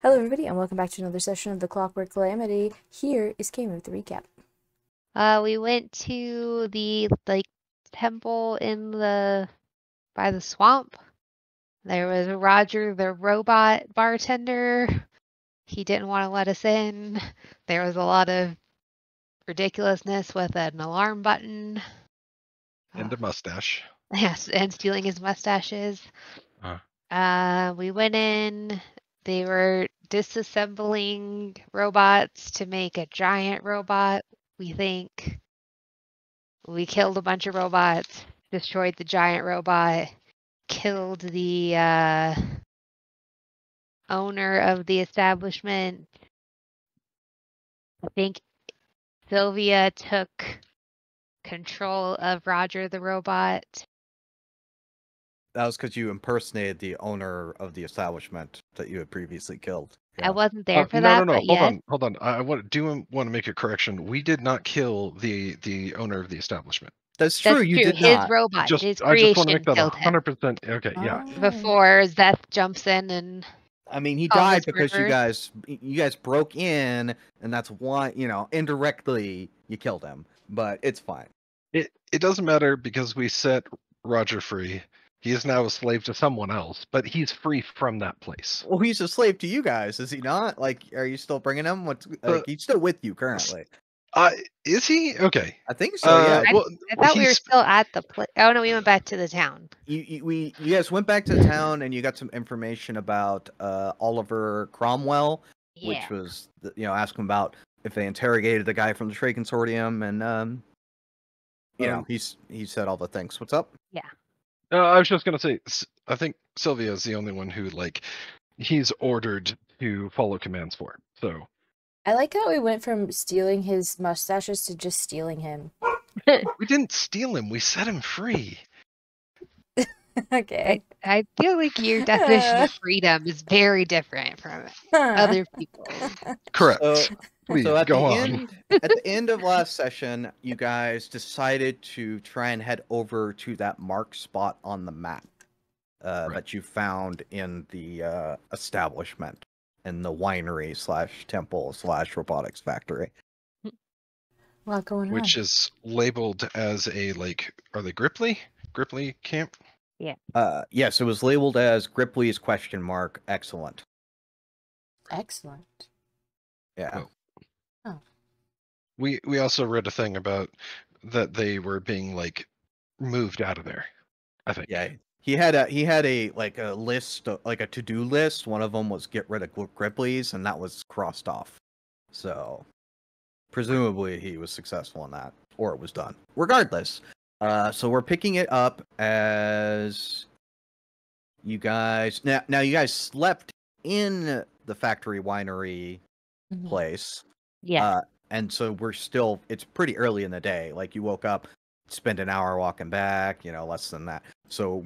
Hello, everybody, and welcome back to another session of the Clockwork Calamity. Here is Game of the Recap. We went to the temple in by the swamp. There was Roger, the robot bartender. He didn't want to let us in. There was a lot of ridiculousness with an alarm button. And a mustache. Yes, and stealing his mustaches. We went in. They were disassembling robots to make a giant robot, we think. We killed a bunch of robots, destroyed the giant robot, killed the owner of the establishment. I think Sylvia took control of Roger the robot. That was because you impersonated the owner of the establishment that you had previously killed. I wasn't there for that. No. But yes. Hold on. I want to make a correction. We did not kill the owner of the establishment. That's true. You did his not. robot, his I just creation want to make that killed him 100%. Okay, yeah. before Zeth jumps in and. I mean, he All died his because you murderers. guys broke in, and that's why, indirectly you killed him. But it's fine. It doesn't matter because we set Roger free. He is now a slave to someone else, but he's free from that place. Well, he's a slave to you guys, is he not? Like, are you still bringing him? He's still with you currently. Is he? Okay. I think so. Yeah. I thought we were still at the place. Oh no, we went back to the town. You guys went back to the town, and you got some information about Oliver Cromwell, which was asking about if they interrogated the guy from the Trade Consortium, and he said all the things. What's up? Yeah. I was just gonna say, I think Sylvia is the only one who he's ordered to follow commands for. So I like how we went from stealing his mustaches to just stealing him. we didn't steal him. We set him free. Okay. I feel like your definition of freedom is very different from other people. Correct. Please, so at the end of last session, you guys decided to try and head over to that marked spot on the map that you found in the establishment, in the winery / temple / robotics factory. Lot going on. Which is labeled as a are they Gripply camp? Yeah. Yes, it was labeled as Gripply's ? Excellent. Excellent. Yeah. Oh. We also read a thing about that they were being moved out of there, I think. Yeah. He had a list, a to-do list. One of them was get rid of Gripply's, and that was crossed off. So presumably he was successful in that, or it was done. Regardless, so we're picking it up as you guys now you guys slept in the factory winery place. Yeah. And so it's pretty early in the day. Like, you woke up, spent an hour walking back, less than that. So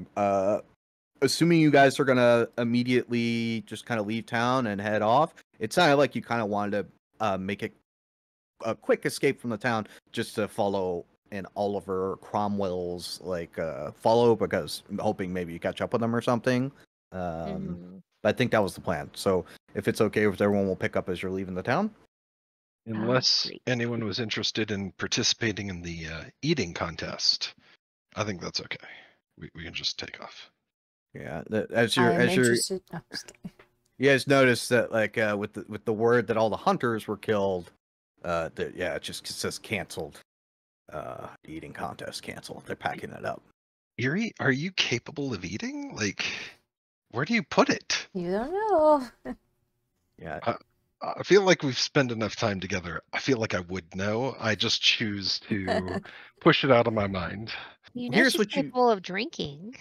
assuming you guys are gonna immediately just kind of leave town and head off, it sounded like you kind of wanted to make a quick escape from the town just to follow in Oliver Cromwell's follow, because I'm hoping maybe you catch up with him or something. But I think that was the plan. So if it's okay with everyone, we'll pick up as you're leaving the town. Unless anyone was interested in participating in the eating contest, I think that's okay. We can just take off. Yeah, you guys notice that with the word that all the hunters were killed, it just says canceled. Eating contest canceled. They're packing it up. Eerie, are you capable of eating? Where do you put it? You don't know. Yeah. I feel like we've spent enough time together. I feel like I would know. I just choose to push it out of my mind. Here's she's capable of drinking.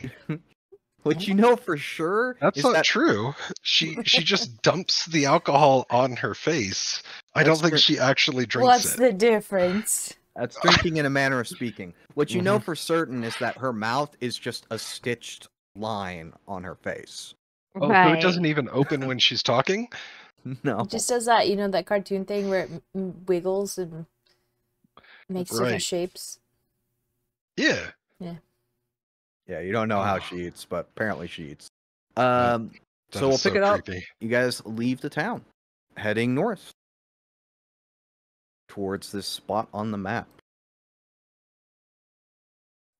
What you know for sure? That's not true. She just dumps the alcohol on her face. I don't think she actually drinks it. What's the difference? That's drinking in a manner of speaking. What you know for certain is that her mouth is just a stitched line on her face. Oh, so it doesn't even open when she's talking? No. It just does that, that cartoon thing where it wiggles and makes different shapes. Yeah. Yeah, you don't know how she eats, but apparently she eats. So we'll pick it up. You guys leave the town, heading north towards this spot on the map.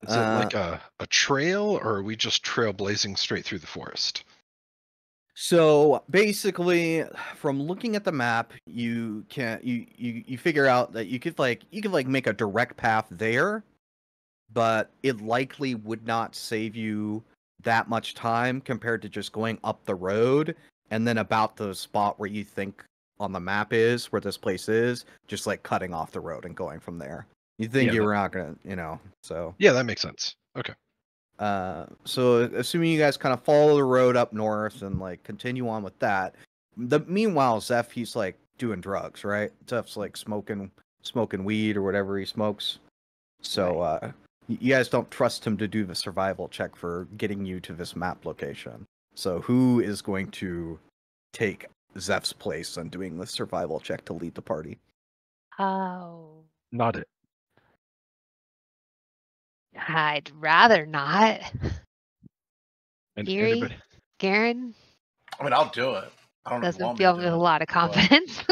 Is it like a trail, or are we just trailblazing straight through the forest? So basically, from looking at the map, you figure out that you could make a direct path there, but it likely would not save you that much time compared to just going up the road and then about the spot where you think on the map is where this place is, just like cutting off the road and going from there. You think you were not gonna, so yeah, that makes sense. Okay. So assuming you guys kind of follow the road up north and like continue on with that, meanwhile Zeph, he's like doing drugs, right? Zeph's like smoking weed or whatever he smokes. So you guys don't trust him to do the survival check for getting you to this map location. So who is going to take Zeph's place on doing the survival check to lead the party? Oh. Not it. I'd rather not. And Gary? anybody? Garen? I mean, I'll do it. I don't Doesn't feel with a lot of confidence.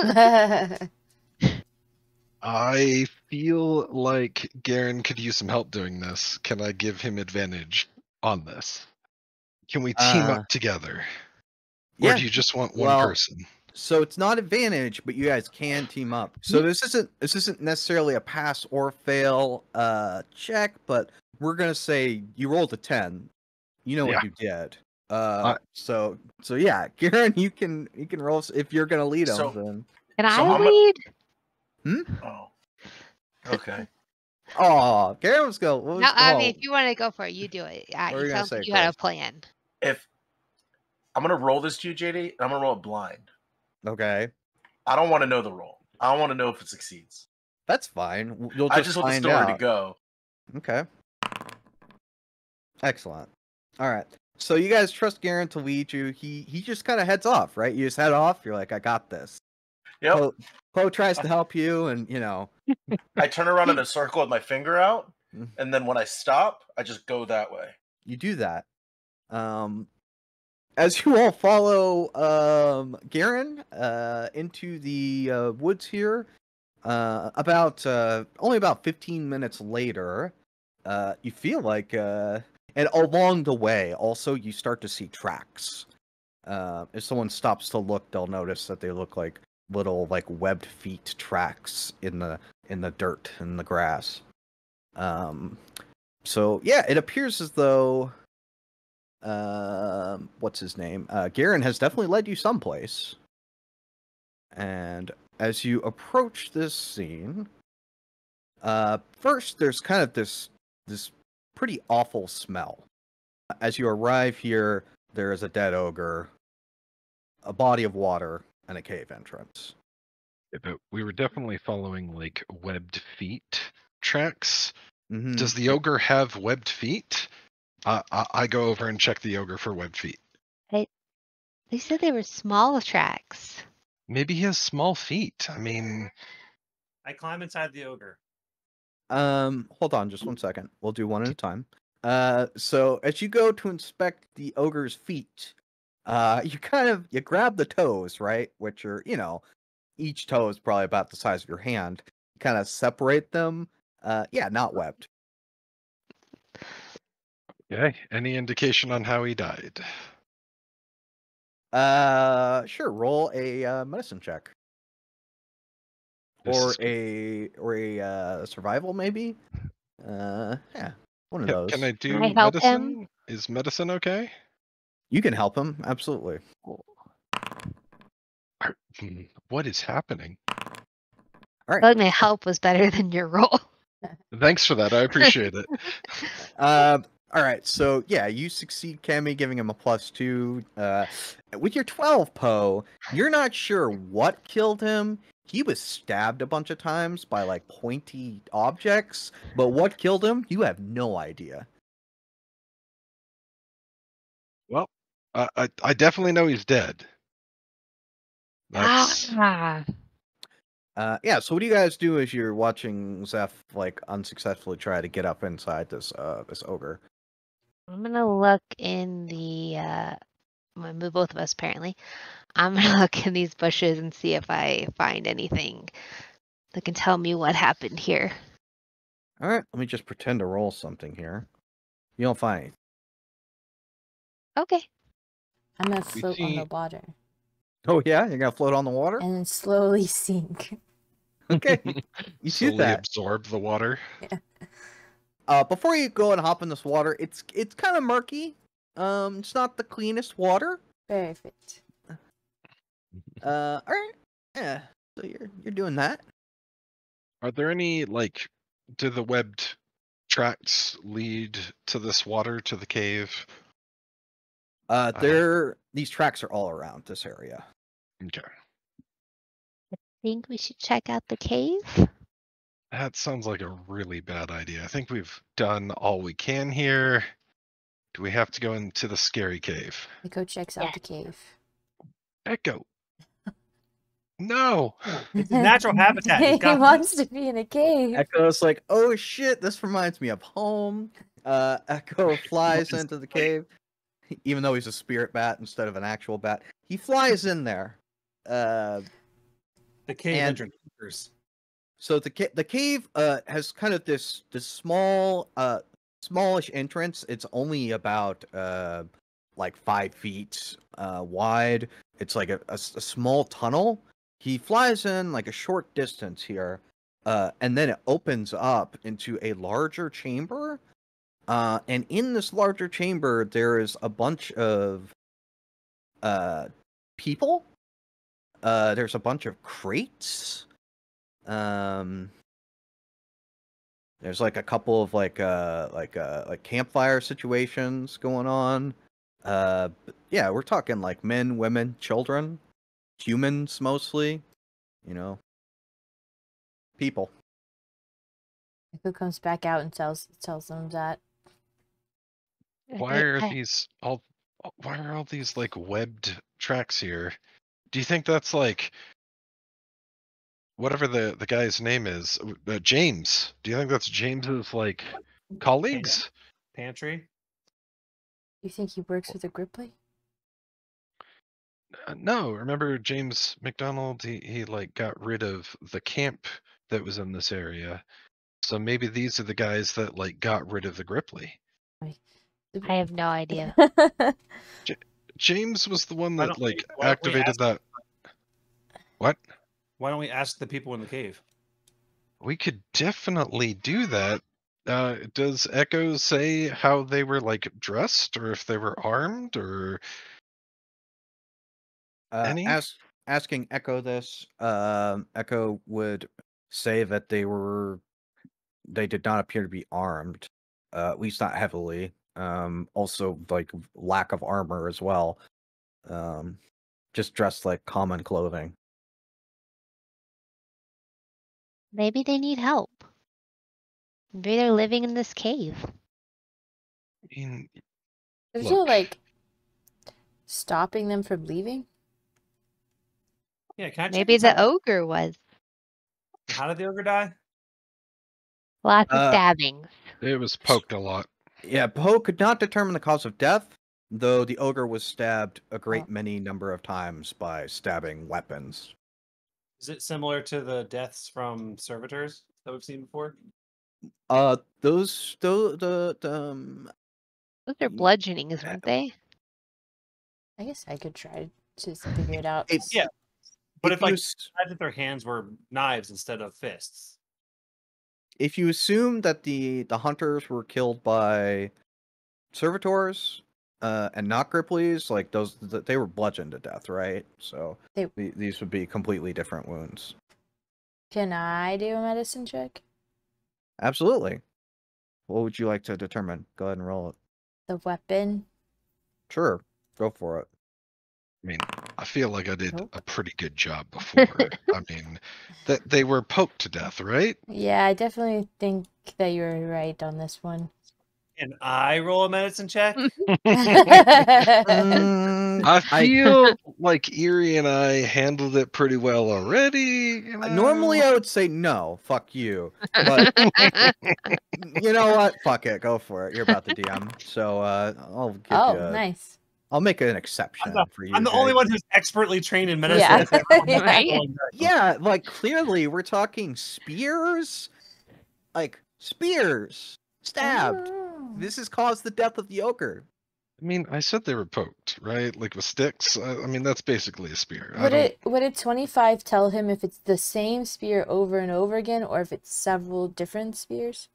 I feel like Garen could use some help doing this. Can I give him advantage on this? Can we team up together? Or do you just want one person? So it's not advantage, but you guys can team up. So this isn't necessarily a pass or fail check, but we're gonna say you rolled a 10. You know what you did. So yeah, Garen, you can roll if you're gonna lead them. Then. Can I lead? Oh. Okay. Oh, Garen was go. No, I mean, if you want to go for it, you do it. You sound like you had a plan. If I'm gonna roll this to you, JD, I'm gonna roll it blind. Okay. I don't want to know the roll. I don't want to know if it succeeds. That's fine. You'll I just want the story to go. Okay. Excellent. All right. So you guys trust Garen to lead you. He just kind of heads off, right? You just head off. You're like, I got this. Yep. Poe tries to help you, and I turn around in a circle with my finger out, and then when I stop, I just go that way. You do that. As you all follow Garen into the woods here, only about 15 minutes later, you feel like, and along the way, also you start to see tracks. If someone stops to look, they'll notice that they look like little webbed feet tracks in the dirt and the grass. So yeah, it appears as though what's his name? Garen has definitely led you someplace. And as you approach this scene, first there's kind of this pretty awful smell. As you arrive here, there is a dead ogre, a body of water, and a cave entrance. Yeah, but we were definitely following webbed feet tracks. Mm-hmm. Does the ogre have webbed feet? I go over and check the ogre for webbed feet. They said they were small tracks. Maybe he has small feet. I mean, I climb inside the ogre. Hold on just one second. We'll do one at a time. So as you go to inspect the ogre's feet, you grab the toes, right? Which are, each toe is probably about the size of your hand. You kind of separate them. Not webbed. Okay. Any indication on how he died? Sure. Roll a medicine check, or a survival, maybe. One of those. Can I do Can I help medicine? him? Is medicine okay? You can help him, absolutely. What is happening? All right. I feel like my help was better than your roll. Thanks for that. I appreciate it. All right, so yeah, you succeed, Cammy, giving him a +2. With your 12, Poe, you're not sure what killed him. He was stabbed a bunch of times by pointy objects, but what killed him, you have no idea. Well, I definitely know he's dead. That's... So what do you guys do as you're watching Zeph unsuccessfully try to get up inside this ogre? I'm gonna look in the both of us apparently. I'm gonna look in these bushes and see if I find anything that can tell me what happened here. All right, let me just pretend to roll something here. You don't find anything. Okay. I'm gonna float on the water Oh yeah, you're gonna float on the water. and then slowly sink. Okay, you do Slowly that. absorb the water. Before you go and hop in this water, it's kind of murky. It's not the cleanest water. Perfect. All right, yeah. So you're doing that. Are there any do the webbed tracks lead to this water, to the cave? These tracks are all around this area. Okay. Think we should check out the cave? That sounds like a really bad idea. I think we've done all we can here. Do we have to go into the scary cave? Echo checks out the cave. Echo. No. It's his natural habitat. He's He got wants to be in a cave. Echo's like, oh shit, this reminds me of home. Echo flies into the cave, even though he's a spirit bat instead of an actual bat. He flies in there. the cave and- entrance. So the cave has kind of this small smallish entrance. It's only about 5 feet wide. It's like a small tunnel. He flies in like a short distance here, and then it opens up into a larger chamber. And in this larger chamber, there is a bunch of people. There's a bunch of crates. There's like a couple of like campfire situations going on. Yeah, we're talking like men, women, children, humans mostly, people. Echo comes back out and tells them that. Why are all these like webbed tracks here? Do you think that's like whatever the guy's name is, James? Do you think that's James's like colleagues? Pantry? You think he works with a Gripply? No, remember James McDonald? He like got rid of the camp that was in this area. So maybe these are the guys that like got rid of the Gripply. I have no idea. James was the one that why don't we activated that. What? Why don't we ask the people in the cave? We could definitely do that. Does Echo say how they were like dressed, or if they were armed, or any? Asking Echo this, Echo would say that they did not appear to be armed, at least not heavily. Also like lack of armor as well. Just dressed like common clothing. Maybe they need help. Maybe they're living in this cave. I mean, There's no look, like stopping them from leaving. Yeah, can I check Maybe inside? the ogre was. How did the ogre die? Lots of stabbings. it was poked a lot. Yeah, Poe could not determine the cause of death, though the ogre was stabbed a great many number of times by stabbing weapons. Is it similar to the deaths from servitors that we've seen before? Those Those are bludgeonings, weren't they? I guess I could try to figure it out. Yeah. But if like you imagine if their hands were knives instead of fists. if you assume that the hunters were killed by servitors and not Gripplies, like they were bludgeoned to death, right? So these would be completely different wounds. Can I do a medicine check? Absolutely. What would you like to determine? Go ahead and roll it. The weapon. Sure, go for it. I mean, I feel like I did Nope. a pretty good job before. I mean, that they were poked to death, right? Yeah, I definitely think that you're right on this one. Can I roll a medicine check? I feel like Erie and I handled it pretty well already. Normally I would say no, fuck you. But you know what? Fuck it, go for it. You're about to DM. So I'll give Oh, you nice. I'll make an exception for you. I'm the only one who's expertly trained in medicine. Yeah. Right? Yeah, like clearly we're talking spears, like spears stabbed. Oh. This has caused the death of the ogre. I mean, I said they were poked, right? Like with sticks. I mean, that's basically a spear. Would a 25 tell him if it's the same spear over and over again, or if it's several different spears?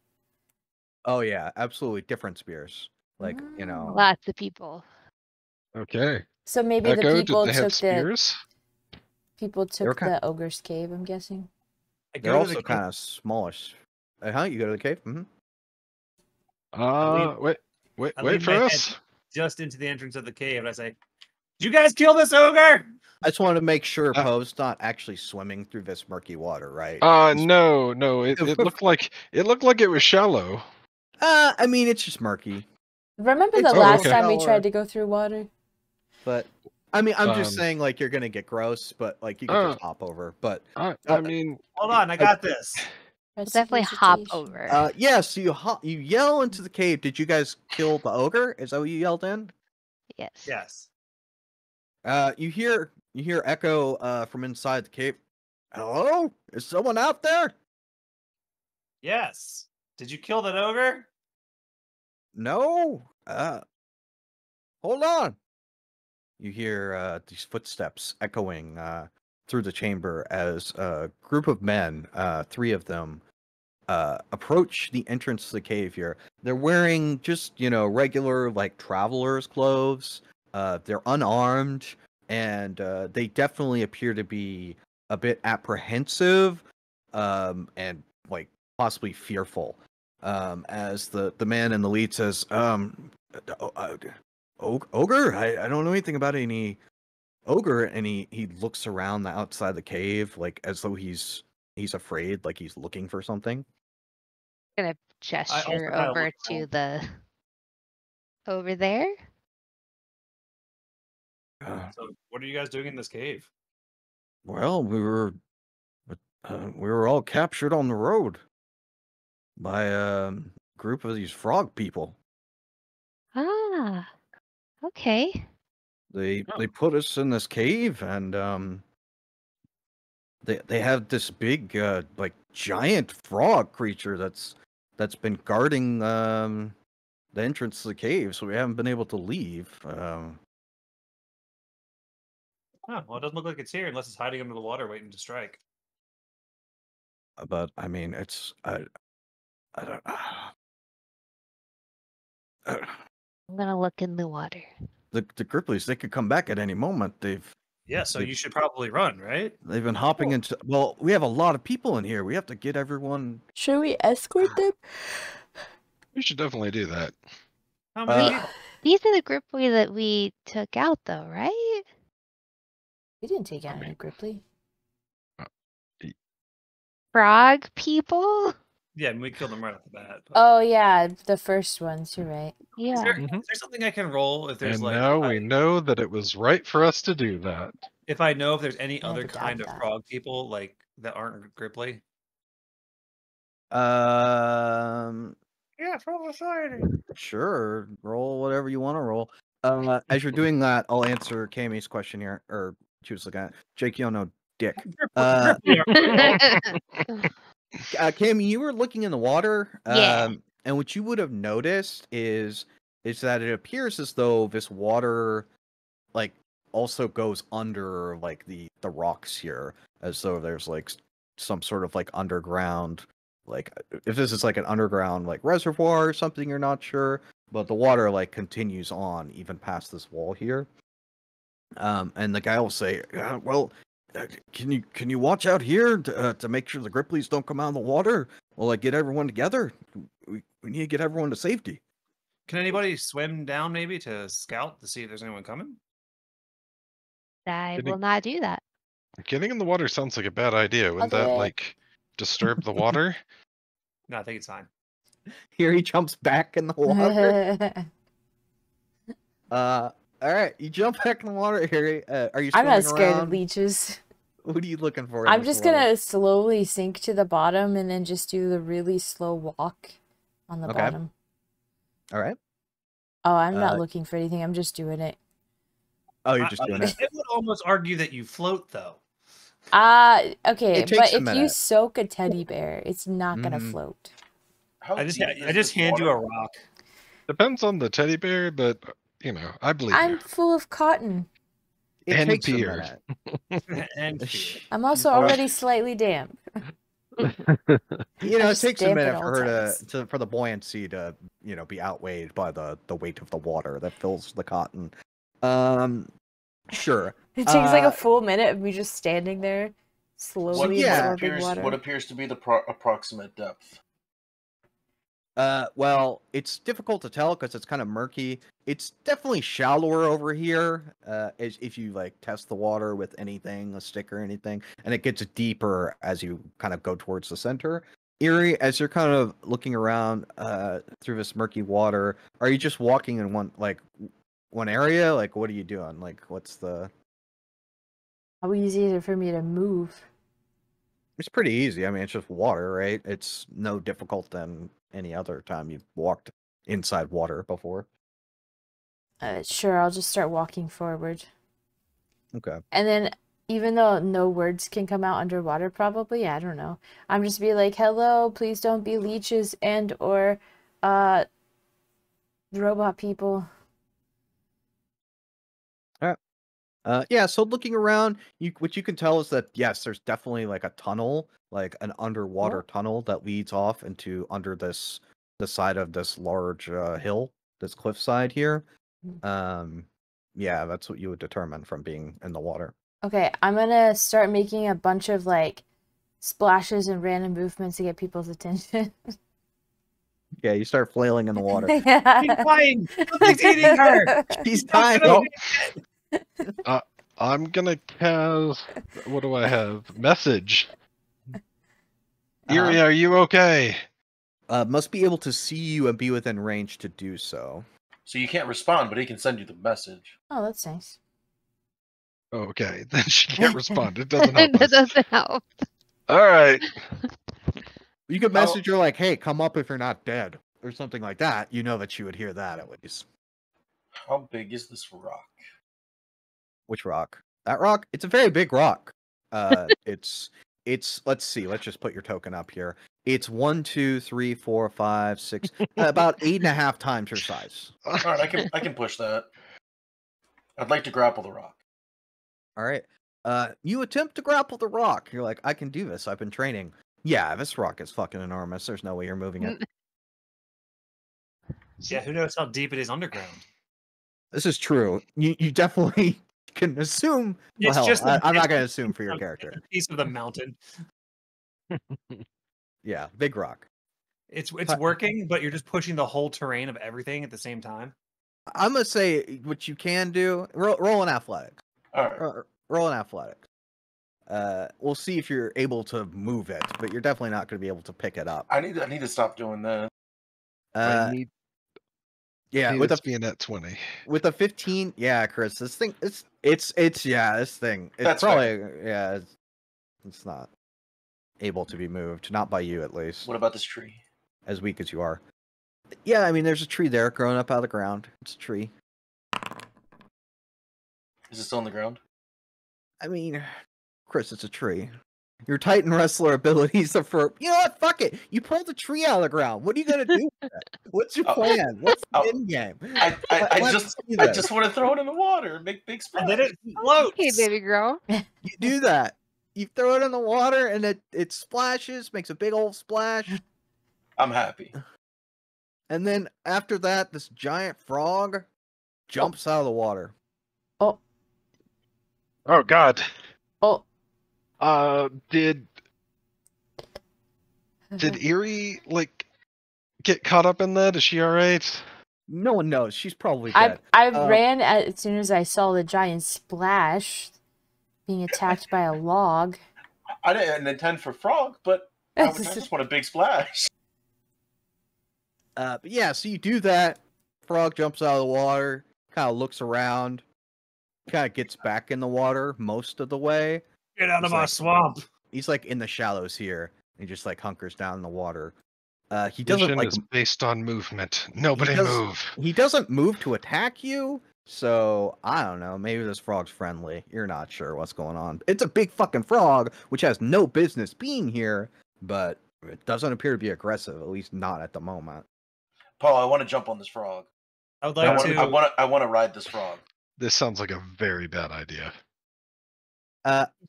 Oh yeah, absolutely different spears. Like you know, Lots of people. Okay. So maybe the Echo, did people they have took spears? the ogre's cave, I'm guessing. they're also kind of smallish. You go to the cave? Wait for us. Just into the entrance of the cave, and I say, "Did you guys kill this ogre?" I just want to make sure Poe's not actually swimming through this murky water, right? No. It looked like it was shallow. I mean, it's just murky. Remember the last time we tried to go through water? But I mean, I'm just saying, like, you're gonna get gross, but like you can just hop over. But I mean, hold on, I got this. We'll definitely hop over. Yeah. So you yell into the cave. Did you guys kill the ogre? Is that what you yelled in? Yes. Yes. You hear echo from inside the cave. Hello? Is someone out there? Yes. Did you kill that ogre? No. Hold on. You hear these footsteps echoing through the chamber as a group of men, 3 of them, approach the entrance to the cave here. They're wearing just, regular, like, traveler's clothes. They're unarmed, and they definitely appear to be a bit apprehensive and, like, possibly fearful. As the man in the lead says, ogre? I don't know anything about any ogre. And he looks around the outside the cave, like, as though he's afraid, like he's looking for something. I'm gonna gesture over to over there. So what are you guys doing in this cave? Well, we were all captured on the road by a group of these frog people. Ah, okay. They put us in this cave, and they have this big like giant frog creature that's been guarding the entrance to the cave, so we haven't been able to leave. Well, it doesn't look like it's here unless it's hiding under the water waiting to strike. But I mean, it's I don't. I'm gonna look in the water. The Gripplies, they could come back at any moment. So you should probably run, right? They've been hopping into. Well, we have a lot of people in here. We have to get everyone. Should we escort them? We should definitely do that. How many people? These are the Grippley that we took out, though, right? We didn't take out any Gripply. Frog people? Yeah, and we killed them right off the bat. But... Oh yeah, the first ones. You're right. Yeah. Is there something I can roll if there's now we know that it was right for us to do that. If I know if there's any other doubt kind of that. frog people like that aren't Gripply? Yeah, roll authority. Sure, roll whatever you want to roll. As you're doing that, I'll answer Cammy's question here, or she was looking at Jake. You don't know dick. Cammy, you were looking in the water. Yeah. And what you would have noticed is that it appears as though this water, like, also goes under, like, the rocks here, as though there's, like, some sort of, like, underground, like, if this is like an underground, like, reservoir or something, you're not sure, but the water, like, continues on even past this wall here. And the guy will say, well, can you watch out here to make sure the Gripplies don't come out of the water? We'll, like, get everyone together. We need to get everyone to safety. Can anybody swim down maybe to scout to see if there's anyone coming? I will not do that. Getting in the water sounds like a bad idea. Wouldn't that, like, disturb the water? No, I think it's fine. Here he jumps back in the water. All right, you jump back in the water, Harry. Are you? I'm not scared around? of leeches. What are you looking for? I'm just gonna slowly sink to the bottom and then just do the really slow walk on the bottom. All right. Oh, I'm not looking for anything. I'm just doing it. Oh, you're just doing it. I would almost argue that you float, though. Okay, It takes but a if you minute. soak a teddy bear, it's not gonna Mhm. float. How I just deep is hand this you a water? rock. Depends on the teddy bear, but I believe I'm you. full of cotton. It And takes beer. a minute. And fear. I'm also already slightly damp. You know, I it just takes a damp at minute all for her times. for the buoyancy to, be outweighed by the weight of the water that fills the cotton. Sure. It takes like a full minute of me just standing there, slowly absorbing water. What appears to be the approximate depth? Well, it's difficult to tell because it's kind of murky. It's definitely shallower over here. If you like test the water with anything, a stick or anything, and it gets deeper as you kind of go towards the center. Erie, as you're kind of looking around through this murky water, are you just walking in one area? Like, what are you doing? Like, what's the? How easy is it for me to move? It's pretty easy. I mean, it's just water, right? It's no difficult than any other time you've walked inside water before. Sure, I'll just start walking forward. Okay. And then, even though no words can come out underwater, probably, I don't know. I'm just be like, hello, please don't be leeches and or robot people. Yeah, so looking around, what you can tell is that yes, there's definitely like a tunnel, like an underwater tunnel that leads off into under the side of this large hill, this cliffside here. Yeah, that's what you would determine from being in the water. Okay, I'm gonna start making a bunch of like splashes and random movements to get people's attention. Yeah, you start flailing in the water. Yeah. She's dying. Something's eating her. She's dying. I'm gonna cast. What do I have? Message. Erie, are you okay? Must be able to see you and be within range to do so. So you can't respond, but he can send you the message. Oh, that's nice. Okay, then she can't respond. It doesn't help. That doesn't help. All right. You could message her like, "Hey, come up if you're not dead," or something like that. You know that she would hear that at least. How big is this rock? Which rock? That rock? It's a very big rock. It's let's see, let's just put your token up here. It's 1, 2, 3, 4, 5, 6, about 8.5 times your size. All right, I can push that. I'd like to grapple the rock. All right. You attempt to grapple the rock. You're like, I can do this. I've been training. Yeah, this rock is fucking enormous. There's no way you're moving it. Yeah, who knows how deep it is underground? This is true. You definitely can assume. It's Well, just I'm not going to assume for your character. A piece of the mountain. Yeah, big rock. It's working, but you're just pushing the whole terrain of everything at the same time. I'm gonna say what you can do. Roll an athletics. All right. Roll an athletics. We'll see if you're able to move it, but you're definitely not going to be able to pick it up. I need to stop doing that. Yeah, with being at 20. With a 15, yeah, Chris, this thing, it's this thing. It's That's probably it's not able to be moved, not by you at least. What about this tree? As weak as you are. Yeah, I mean, there's a tree there growing up out of the ground. It's a tree. Is it still on the ground? I mean, Chris, it's a tree. Your Titan wrestler abilities are for, you know what? Fuck it. You pulled the tree out of the ground. What are you gonna do with it? What's your plan? What's the end game? I just want to throw it in the water and make big splash. And then it floats. Hey, baby girl. You do that. You throw it in the water and it splashes, makes a big old splash. I'm happy. And then after that, this giant frog jumps out of the water. Oh. Oh God. Oh. Did Erie get caught up in that? Is she all right? No one knows. She's probably dead. I ran as soon as I saw the giant splash being attacked by a log. I didn't intend for frog, but I just want a big splash. But yeah, so you do that. Frog jumps out of the water, kind of looks around, kind of gets back in the water most of the way. Get out of my swamp. He's like in the shallows here. He just like hunkers down in the water. He doesn't is based on movement. Nobody move. He doesn't move to attack you. So, I don't know, maybe this frog's friendly. You're not sure what's going on. It's a big fucking frog, which has no business being here, but it doesn't appear to be aggressive, at least not at the moment. Paul, I want to jump on this frog. I would like to. I want to ride this frog. This sounds like a very bad idea.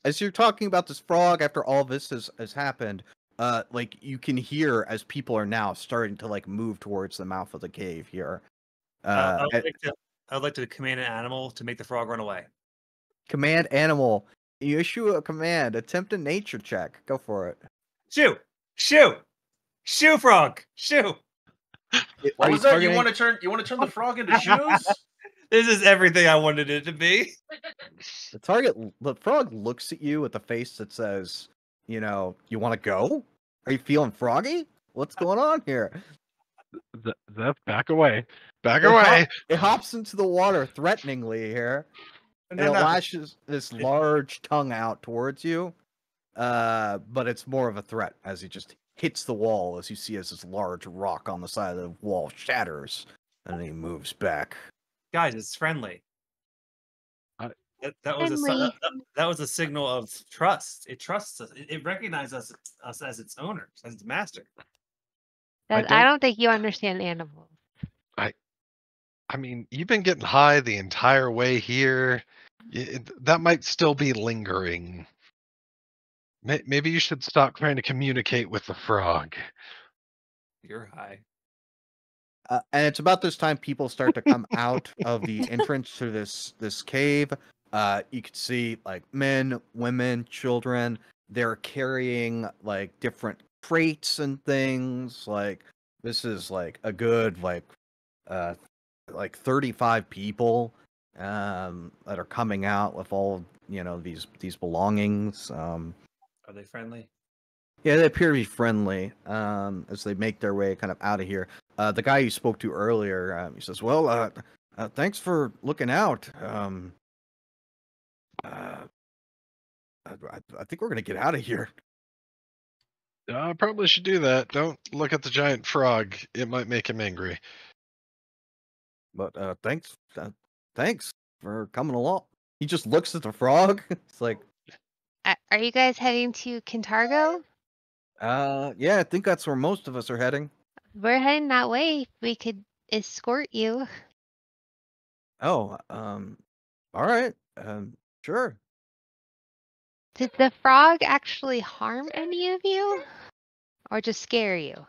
As you're talking about this frog, after all this has happened, like you can hear as people are now starting to like move towards the mouth of the cave here. I would like to command an animal to make the frog run away. Command animal. You issue a command. Attempt a nature check. Go for it. Shoo! Shoo! Shoo, frog! Shoo! What was that? You want to turn the frog into shoes? This is everything I wanted it to be. The frog looks at you with a face that says, you want to go? Are you feeling froggy? What's going on here? That's back away. Back away. It hops into the water threateningly here. And it lashes this large tongue out towards you. But it's more of a threat as he just hits the wall as you see as this large rock on the side of the wall shatters. And he moves back. Guys, it's friendly. That was a signal of trust. It trusts us. It recognizes us as its owner, as its master. I don't think you understand animals. I mean, you've been getting high the entire way here. That might still be lingering. Maybe you should stop trying to communicate with the frog. You're high. And it's about this time people start to come out of the entrance to this cave. You can see like men, women, children. They're carrying like different crates and things. Like this is like a good like 35 people that are coming out with all these belongings. Are they friendly? Yeah, they appear to be friendly as they make their way kind of out of here. The guy you spoke to earlier, he says, well, thanks for looking out. I think we're going to get out of here. I probably should do that. Don't look at the giant frog. It might make him angry. But thanks for coming along. He just looks at the frog. It's like, are you guys heading to Kintargo? Yeah, I think that's where most of us are heading. We're heading that way. We could escort you. Oh, all right. Sure. Did the frog actually harm any of you? Or just scare you?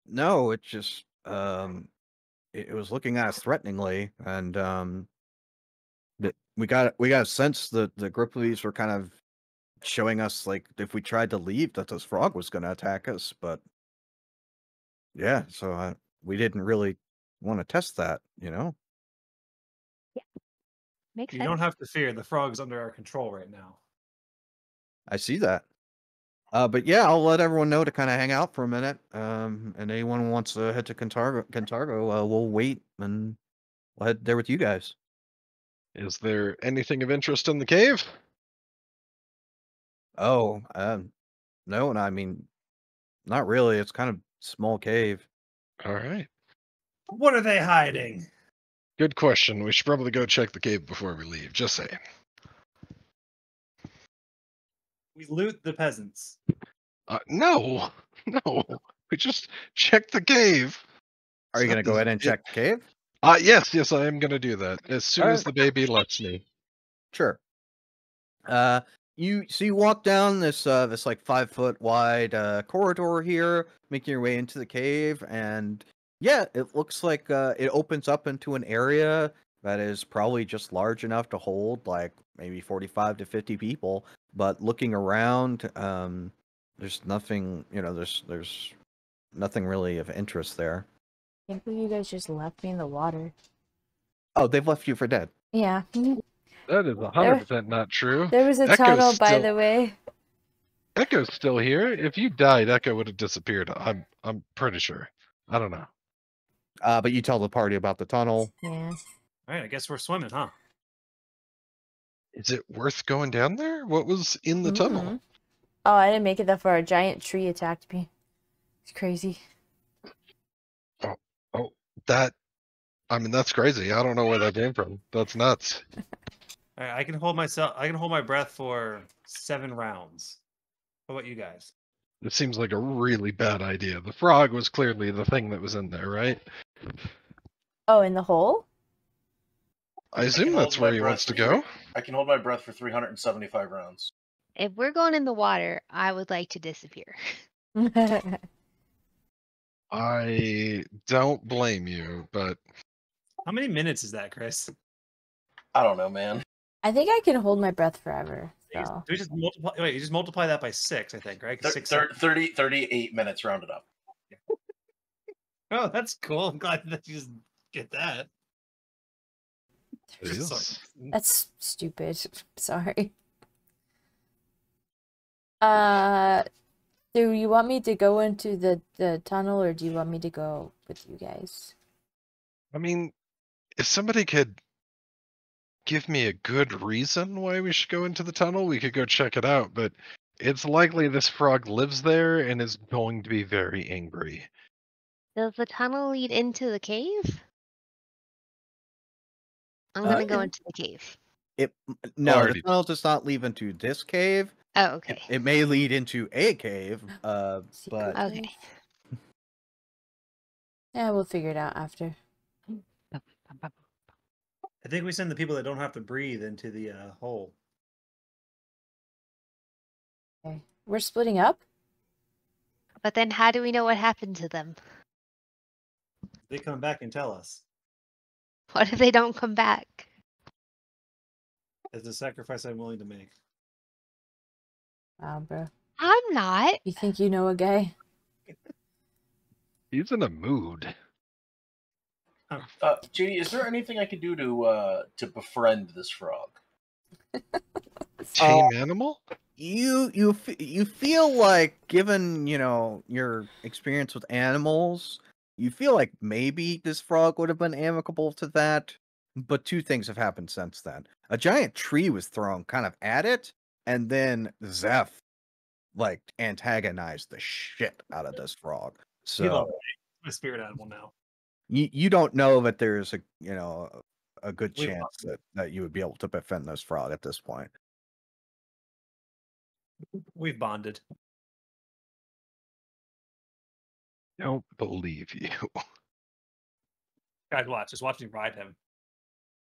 No, it just it was looking at us threateningly, and we got a sense that the Grippleys were kind of showing us like if we tried to leave that this frog was going to attack us, but yeah, so we didn't really want to test that, Yeah. Makes sense. You don't have to fear. The frog's under our control right now. I see that. But yeah, I'll let everyone know to kind of hang out for a minute. And anyone who wants to head to Kintargo, we'll wait and we'll head there with you guys. Is there anything of interest in the cave? Oh, no, and I mean, not really. It's kind of small cave. All right. What are they hiding? Good question. We should probably go check the cave before we leave. Just saying. We loot the peasants. No. We just check the cave. Are you going to go ahead and check the cave? Yes, I am going to do that as soon as the baby lets me. Sure. You walk down this like 5-foot wide corridor here, making your way into the cave, and yeah, it looks like it opens up into an area that is probably just large enough to hold like maybe 45 to 50 people. But looking around, there's nothing, there's nothing really of interest there. I can't believe you guys just left me in the water. Oh, they've left you for dead. Yeah. That is 100% not true. There was a tunnel, by the way. Echo's still here. If you died, Echo would have disappeared. I'm pretty sure. I don't know. But you tell the party about the tunnel. Yeah. All right, I guess we're swimming, huh? Is it worth going down there? What was in the tunnel? Oh, I didn't make it that far. A giant tree attacked me. It's crazy. Oh, that I mean, that's crazy. I don't know where that came from. That's nuts. All right, I can hold my breath for 7 rounds. What about you guys? This seems like a really bad idea. The frog was clearly the thing that was in there, right? Oh, in the hole? I assume that's where he wants to go. I can hold my breath for 375 rounds. If we're going in the water, I would like to disappear. I don't blame you, but How many minutes is that, Chris? I don't know, man. I think I can hold my breath forever. Do So. we just multiply? Wait, you just multiply that by 6, I think, right? 38 minutes rounded up. Oh, that's cool. I'm glad that you just get that. it is. That's stupid. Sorry. Do you want me to go into the tunnel, or do you want me to go with you guys? I mean, if somebody could give me a good reason why we should go into the tunnel, we could go check it out, but it's likely this frog lives there and is going to be very angry. Does the tunnel lead into the cave? I'm gonna go into the cave. No, the tunnel does not lead into this cave. Oh, okay. It may lead into a cave, but Okay. Yeah, we'll figure it out after. I think we send the people that don't have to breathe into the hole. Okay. We're splitting up? But then how do we know what happened to them? They come back and tell us. What if they don't come back? It's a sacrifice I'm willing to make. Wow, bro. I'm not. You think you know a guy? He's in a mood. JD, is there anything I could do to befriend this frog? Tame animal? you feel like, given your experience with animals, you feel like maybe this frog would have been amicable to that. But 2 things have happened since then. A giant tree was thrown kind of at it, and then Zeph antagonized the shit out of this frog. So my spirit animal now. You don't know that there's a good chance that you would be able to befriend this frog at this point. We've bonded. Don't believe you. Guys, watch. Just watch me ride him.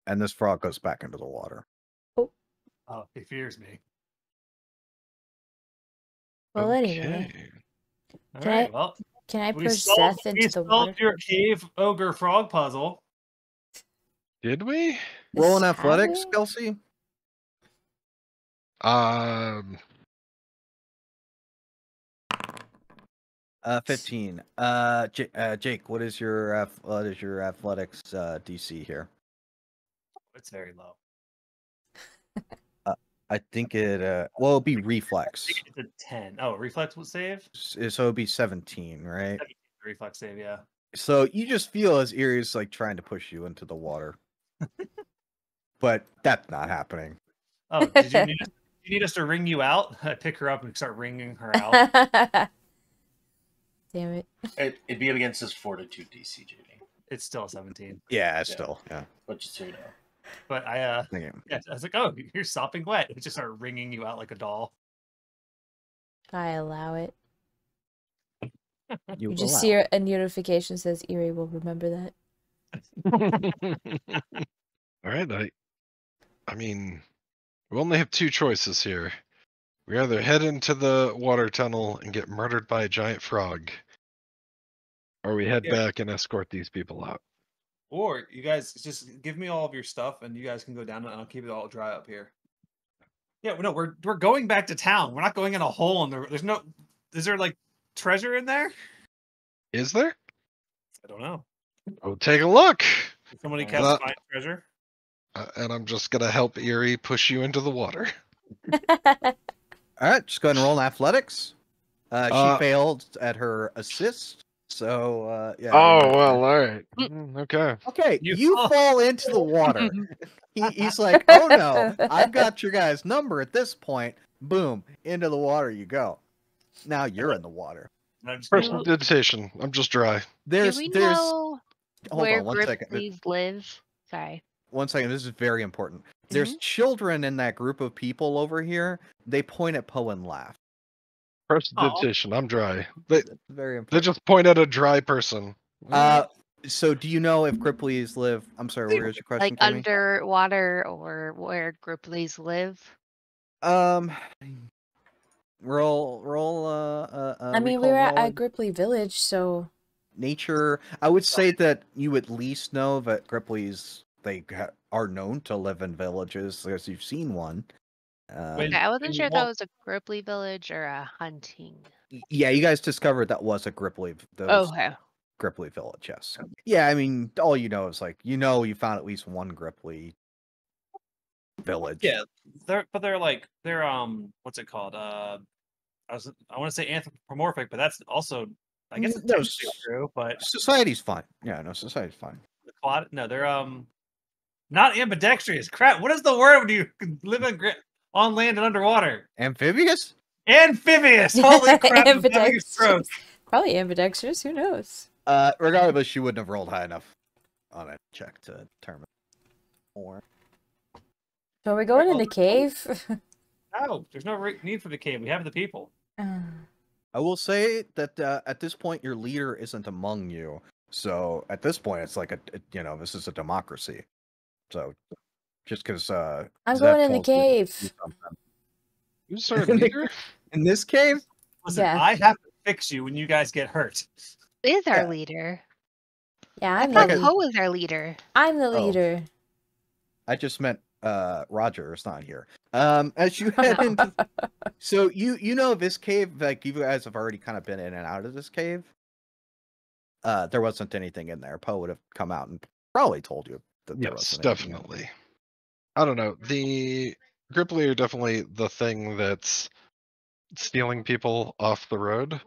And this frog goes back into the water. Oh, he fears me. Well, anyway. All right, well. Can I push Seth into the water? We solved your cave ogre frog puzzle. Did we? Roll an athletics, Kelsey. 15. Jake, what is your athletics DC here? It's very low. I think it'll be reflex. It's a 10. Oh, reflex will save? So it'll be 17, right? 17 reflex save, yeah. So you just feel as Erie's trying to push you into the water. But that's not happening. Oh, did you need us to ring you out? Pick her up and start ringing her out. Damn it. It'd be against his fortitude DC, JD. It's still 17. Yeah, still. But just so you know. But I was like, oh, you're sopping wet. It just started ringing you out like a doll. I allow it. You just see a notification says Erie will remember that. All right, I mean, we only have 2 choices here. We either head into the water tunnel and get murdered by a giant frog, or we head back and escort these people out. Or you guys just give me all of your stuff, and you guys can go down, and I'll keep it all dry up here. Yeah, no, we're going back to town. We're not going in a hole in there's no. Is there treasure in there? Is there? I don't know. We'll take a look. Did somebody cast find treasure? And I'm just gonna help Erie push you into the water. that. All right, just go ahead and roll in athletics. She failed at her assist, so yeah. Oh well, all right. Okay. Okay, you fall into the water. He's like, "Oh no, I've got your guys' number at this point." Boom, into the water you go. Now you're in the water. Prestidigitation. I'm just dry. Do we know hold Where on 1 second. Grippleys live. Sorry. 1 second. This is very important. There's children in that group of people over here. They point at Poe and laugh. Prestidigitation. I'm dry. It's very They important. just point at a dry person. So do you know if Grippleys live? I'm sorry, where is your question, Like Kimmy? underwater or where Grippleys live? Roll. I mean, we were at Gripply Village, so nature. I would say that you at least know that Grippleys are known to live in villages, because you've seen one. Okay, I wasn't sure if that was a Gripply village or a hunting. Yeah, you guys discovered that was a Gripply. Okay. Gripply village, yes. Yeah, I mean, all you know is you found at least one Gripply village. Yeah, they're what's it called? I want to say anthropomorphic, but that's also, I guess, it's true. But society's fine. Yeah, no, society's fine. They're not ambidextrous. Crap, what is the word when you live on land and underwater? Amphibious. Amphibious. Holy crap! ambidextrous. Probably ambidextrous. Who knows? Regardless, you wouldn't have rolled high enough on a check to determine more. So are we going in the cave? No, there's no need for the cave. We have the people. I will say that at this point, your leader isn't among you. So at this point, it's like this is a democracy. So just because I'm going in the cave. Who's our leader? In this cave? Listen, I have to fix you when you guys get hurt. Is our leader? Yeah, I thought Poe was our leader. I'm the leader. I just meant Roger is not here. As you head into, so you know this cave, like you guys have already kind of been in and out of this cave. There wasn't anything in there. Poe would have come out and probably told you that there wasn't. Definitely. I don't know. The Gripply are definitely the thing that's stealing people off the road.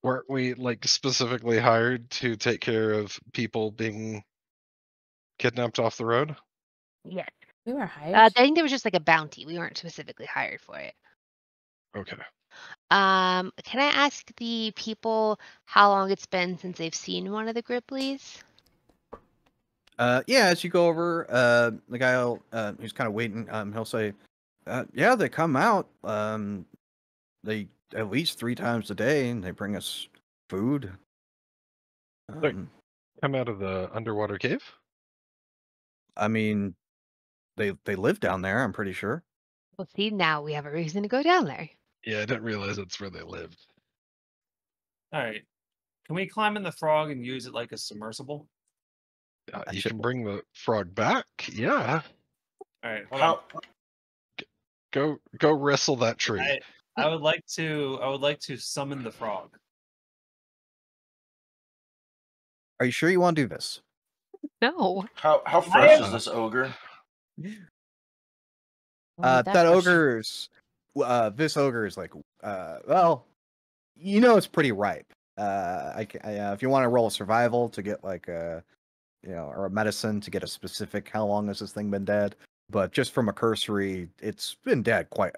Weren't we specifically hired to take care of people being kidnapped off the road? Yes. We were hired. I think there was just a bounty. We weren't specifically hired for it. Okay. Can I ask the people how long it's been since they've seen one of the Grippleys? Yeah, as you go over, the guy who's kind of waiting, he'll say, yeah, they come out. They at least 3 times a day, and they bring us food. Come out of the underwater cave? I mean, they live down there, I'm pretty sure. Well, see, now we have a reason to go down there. Yeah, I didn't realize that's where they lived. All right. Can we climb in the frog and use it like a submersible? You can bring the frog back. Yeah. All right. Hold on. Go wrestle that tree. I would like to summon the frog. Are you sure you want to do this? No. How fresh is this ogre? That ogre's this ogre is well, it's pretty ripe. If you want to roll a survival to get or a medicine to get a specific how long has this thing been dead, but just from a cursory, it's been dead quite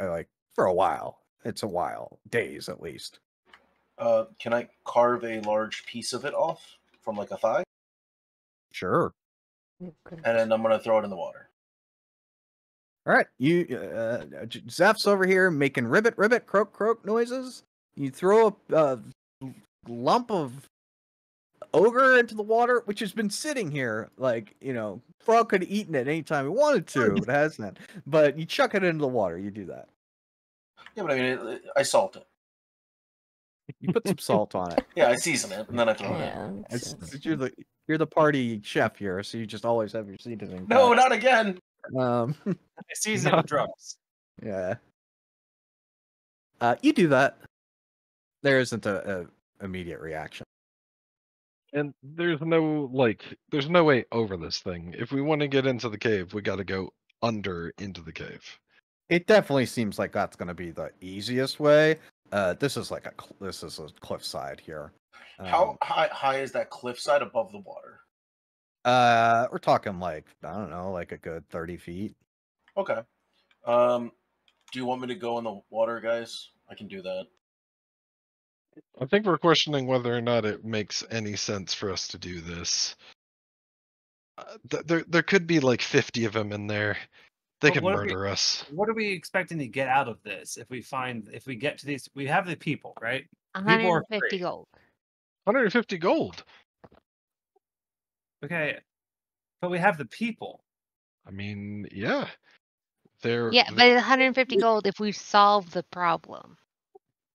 for a while. It's a while, days at least. Can I carve a large piece of it off from a thigh? Sure. And then I'm gonna throw it in the water. All right, Zeph's over here making ribbit, croak noises. You throw a lump of ogre into the water, which has been sitting here, frog could have eaten it anytime he wanted to, but hasn't. But you chuck it into the water. You do that. Yeah, but I mean, I salt it. You put some salt on it. Yeah, I season it, and then I throw it in. You're the party chef here, so you just always have your seasoning. No, not again. I season with drugs. Yeah. You do that. There isn't a immediate reaction. And there's no way over this thing. If we want to get into the cave, we got to go into the cave. It definitely seems like that's going to be the easiest way. This is a cliffside here. How high is that cliffside above the water? We're talking I don't know, a good 30 feet. Okay. Do you want me to go in the water, guys? I can do that. I think we're questioning whether or not it makes any sense for us to do this. There could be like 50 of them in there. They could murder us. What are we expecting to get out of this if we get to these? We have the people, right? The people are 150 free. gold. 150 gold. Okay, but we have the people. I mean, yeah. They're Yeah, but 150 gold if we solve the problem.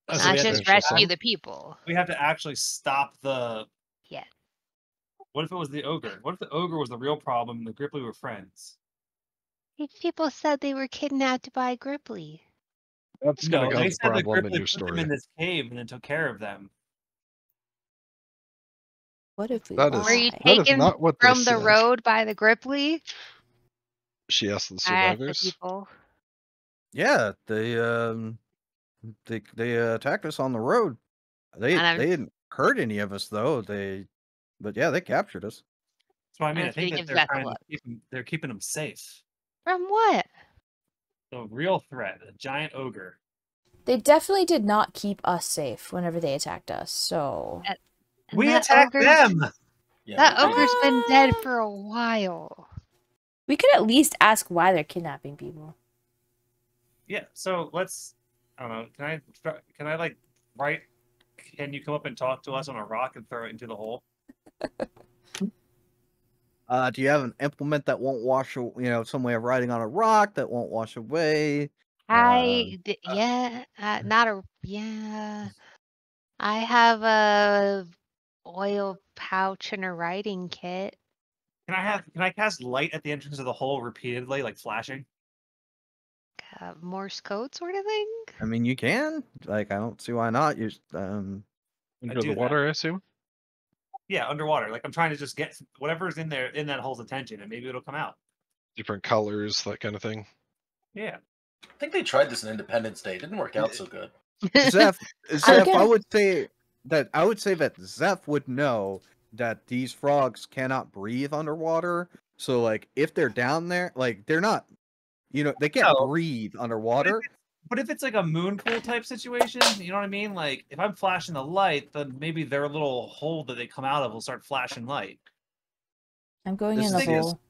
Oh, so Not we have just to rescue the people. We have to actually stop the. Yeah. What if it was the ogre? What if the ogre was the real problem and the Gripply were friends? People said they were kidnapped by Gripply. That's gonna No, cause they a said the problem in Gripply your put them story. in this cave and then took care of them. What if we That lie? is- Were you That is taken not what they from the said. road by the Gripply? She asked the I asked the survivors. people. Yeah, they attacked us on the road. They didn't hurt any of us though. But yeah, they captured us. So I mean, I'm I think gonna that give they're Zeph a trying to look. they're keeping them safe. From what? The real threat, a giant ogre. They definitely did not keep us safe whenever they attacked us, so... And We that attacked ogre's- them! Yeah, That we- ogre's been dead for a while. We could at least ask why they're kidnapping people. Yeah, so let's. I don't know. Can I like write? Can you come up and talk to us on a rock and throw it into the hole? Do you have an implement that won't wash? Some way of riding on a rock that won't wash away? Yeah, I have a oil pouch and a writing kit. Can I cast light at the entrance of the hole repeatedly, like flashing? Morse code sort of thing? I mean, you can. Like, I don't see why not. You Under do the that. water, I assume. Yeah, underwater. Like I'm trying to just get whatever's in there in that hole's attention, and maybe it'll come out. Different colors, that kind of thing. Yeah. I think they tried this in Independence Day. It didn't work out so good. Zeph, Again- I would say that Zeph would know that these frogs cannot breathe underwater. So like if they're down there, like they're not, they can't No. breathe underwater. But if it's like a moon pool type situation, you know what I mean? Like if I'm flashing the light, then maybe their little hole that they come out of will start flashing light. I'm going This in the thing is- hole.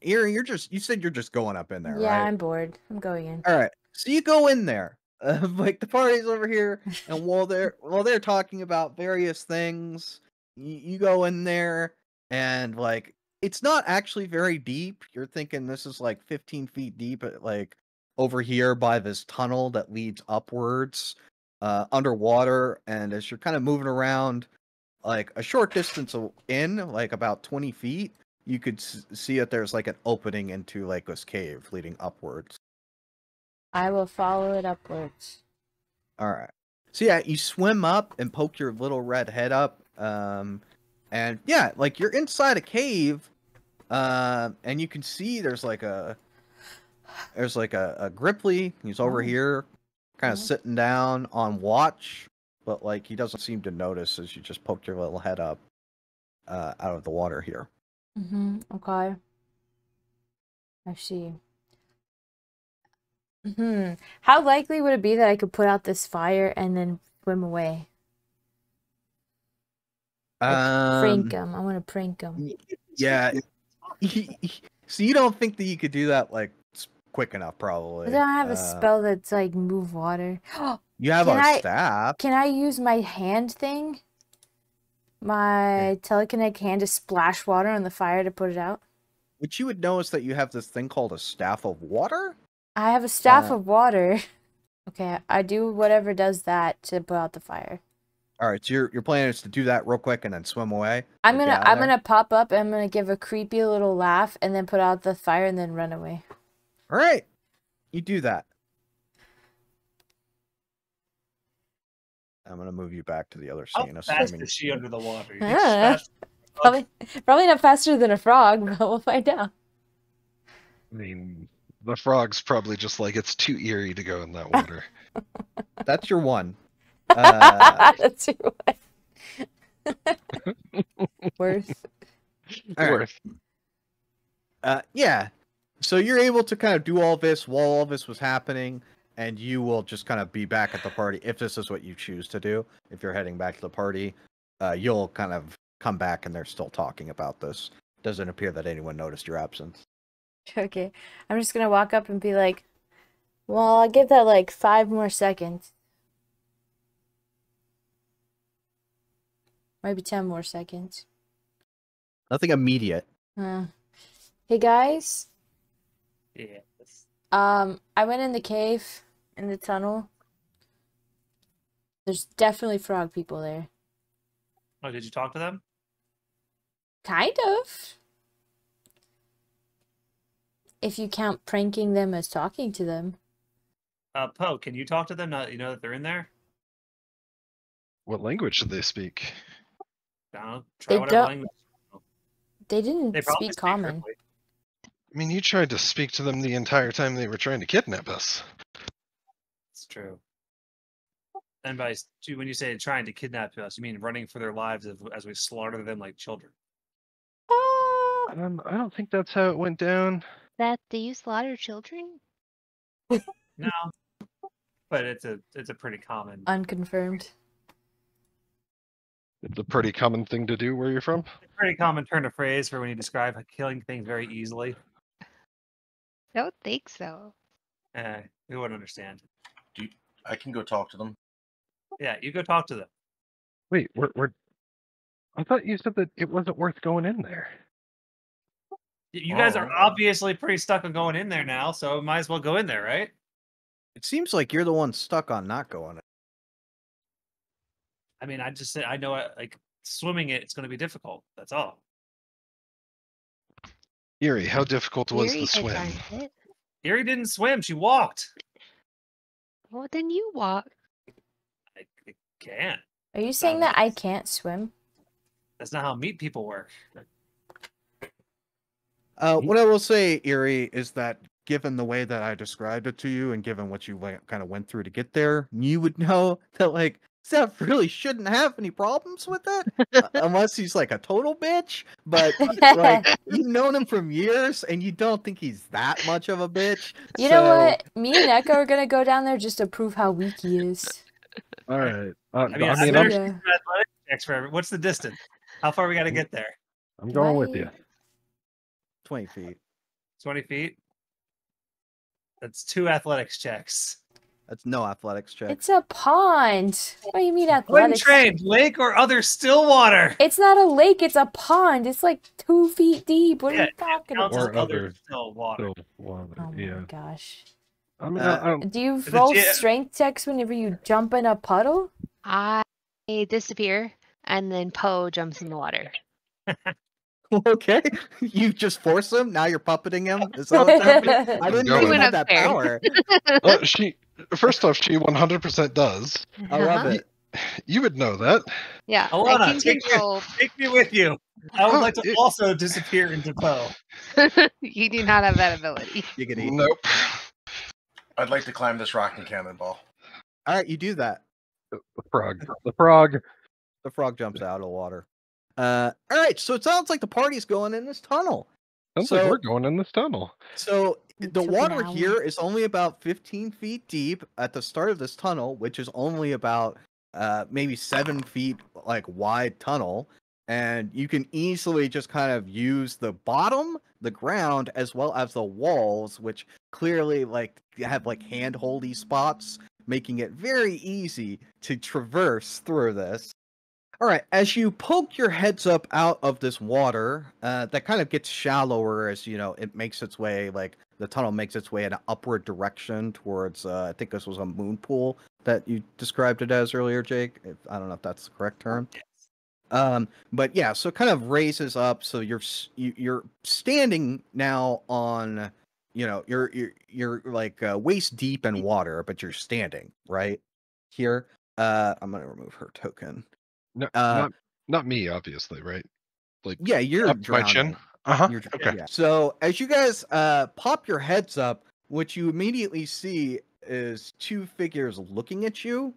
Erin, you said you're just going up in there, Yeah, right? I'm bored. I'm going in. All right. So you go in there. Like the party's over here, and while they're talking about various things, you go in there, and like it's not actually very deep. You're thinking this is like 15 feet deep, like over here by this tunnel that leads upwards, underwater. And as you're kind of moving around, like a short distance in, like about 20 feet, you could see that there's like an opening into like this cave leading upwards. I will follow it upwards. All right. So yeah, you swim up and poke your little red head up, and yeah, like you're inside a cave, and you can see there's like a Gripply. He's over here, kind of sitting down on watch, but like he doesn't seem to notice as you just poke your little head up, out of the water here. Okay. I see. How likely would it be that I could put out this fire and then swim away? Prank him. I want to prank him. Yeah. So you don't think that you could do that like quick enough, probably? I don't have a spell that's like move water. You have a staff. Can I use my hand thing? My telekinetic hand to splash water on the fire to put it out? Which you would notice that you have this thing called a staff of water. I have a staff of water. Okay, I do whatever does that to put out the fire. All right, so your plan is to do that real quick and then swim away. I'm gonna pop up and I'm gonna give a creepy little laugh and then put out the fire and then run away. All right, you do that. I'm gonna move you back to the other scene. How fast is she under the water? You think Ah. she's fast? Probably not faster than a frog, but we'll find out. I mean, the frog's probably just like, it's too eerie to go in that water. That's your one. That's your one. Worth. Worth. Yeah. So you're able to kind of do all this while all this was happening, and you will just kind of be back at the party if this is what you choose to do. If you're heading back to the party, you'll kind of come back and they're still talking about this. Doesn't appear that anyone noticed your absence. Okay. I'm just gonna walk up and be like, well, I'll give that like 5 more seconds. Maybe 10 more seconds. Nothing immediate. Hey guys. Yes. I went in the cave, in the tunnel. There's definitely frog people there. Oh, did you talk to them? Kind of. If you count pranking them as talking to them. Poe, can you talk to them now that you know that they're in there? What language do they speak? I don't know. Try They whatever don't- language. They didn't They probably speak common. quickly. I mean, you tried to speak to them the entire time they were trying to kidnap us. It's true. And when you say trying to kidnap us, you mean running for their lives as we slaughter them like children? I don't think that's how it went down. Do you slaughter children? No, but it's a pretty common. Unconfirmed. It's a pretty common thing to do where you're from. Pretty common turn of phrase for when you describe killing things very easily. Don't think so. We wouldn't understand. I can go talk to them. Yeah, you go talk to them. Wait, I thought you said that it wasn't worth going in there. You guys are obviously pretty stuck on going in there now, so might as well go in there, right? It seems like you're the one stuck on not going. I mean, I just said I know like swimming it's going to be difficult. That's all. Erie, how difficult was Erie the swim? tried it. Erie didn't swim; she walked. Well, then you walk. I can't. Are you saying that I can't swim? That's not how meat people work. What I will say, Erie, is that given the way that I described it to you and given what you kind of went through to get there, you would know that, like, Seth really shouldn't have any problems with it, unless he's, like, a total bitch. But, like, you've known him for years, and you don't think he's that much of a bitch. You know what? Me and Echo are going to go down there just to prove how weak he is. All right. I mean, I better do athletic checks for everyone. What's the distance? How far we got to get there? I'm going with you. 20 feet. 20 feet? That's 2 athletics checks. That's no athletics check. It's a pond. What do you mean When athletics? trained, lake or other still water? It's not a lake, it's a pond. It's like 2 feet deep. What are you talking counts about? as other still water. Oh my gosh. I mean, Do you roll strength checks whenever you jump in a puddle? I disappear, and then Poe jumps in the water. Okay, you just force him. Now you're puppeting him. Is that what's happening? I didn't know you had that power. First off, she 100% does. I love it. You would know that. Yeah, Alana, I can control. take me with you. I would like to also disappear into Poe. You do not have that ability. Nope. I'd like to climb this rock and cannonball. All right, you do that. The frog. The frog. The frog jumps out of the water. All right, so it sounds like the party's going in this tunnel. Sounds like we're going in this tunnel. So the water here is only about 15 feet deep at the start of this tunnel, which is only about maybe 7 feet like wide tunnel. And you can easily just kind of use the bottom, the ground, as well as the walls, which clearly like have like hand-holdy spots, making it very easy to traverse through this. All right, as you poke your heads up out of this water, that kind of gets shallower as, you know, it makes its way, like, the tunnel makes its way in an upward direction towards, I think this was a moon pool that you described it as earlier, Jake. I don't know if that's the correct term. But yeah, so it kind of raises up, so you're standing now on, you know, you're like waist deep in water, but you're standing, right? Here. I'm going to remove her token. No, not me, obviously, right? Like, yeah, you're up my chin. You're, okay. Yeah. So as you guys pop your heads up, what you immediately see is 2 figures looking at you.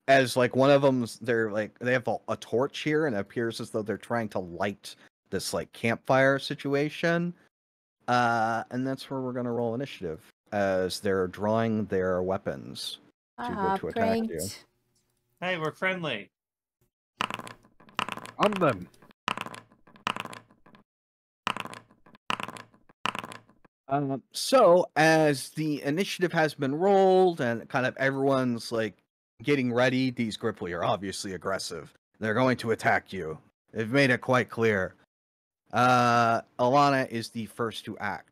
As like one of them's, they have a torch here, and it appears as though they're trying to light this like campfire situation. And that's where we're gonna roll initiative. as they're drawing their weapons to go to attack you. Pranked. Hey, we're friendly. On them. So as the initiative has been rolled and kind of everyone's like getting ready, these Gripply are obviously aggressive. They're going to attack you. They've made it quite clear. Alana is the first to act.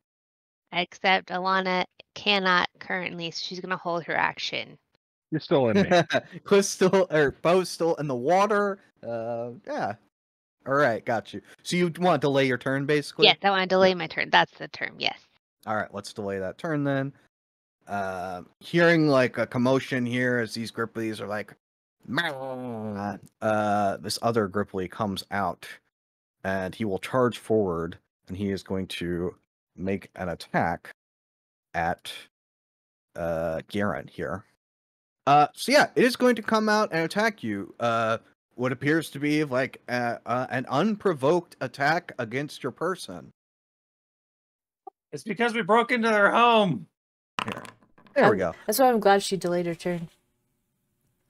Except Alana cannot currently, so she's gonna hold her action. You're still in me. Cliff's still, or Bo's still in the water. Yeah. All right, got you. So you want to delay your turn, basically? Yes, I want to delay my turn. That's the term. Yes. All right, let's delay that turn then. Hearing like a commotion here as these Gripplies are like, this other Gripply comes out, and he will charge forward, and he is going to make an attack at Garen here. So yeah, it is going to come out and attack you. What appears to be like an unprovoked attack against your person. It's because we broke into their home. Here. There we go. That's why I'm glad she delayed her turn.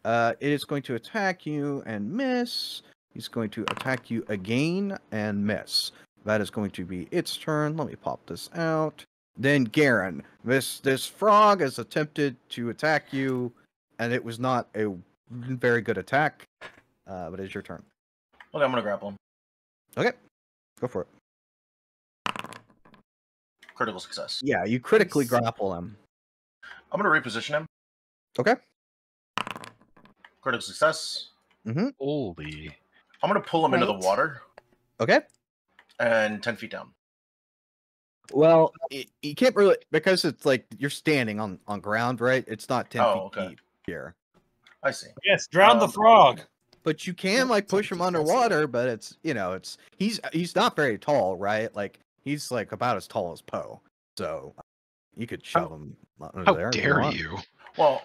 It is going to attack you and miss. He's going to attack you again and miss. That is going to be its turn. Let me pop this out. Then Garen, this frog has attempted to attack you, and it was not a very good attack. But it's your turn. Okay, I'm gonna grapple him. Okay, go for it. Critical success. Yeah, you critically grapple him. I'm gonna reposition him. Okay. Critical success. Mm-hmm. Holy. I'm gonna pull him into the Right. water Okay. and 10 feet down. Well, you can't really, because it's like you're standing on ground, right? It's not 10 feet okay. deep here. I see. Yes, drown the frog. But you can like push him underwater, but it's he's not very tall, right? Like he's like about as tall as Poe, so you could shove him under How there. if dare want. you? Well,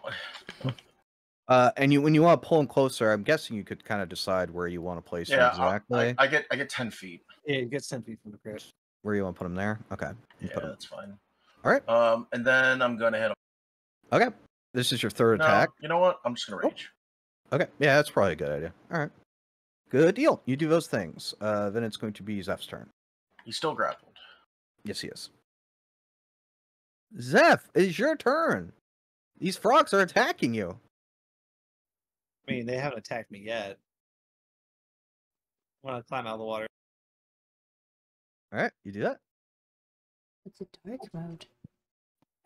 And when you want to pull him closer, I'm guessing you could kind of decide where you want to place him yeah, exactly. I get 10 feet. Yeah, it gets 10 feet from the crit. Where you want to put him there? Okay. You Yeah, put him. that's fine. All right. And then I'm gonna hit him. Okay. This is your third No, attack. you know what? I'm just gonna rage. Okay. Yeah, that's probably a good idea. All right. Good deal. You do those things. Then it's going to be Zeph's turn. He's still grappled. Yes, he is. Zeph, it's your turn. These frogs are attacking you. I mean, they haven't attacked me yet. I want to climb out of the water. All right, you do that. It's a dark mode.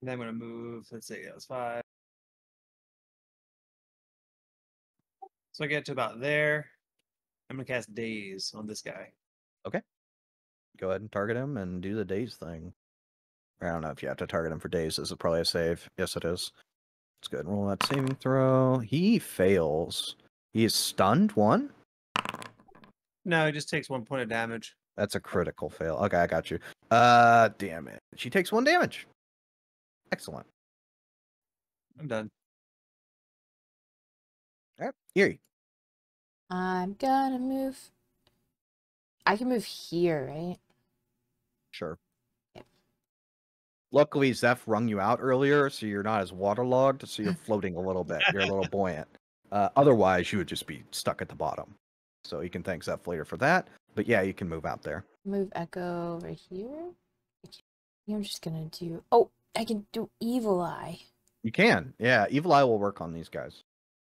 And then I'm going to move. Let's see, that was 5. So I get to about there. I'm going to cast Daze on this guy. Go ahead and target him and do the daze thing. I don't know if you have to target him for days. This is probably a save. Yes, it is. Let's go ahead and roll that saving throw. He fails. He is stunned, 1. No, he just takes 1 point of damage. That's a critical fail. Okay, I got you. Damn it. She takes 1 damage. Excellent. I'm done. All right, Eerie. I'm gonna move. I can move here, right? Sure. Luckily, Zeph wrung you out earlier, so you're not as waterlogged, so you're floating a little bit. You're a little buoyant. Otherwise, you would just be stuck at the bottom. So you can thank Zeph later for that. But yeah, you can move out there. Move Echo over here. I'm just gonna do. Oh, I can do Evil Eye. You can. Yeah, Evil Eye will work on these guys.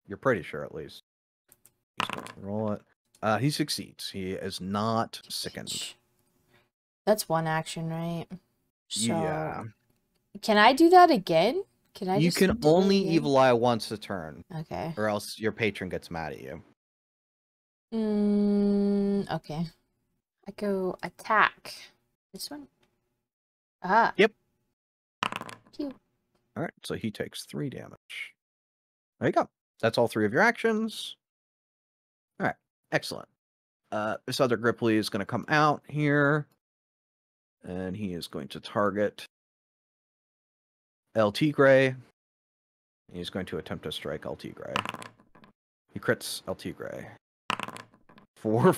You're pretty sure, at least. He's going to roll it. He succeeds. He is not sickened. That's 1 action, right? So, Yeah. Can I do that again? Can I? You just can do it only again? Evil Eye once a turn, Okay. or else your patron gets mad at you. Okay. I go attack. This one? Ah. Yep. Pew. All right, so he takes 3 damage. There you go. That's all 3 of your actions. All right, excellent. This other Gripply is going to come out here, and he is going to target LT Gray. He's going to attempt to strike LT Gray. He crits LT Gray. 4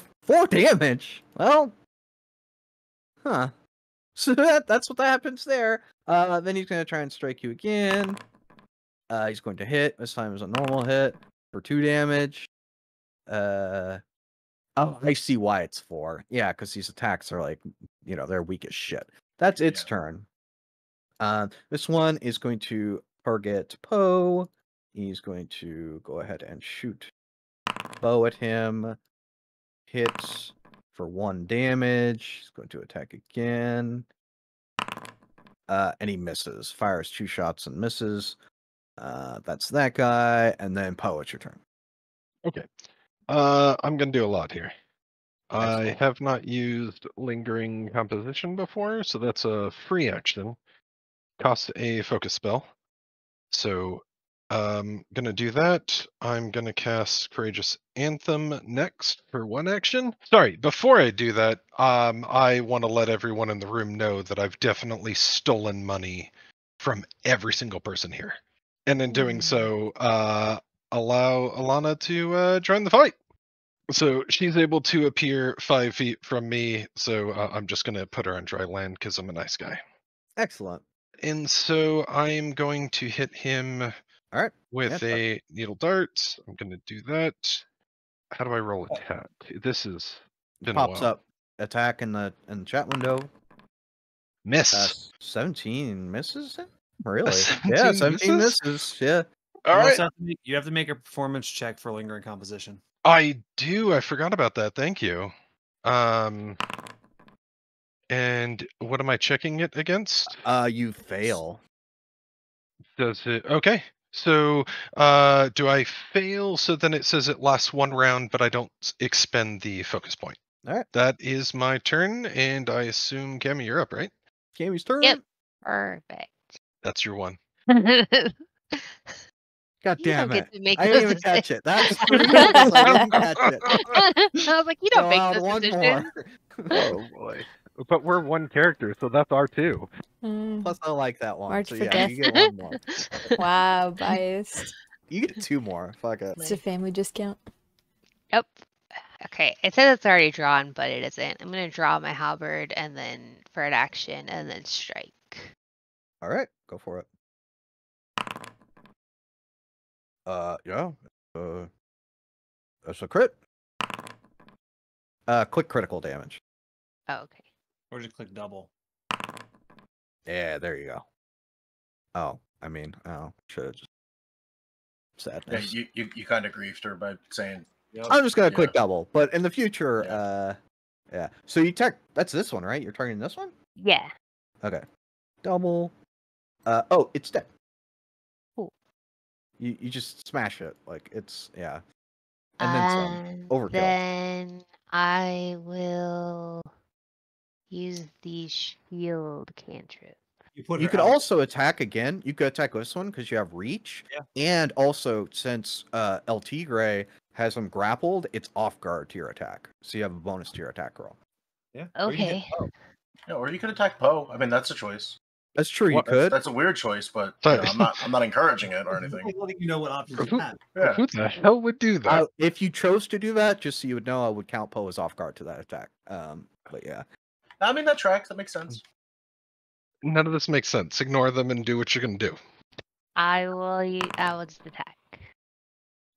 damage. Well, huh. So that's what happens there. Then he's gonna try and strike you again. He's going to hit. This time is a normal hit for 2 damage. Oh, I see why it's 4. Yeah, because these attacks are like, they're weak as shit. That's its turn. This one is going to target Poe. He's going to go ahead and shoot bow at him. Hits for 1 damage. He's going to attack again. And he misses. Fires 2 shots and misses. That's that guy. And then Poe, it's your turn. Okay. I'm gonna do a lot here. Excellent. I have not used lingering composition before, so that's a free action. Costs a focus spell. So gonna do that. I'm gonna cast Courageous Anthem next for 1 action. Sorry, before I do that, I want to let everyone in the room know that I've definitely stolen money from every single person here. And in doing so, allow Alana to join the fight. So she's able to appear 5 feet from me, so I'm just gonna put her on dry land because I'm a nice guy. Excellent. And so I'm going to hit him All right. with a needle dart. I'm going to do that. How do I roll attack? This is been Pops a while. up attack in the chat window. Miss. 17 misses? Really? 17 17 misses? misses. Yeah. All right. You have to make a performance check for lingering composition. I do. I forgot about that. Thank you. And what am I checking it against? You fail. Does it? Okay. So, do I fail? So then it says it lasts 1 round, but I don't expend the focus point. All right. That is my turn, and I assume Cammy, you're up, right? Cammy's turn. Yep. Perfect. That's your 1. God You damn don't it. get to make I didn't even those catch it. That's decisions. I didn't catch it. I was like, you don't make Allowed those one decisions. more. Oh boy. But we're 1 character, so that's R2. Plus, I like that one. March So for yeah, death. you get 1 more. Wow, biased. You get 2 more. Fuck it. It's a family discount. Yep. Okay, it says it's already drawn, but it isn't. I'm gonna draw my halberd and then for an action and then strike. All right, go for it. Yeah. That's a crit. Click critical damage. Oh, okay. Or just click double. Yeah, there you go. Oh, should have just Yeah, sadness. you kind of griefed her by saying. Yep. I'm just gonna Yeah. click double, but in the future, Yeah. yeah. So you that's this one, right? You're targeting this one? Yeah. Okay. Double. Oh, it's dead. Cool. You just smash it, like it's and then some. Overkill. Then I will use the shield cantrip. You could also attack again. You could attack this one because you have reach. Yeah. And also, since El Tigre has him grappled, it's off guard to your attack. So you have a bonus to your attack roll. Yeah. Okay. Or you could attack Poe. I mean, that's a choice. That's true. You What- could. That's a weird choice, but Sorry. I'm not encouraging it or anything. Letting you know what options you Who, have. Yeah. who the hell would do that? If you chose to do that, just so you would know, I would count Poe as off guard to that attack. But yeah. I mean, that tracks. That makes sense. None of this makes sense. Ignore them and do what you're gonna do. I will just attack.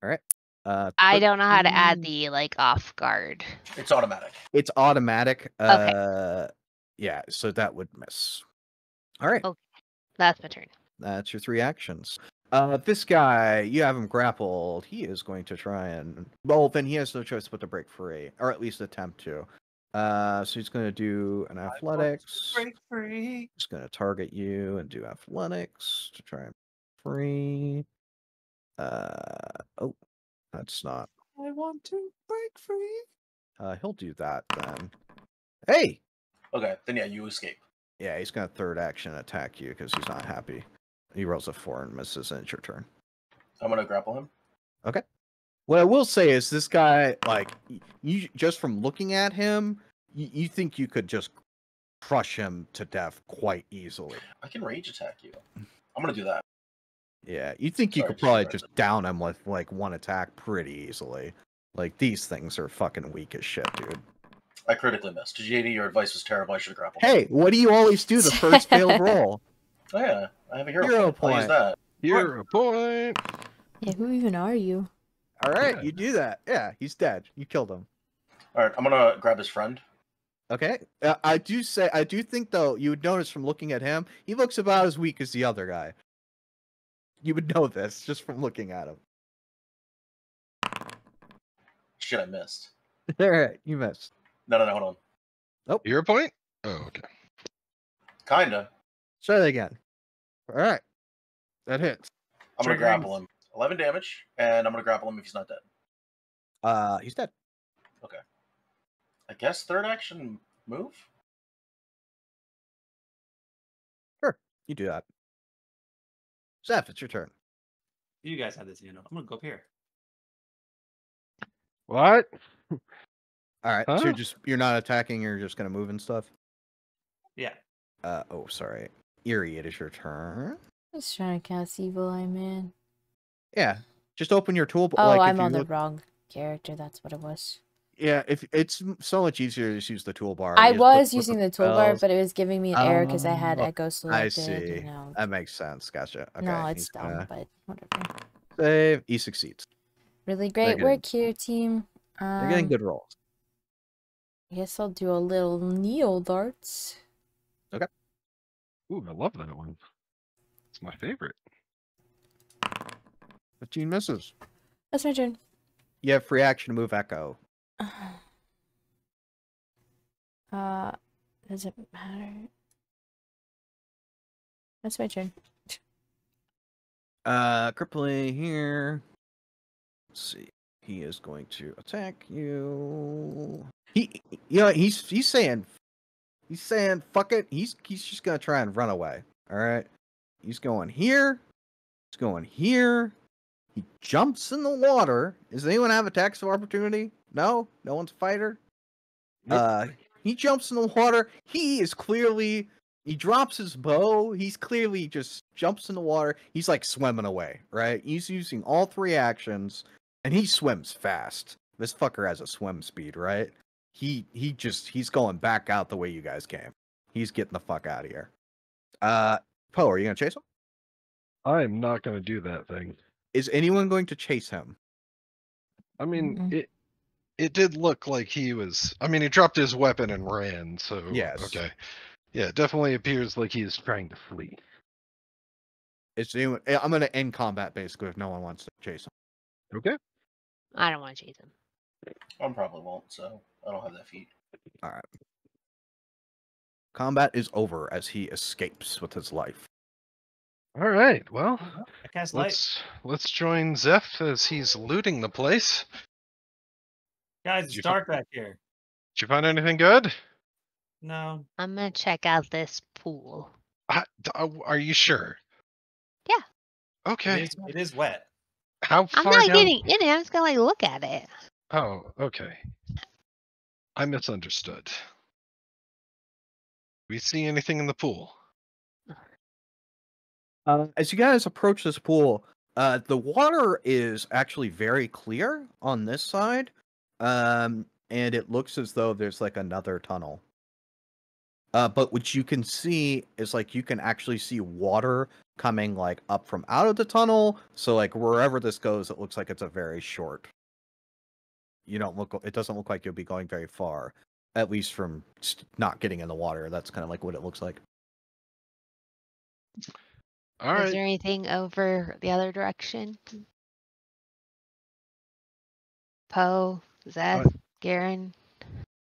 All right. I don't know how to add 13. the off guard. It's automatic. It's automatic. Okay. Yeah. So that would miss. All right. That's my turn. That's your 3 actions. This guy, you have him grappled. He is going to try and then he has no choice but to break free, or at least attempt to. So he's going to do an athletics. Break free. He's going to target you and do athletics to try and break free. Oh, that's not. I want to break free. He'll do that then. Hey. Okay, then yeah, you escape. Yeah, he's going to third action attack you because he's not happy. He rolls a 4 and misses, and it's your turn. I'm gonna grapple him. Okay. What I will say is this guy, like, you just from looking at him, you think you could just crush him to death quite easily. I can rage attack you. I'm gonna do that. Yeah, you think you Sorry, could probably sorry. just down him with, like, 1 attack pretty easily. Like, these things are fucking weak as shit, dude. I critically missed. JD, your advice was terrible. I should have grappled. Hey, what do you always do the first failed roll? Oh yeah, I have a hero, Hero point. I'll use point. that. Hero point. Yeah, who even are you? All right, Yeah. you do that. Yeah, he's dead. You killed him. All right, I'm gonna grab his friend. Okay. I do think though, you would notice from looking at him, he looks about as weak as the other guy. You would know this just from looking at him. Shit, I missed. All right, you missed. No, hold on. Hero point? Oh, okay. Kinda. Try that again. All right. That hits. I'm gonna Triggering. grapple him. 11 damage, and I'm gonna grapple him if he's not dead. He's dead. Okay. I guess third action move? Sure, you do that. Zeph, it's your turn. You guys have this, I'm gonna go up here. What? All right, Huh? so you're not attacking, you're just gonna move and stuff? Yeah. Oh, sorry. Eerie, it is your turn. I was trying to cast Evil Eye Man. Yeah, just open your tool. Oh, like, I'm on the wrong character. That's what it was. Yeah, if it's so much easier to just use the toolbar. I You just was put using the spells. toolbar, but it was giving me an error because I had Oh, Echo selected. I see. You know. That makes sense. Gotcha. Okay. No, it's he's dumb, gonna but whatever. save. He succeeds. Really great getting- work here, team. You're getting good rolls. I guess I'll do a little Neo darts. Ooh, I love that one. It's my favorite. 15 misses. That's my turn. You have free action to move Echo. Doesn't matter. That's my turn. Crippling here. Let's see. He is going to attack you. He's saying fuck it. He's just gonna try and run away. All right. He's going here. He's going here. He jumps in the water. Does anyone have attacks of opportunity? No one's a fighter. Nope. He jumps in the water. He drops his bow. He's clearly just jumps in the water. He's like swimming away, right? He's using all three actions, and he swims fast. This fucker has a swim speed, right? He's going back out the way you guys came. He's getting the fuck out of here. Poe, are you gonna chase him? I'm not going to do that thing. Is anyone going to chase him? I mean, Mm-mm. it did look like he was. I mean, he dropped his weapon and ran. So Yes. Okay. Yeah, it definitely appears like he's trying to flee. Is anyone? I'm gonna end combat basically if no one wants to chase him. Okay. I don't want to chase him. I probably won't, so I don't have that feat. All right. Combat is over as he escapes with his life. All right. Well, I cast light. let's join Zeph as he's looting the place. Guys, it's You- dark back here. Did you find anything good? No. I'm gonna check out this pool. Are you sure? Yeah. Okay. It is wet. How I'm far not down? getting in it. I'm just gonna like look at it. Oh, okay. I misunderstood. We see anything in the pool? As you guys approach this pool, the water is actually very clear on this side, and it looks as though there's like another tunnel. But what you can see is like you can actually see water coming like up from out of the tunnel. So like wherever this goes, it looks like it's a very short. It doesn't look like you'll be going very far, at least from not getting in the water. That's kind of like what it looks like. All Is right. there anything over the other direction? Poe, Zeth, Garen.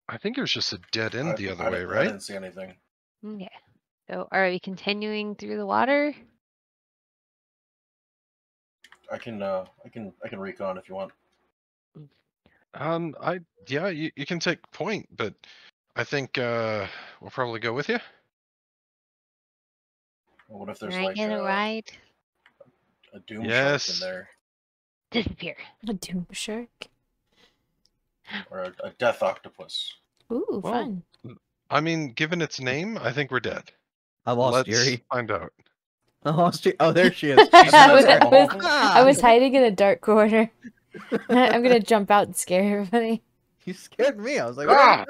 I think there's just a dead end the other I way, didn't- I right? didn't see anything. Okay. So are we continuing through the water? I can recon if you want. You can take point, but I think we'll probably go with you. What if there's Can I like get a ride? a doom Yes. shark in there, Disappear. A doom shark. or a death octopus? Ooh, Well, fun. I mean, given its name, I think we're dead. I lost Let's Jerry. find out. I lost you. Oh, there she is. I was hiding in a dark corner. I'm gonna jump out and scare everybody. You scared me. I was like, Ah!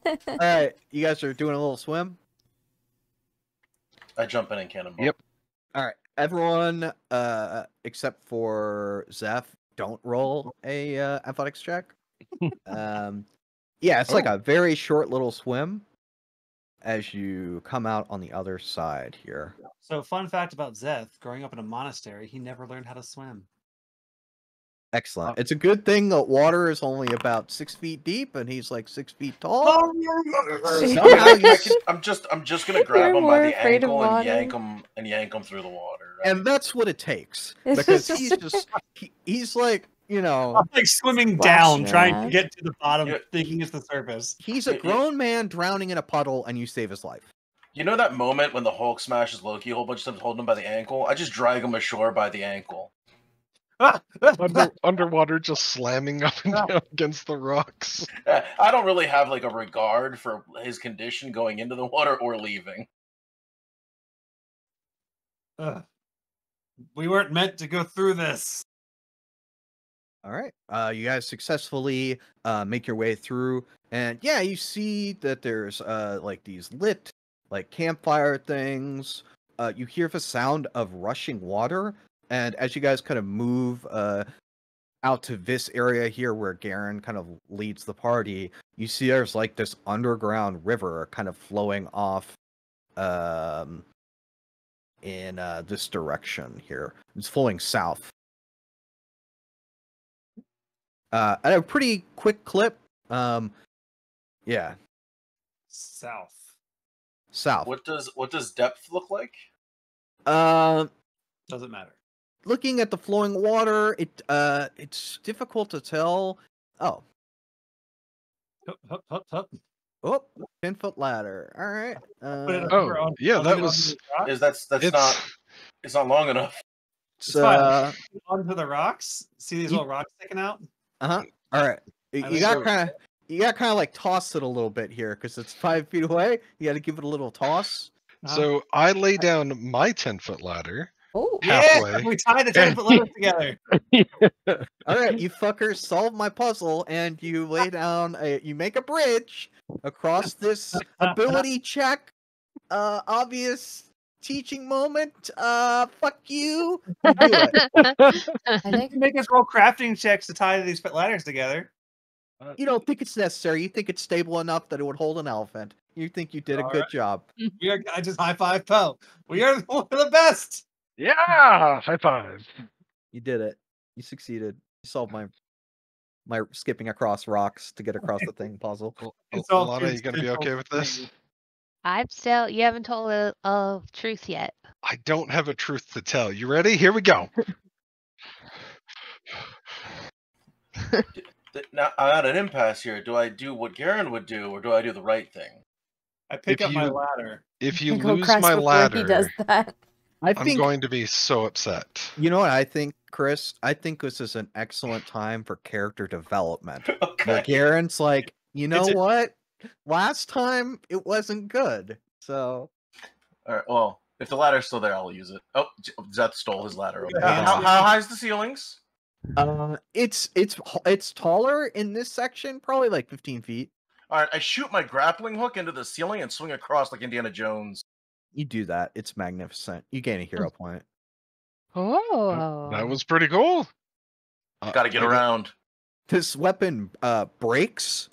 all right, you guys are doing a little swim. I jump in and cannonball. Yep. All right, everyone, except for Zeph, don't roll a athletics check. Yeah, it's like a very short little swim as you come out on the other side here. So, fun fact about Zeth: growing up in a monastery, he never learned how to swim. Excellent. It's a good thing that water is only about 6 feet deep, and he's like 6 feet tall. I'm just gonna grab him by the ankle and yank him through the water. Right? And that's what it takes, because he's like, you know, I'm like swimming down, trying to get to the bottom, thinking it's the surface. He's a grown man drowning in a puddle, and you save his life. You know that moment when the Hulk smashes Loki a whole bunch of times, holding him by the ankle? I just drag him ashore by the ankle. Underwater, just slamming up and down against the rocks. I don't really have like a regard for his condition going into the water or leaving. We weren't meant to go through this. All right. You guys successfully make your way through, and yeah, you see that there's like these lit like campfire things. You hear the sound of rushing water, and as you guys kind of move out to this area here where Garen kind of leads the party, you see there's like this underground river kind of flowing off in this direction here. It's flowing south. At a pretty quick clip. Yeah. South. What does depth look like? Doesn't matter. Looking at the flowing water, it's difficult to tell. Oh. Hup. Oh, 10-foot ladder. All right. It's not long enough. It's fine. Onto the rocks. See these little rocks sticking out? All right. You got kind of like toss it a little bit here because it's 5 feet away. You got to give it a little toss. So I lay down my 10-foot ladder. Oh, halfway. Yeah, we tied the 10-foot ladder together. All right, you fuckers solve my puzzle, and you lay down. You make a bridge across this ability check. Obvious teaching moment. Fuck you. You do it. I think Make us roll crafting checks to tie these ladders together. You don't think it's necessary. You think it's stable enough that it would hold an elephant. You think you did a good job. I just high five Poe. We're the best. Yeah, high five. You did it. You succeeded. You solved my skipping across rocks to get across the thing puzzle. Alana, are you gonna be okay with this? You haven't told a truth yet. I don't have a truth to tell. You ready? Here we go. Now I'm at an impasse here. Do I do what Garen would do, or do I do the right thing? I pick up my ladder. If you lose my ladder, he does that. I'm going to be so upset. You know what I think, Chris? I think this is an excellent time for character development. Okay. Garen's like, you know what? Last time it wasn't good. So. All right. Well, if the ladder's still there, I'll use it. Oh, Zeth stole his ladder. How high is the ceilings? It's taller in this section, probably like 15 feet. All right. I shoot my grappling hook into the ceiling and swing across like Indiana Jones. You do that. It's magnificent. You gain a hero point. Oh, That was pretty cool. Got to get around. This weapon breaks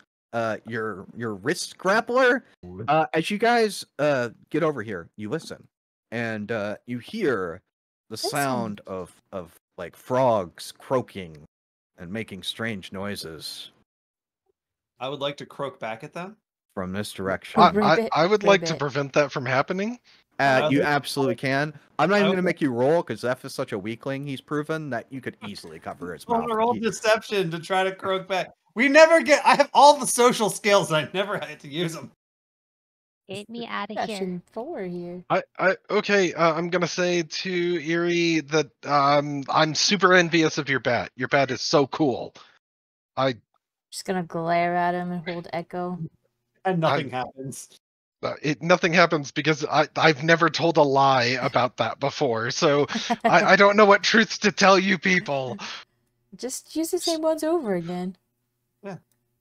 your wrist grappler. As you guys get over here, you listen, and you hear the sound of like frogs croaking and making strange noises. I would like to croak back at them from this direction. I would like to prevent that from happening. You absolutely can. I'm not even going to make you roll because Zeph is such a weakling. He's proven that you could easily cover his mouth. I'm gonna roll deception to try to croak back. I have all the social skills. I never had to use them. Get me out of here. 4 here. Okay. I'm gonna say to Eerie that I'm super envious of your bat. Your bat is so cool. Just gonna glare at him and hold echo. And nothing happens. Nothing happens because I've never told a lie about that before, so I don't know what truths to tell you people. Just use the same ones over again. Yeah.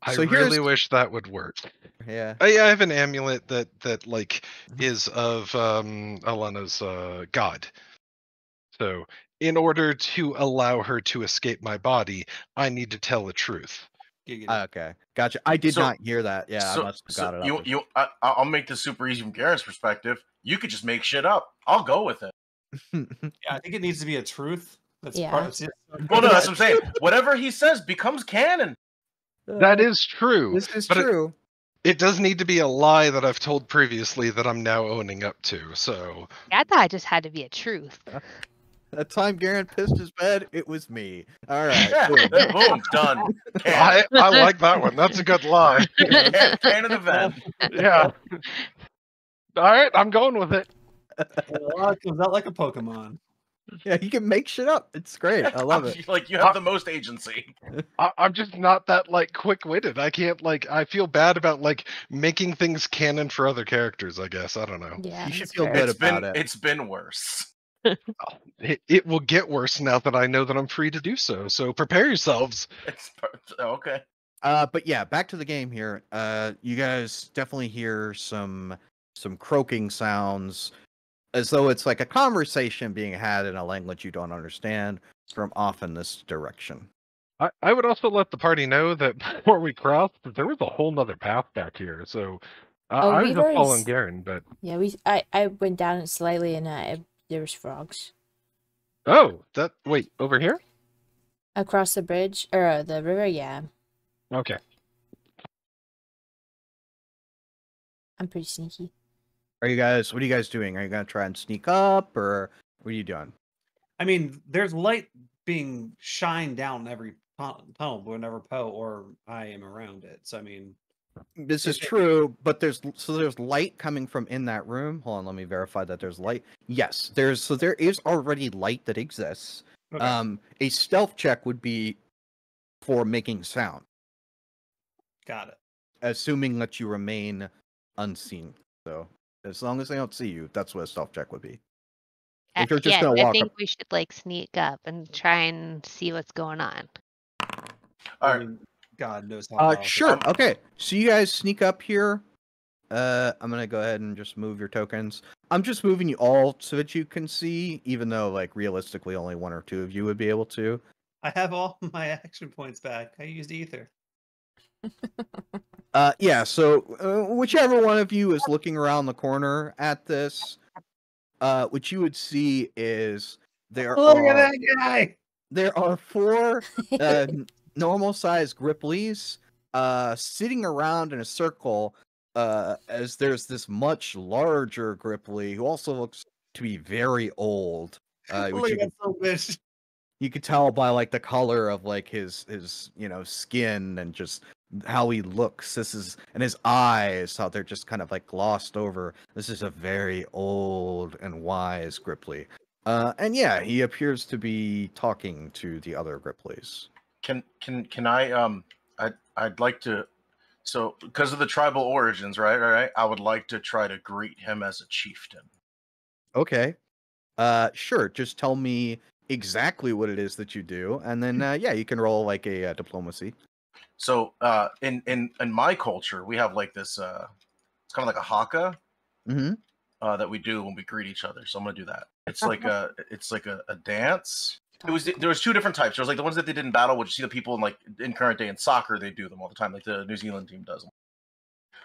I So really wish that would work. Yeah. I have an amulet that like is of Alana's god. So in order to allow her to escape my body, I need to tell the truth. Okay, gotcha. I did not hear that. Yeah, I must have got it up. I'll make this super easy from Garen's perspective. You could just make shit up. I'll go with it. Yeah, I think it needs to be a truth. That's Yeah. part of it. Well, no, that's what I'm saying. Whatever he says becomes canon. That is true. This is true. It does need to be a lie that I've told previously that I'm now owning up to. So I thought it just had to be a truth. That time Garen pissed his bed, it was me. All right. Yeah, boom, done. I like that one. That's a good lie. Canon event. Yeah. All right, I'm going with it. It comes out like a Pokemon. Yeah, you can make shit up. It's great. I love it. Like you have the most agency. I'm just not that like quick-witted. I can't like. I feel bad about like making things canon for other characters. I guess I don't know. Yeah, You should that's feel fair. good about it. It's been worse. It will get worse now that I know that I'm free to do so. So prepare yourselves. Okay. But yeah, back to the game here. You guys definitely hear some croaking sounds, as though it's like a conversation being had in a language you don't understand from off in this direction. I would also let the party know that before we crossed, that there was a whole nother path back here. So I was we've just already following Garen, but Yeah, I went down it slightly and there was frogs wait, over here? across the bridge or the river. Yeah, Okay. I'm pretty sneaky. What are you guys doing? Are you gonna try and sneak up, or what are you doing? I mean, there's light being shined down every tunnel whenever Poe or I am around it. So I mean, This is true, but there's light coming from in that room. Hold on, let me verify that there's light. Yes, there is already light that exists. okay. A stealth check would be for making sound, Got it. assuming that you remain unseen. So as long as they don't see you, that's what a stealth check would be. If you're just gonna I walk think up, we should like sneak up and try and see what's going on. All I right. mean, God knows how. sure. Okay, so you guys sneak up here. I'm gonna go ahead and just move your tokens. I'm just moving you all so that you can see, even though like realistically only one or two of you would be able to. I have all my action points back. I used ether. Yeah, so whichever one of you is looking around the corner at this, what you would see is Look at that guy. there are four normal sized Gripplies sitting around in a circle, as there's this much larger Gripply who also looks to be very old. Look at that son of a bitch. You could tell by like the color of like his skin and just how he looks. And his eyes, how they're just kind of like glossed over. This is a very old and wise Gripply. And yeah, he appears to be talking to the other Gripplies. Can I I'd like to, so because of the tribal origins, right? I would like to try to greet him as a chieftain. Okay. Sure. Just tell me exactly what it is that you do, and then yeah, you can roll like a diplomacy. So in my culture, we have like this it's kind of like a haka that we do when we greet each other. So I'm gonna do that. It's like a dance. There was two different types. There was like the ones that they did in battle, which you see the people in current day in soccer, they do them all the time, like the New Zealand team does them.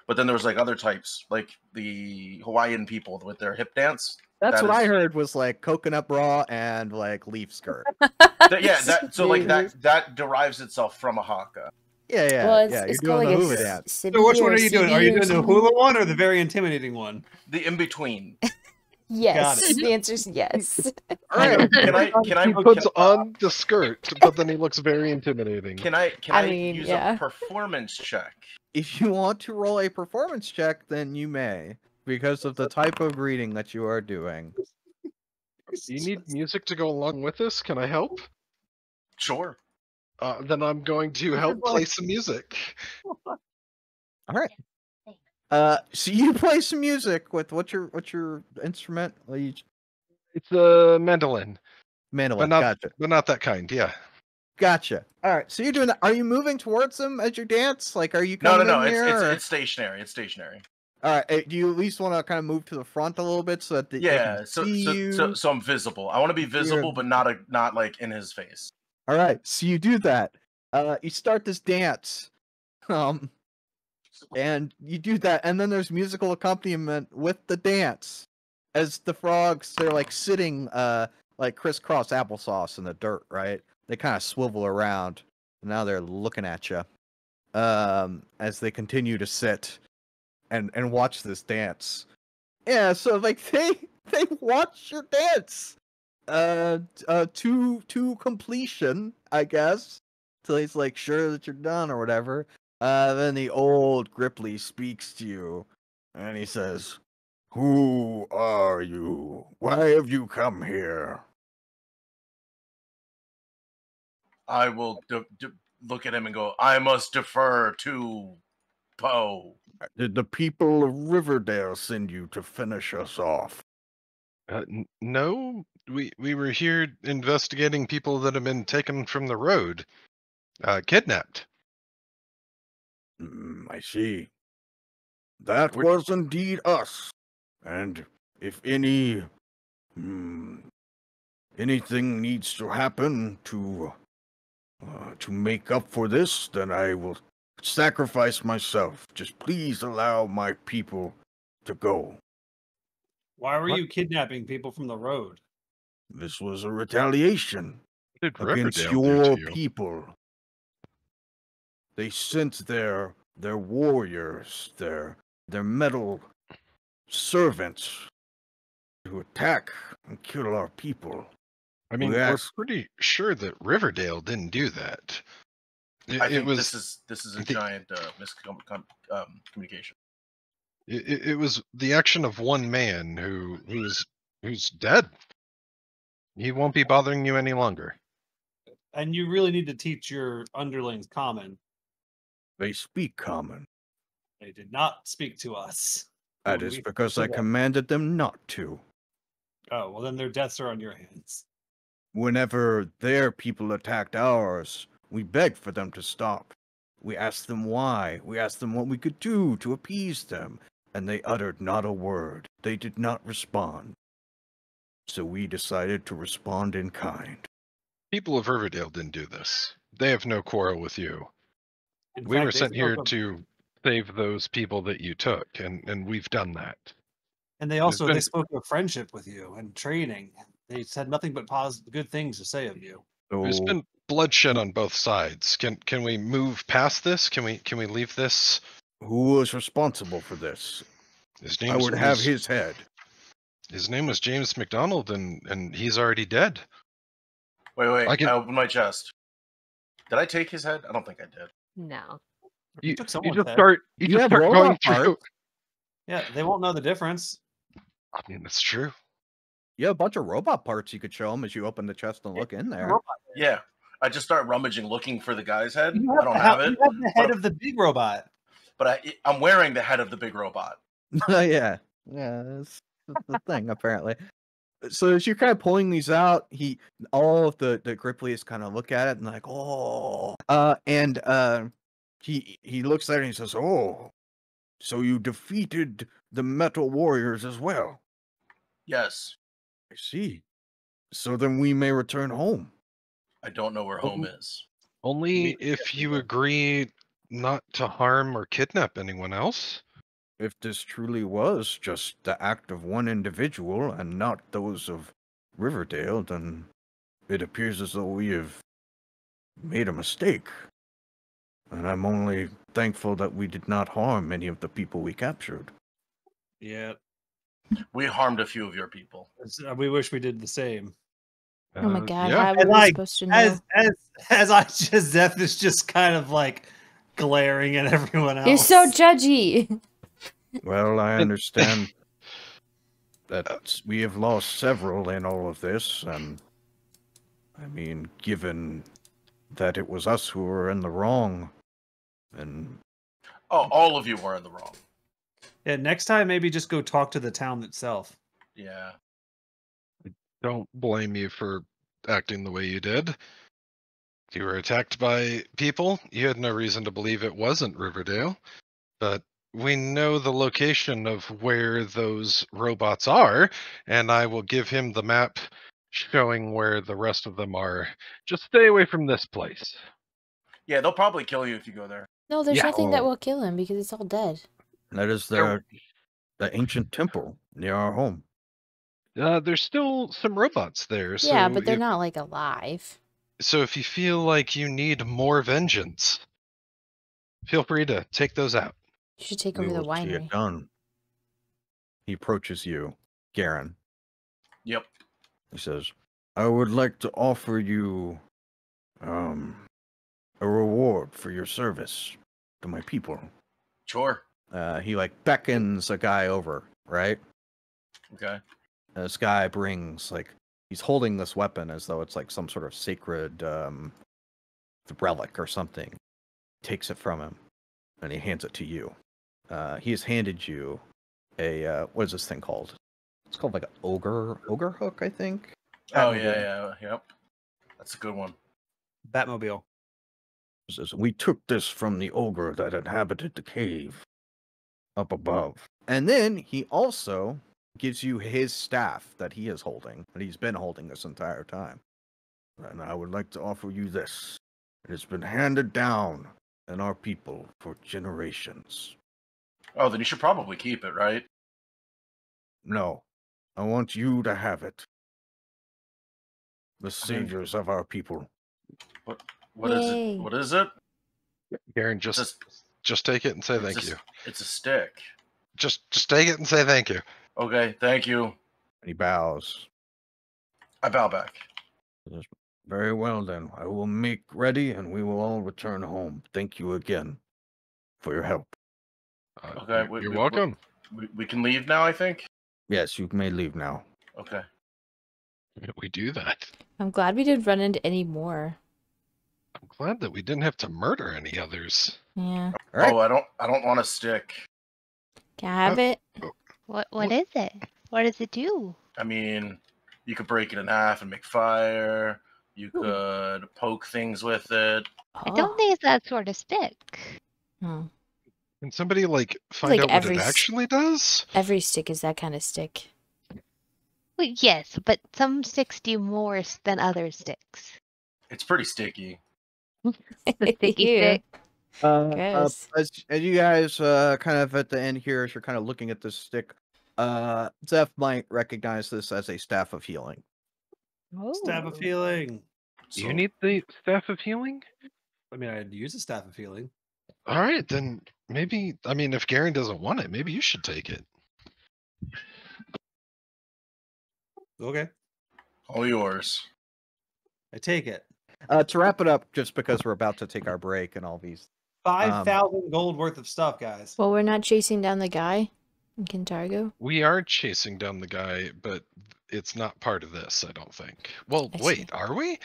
But then there was like other types, like the Hawaiian people with their hip dance. That's what I heard was like coconut bra and like leaf skirt. That derives itself from a haka. Yeah. Well, you're it's doing the called hula like dance. So which one are you doing? Are you doing the hula one or the very intimidating one? The in between. Yes. The answer is yes. All right. Can I He puts on the skirt, but then he looks very intimidating. Can I use a performance check? If you want to roll a performance check, then you may, because of the type of reading that you are doing. You need music to go along with this? Can I help? Sure. Then I'm going to help play some music. All right. So you play some music with what's your instrument? It's a mandolin. Mandolin, but gotcha. But not that kind. Yeah. Gotcha. All right. So you're doing that. Are you moving towards them as you dance? Like, are you coming No. in here? It's stationary. It's stationary. All right. Do you at least want to kind of move to the front a little bit so that they can see you? So I'm visible. I want to be visible, but not like in his face. All right. So you do that. You start this dance. And you do that, and then there's musical accompaniment with the dance. As the frogs, they're like sitting like crisscross applesauce in the dirt, right? They kind of swivel around. And now they're looking at you. As they continue to sit and watch this dance. Yeah, so like they watch your dance. To completion, I guess. Till he's like sure that you're done or whatever. Then the old Gripply speaks to you, and he says, "Who are you? Why have you come here?" I will look at him and go, I must defer to Poe. Did the people of Riverdale send you to finish us off? No, we were here investigating people that have been taken from the road, kidnapped. I see. That was indeed us. And if anything needs to happen to make up for this, then I will sacrifice myself. Just please allow my people to go. Why were you kidnapping people from the road? This was a retaliation against Riverdale your people. They sent their warriors, their metal servants to attack and kill our people. I mean, we're pretty sure that Riverdale didn't do that. I think this is a giant miscommunication. It was the action of one man who's dead. He won't be bothering you any longer. And you really need to teach your underlings common. They speak common. They did not speak to us. That is because I commanded them not to. Oh, well then their deaths are on your hands. Whenever their people attacked ours, we begged for them to stop. We asked them why. We asked them what we could do to appease them, and they uttered not a word. They did not respond. So we decided to respond in kind. People of Riverdale didn't do this. They have no quarrel with you. We were sent here to save those people that you took, and we've done that. And they spoke of friendship with you and training. They said nothing but good things to say of you. There's been bloodshed on both sides. Can we move past this? Can we leave this? Who was responsible for this? I would have his head. His name was James McDonald, and he's already dead. Wait. I opened my chest. Did I take his head? I don't think I did. No. You just start going through. Yeah, they won't know the difference. I mean, that's true. You have a bunch of robot parts you could show them as you open the chest and look in there. Yeah. I just start rummaging looking for the guy's head. I don't have it. You have the head of the big robot. But I'm wearing the head of the big robot. Yeah, that's the thing, apparently. So as you're kind of pulling these out, all of the Gripplies kind of look at it and like, oh. He looks at it and he says, oh, so you defeated the Metal Warriors as well? Yes. I see. So then we may return home. I don't know where home is. Only if you agree not to harm or kidnap anyone else. If this truly was just the act of one individual and not those of Riverdale, then it appears as though we have made a mistake. And I'm only thankful that we did not harm any of the people we captured. Yeah. We harmed a few of your people. We wish we did the same. Oh my god, yeah. how were we supposed to know? Zeph is just kind of like glaring at everyone else. You're so judgy. Well, I understand that we have lost several in all of this, and I mean, given that it was us who were in the wrong, and all of you were in the wrong. Yeah, next time maybe just go talk to the town itself. Yeah. Don't blame you for acting the way you did. You were attacked by people. You had no reason to believe it wasn't Riverdale, but we know the location of where those robots are, and I will give him the map showing where the rest of them are. Just stay away from this place. Yeah, they'll probably kill you if you go there. No, there's Yeah. nothing that will kill him because it's all dead. That is the ancient temple near our home. There's still some robots there, Yeah, so but they're not like alive. So if you feel like you need more vengeance, feel free to take those out. You should take We over the will see winery. it done. He approaches you, Garen. Yep. He says, I would like to offer you a reward for your service to my people. Sure. He like beckons a guy over, right? Okay. And this guy brings he's holding this weapon as though it's like some sort of sacred relic or something. Takes it from him and he hands it to you. He has handed you a what is this thing called? It's called like an ogre hook, I think. Oh yeah, yep. That's a good one. Batmobile. It says, we took this from the ogre that inhabited the cave up above. And then he also gives you his staff that he is holding, that he's been holding this entire time. And I would like to offer you this. It has been handed down in our people for generations. Oh, then you should probably keep it, right? No, I want you to have it. The saviors of our people. What is it? What is it? Garen, just take it and say thank you. It's a stick. Just take it and say thank you. Okay, thank you. And he bows. I bow back. Very well then. I will make ready and we will all return home. Thank you again for your help. Okay, you're welcome. We can leave now, I think? Yes, you may leave now. Okay. We do that. I'm glad we didn't run into any more. I'm glad that we didn't have to murder any others. Yeah. Right. Oh, I don't want a stick. Can I have it? What is it? What does it do? I mean, you could break it in half and make fire. You could poke things with it. I don't think it's that sort of stick. Hmm. Can somebody find out what it actually does? Every stick is that kind of stick. Well, yes, but some sticks do more than other sticks. It's pretty sticky. The sticky stick. As you guys kind of at the end here, as you're kind of looking at this stick, Zeph might recognize this as a staff of healing. Oh. Staff of healing. Do you need the staff of healing? I mean, I'd use a staff of healing. All right, then maybe, if Garen doesn't want it, maybe you should take it. Okay. All yours. I take it. To wrap it up, just because we're about to take our break and all these. 5,000 gold worth of stuff, guys. Well, we're not chasing down the guy in Kintargo. We are chasing down the guy, but it's not part of this, I don't think. Well, wait, are we?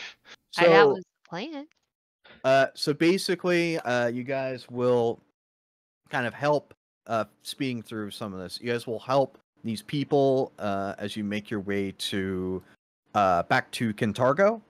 So, that was the plan. So basically, you guys will kind of help speeding through some of this. You guys will help these people as you make your way to back to Kintargo.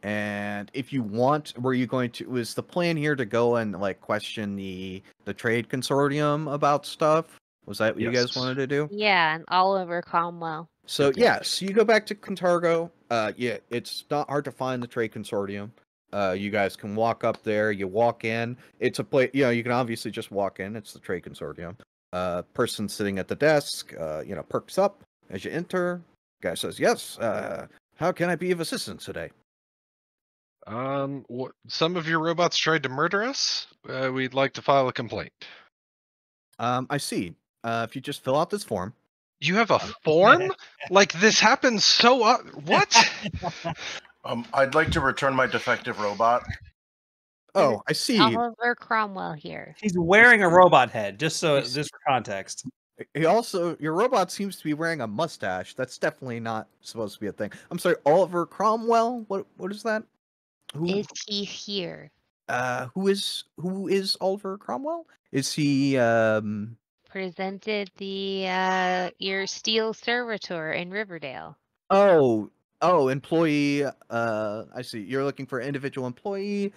And if you want, was the plan here to go and question the trade consortium about stuff? Was that what you guys wanted to do? Yeah, and Oliver Cromwell. So yes, you go back to Kintargo. Yeah, it's not hard to find the trade consortium. You guys can walk up there. You walk in. It's a place. You can obviously just walk in. It's the trade consortium. Person sitting at the desk. Perks up as you enter. Guy says, "Yes. How can I be of assistance today?" Some of your robots tried to murder us. We'd like to file a complaint. I see. If you just fill out this form. You have a form? This happens so what? I'd like to return my defective robot. Oh, I see. Oliver Cromwell here. He's wearing a robot head, just for context. He also, your robot seems to be wearing a mustache. That's definitely not supposed to be a thing. I'm sorry, Oliver Cromwell? What is that? Is he here? Who is Oliver Cromwell? Is he presented your steel servitor in Riverdale? Oh, Oh, employee. I see. You're looking for individual employee.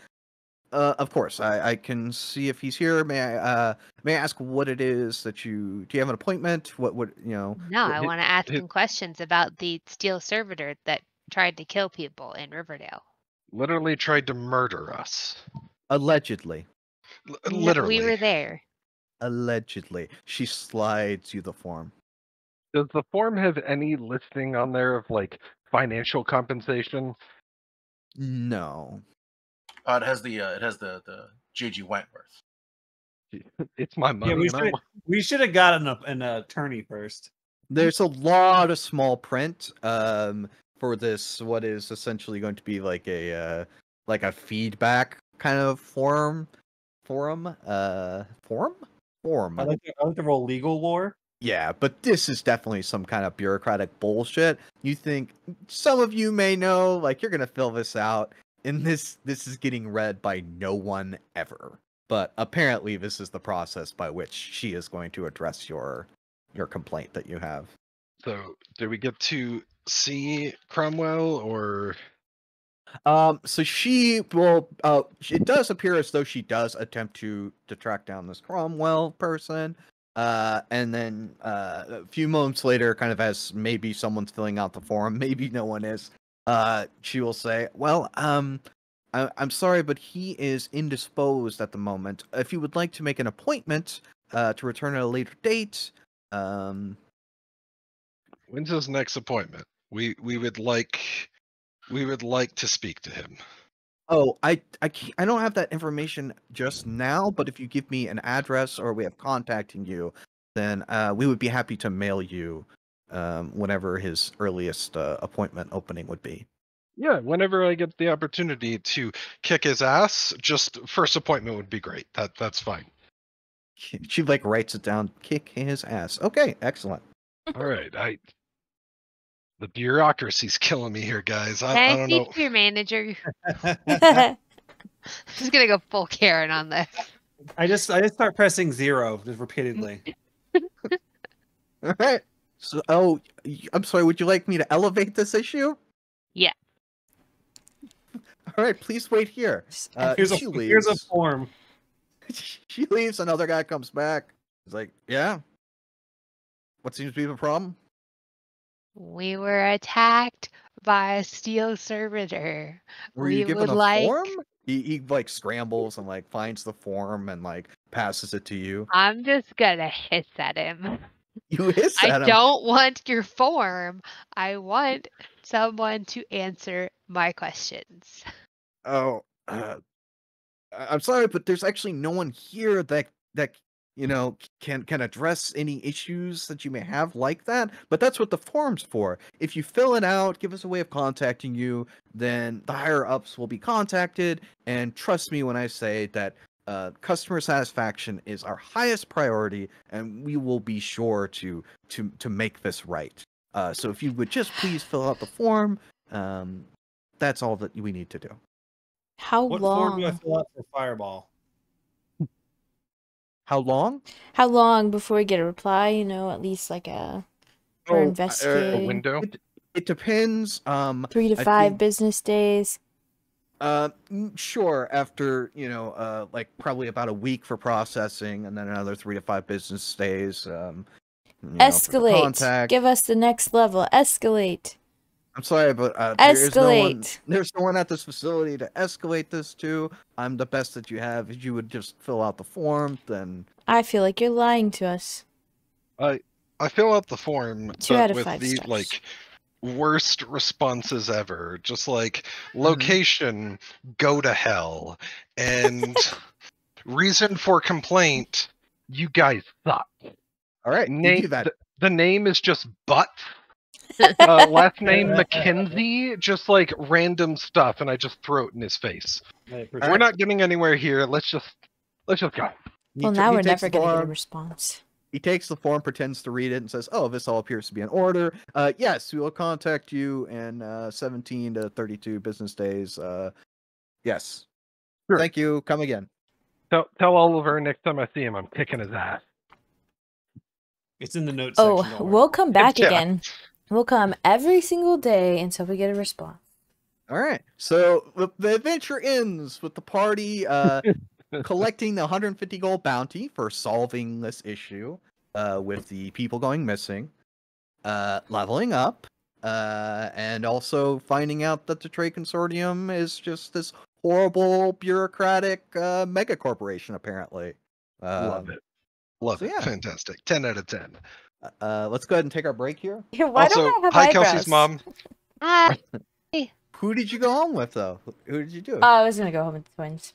Of course. I can see if he's here. May I ask what it is that do you have an appointment? What would No, I want to ask him questions about the steel servitor that tried to kill people in Riverdale. Literally tried to murder us. Allegedly. Literally. We were there. Allegedly. She slides you the form. Does the form have any listing on there of like financial compensation? No. It has the JG Wentworth. It's my money. Yeah, we should have got an attorney first. There's a lot of small print for this. What is essentially going to be like a feedback kind of forum. I like the whole legal lore. Yeah, but this is definitely some kind of bureaucratic bullshit. You think some of you may know, like you're gonna fill this out, and this is getting read by no one ever. But apparently, this is the process by which she is going to address your complaint that you have. So, do we get to see Cromwell or? So she will. It does appear as though she does attempt to track down this Cromwell person. And then a few moments later, kind of as maybe someone's filling out the form, maybe no one is. She will say, "Well, I'm sorry, but he is indisposed at the moment. If you would like to make an appointment to return at a later date, when's his next appointment? We would like to speak to him." Oh, I don't have that information just now, but if you give me an address or way of contacting you, then we would be happy to mail you whenever his earliest appointment opening would be. Yeah, whenever I get the opportunity to kick his ass, just first appointment would be great. That's fine. She like writes it down, kick his ass. Okay, excellent. All right, the bureaucracy's killing me here, guys. I don't know. Your manager. Just gonna go full Karen on this. I just start pressing 0 just repeatedly. All right. So, I'm sorry. Would you like me to elevate this issue? Yeah. All right. Please wait here. Here's a form. She leaves. Another guy comes back. He's like, "Yeah. What seems to be the problem?" We were attacked by a steel servitor. Were you given a form? He like scrambles and like finds the form and like passes it to you. I'm just gonna hiss at him. You hiss at him? I don't want your form. I want someone to answer my questions. Oh, I'm sorry, but there's actually no one here that can address any issues that you may have like that. But that's what the form's for. If you fill it out, give us a way of contacting you, then the higher ups will be contacted. And trust me when I say that customer satisfaction is our highest priority, and we will be sure to make this right. So if you would just please fill out the form, that's all that we need to do. What form do I fill out for Fireball? How long? How long before we get a reply? At least like a investigate. A window. It depends. 3 to 5 business days. Sure. After like probably about a week for processing, and then another 3 to 5 business days. Escalate. Give us the next level. Escalate. I'm sorry, but escalate. There's no one at this facility to escalate this to. I'm the best that you have. If you would just fill out the form, then I feel like you're lying to us. I fill out the form, 2 out of with 5 the stars. like worst responses ever. Just like location, go to hell, and reason for complaint, you guys suck. All right, you do that. The name is just Butt. Last name Mackenzie, just like random stuff, and I just throw it in his face. We're not getting anywhere here. Let's just go. Well, now we're never going to get a response. He takes the form, pretends to read it, and says, "Oh, this all appears to be in order. Yes, we will contact you in 17 to 32 business days. Yes. Sure. Thank you. Come again." Tell Oliver next time I see him, I'm kicking his ass. It's in the notes section. Oh, we'll come back again. We'll come every single day until we get a response. All right. So the adventure ends with the party collecting the 150 gold bounty for solving this issue with the people going missing, leveling up, and also finding out that the Trade Consortium is just this horrible bureaucratic mega corporation, apparently. Love it. Love it. Yeah. Fantastic. 10 out of 10. Let's go ahead and take our break here. Why also, don't I have hi, eyebrows? Kelsey's mom. Hi. Who did you go home with, though? Who did you do? I was gonna go home with the twins.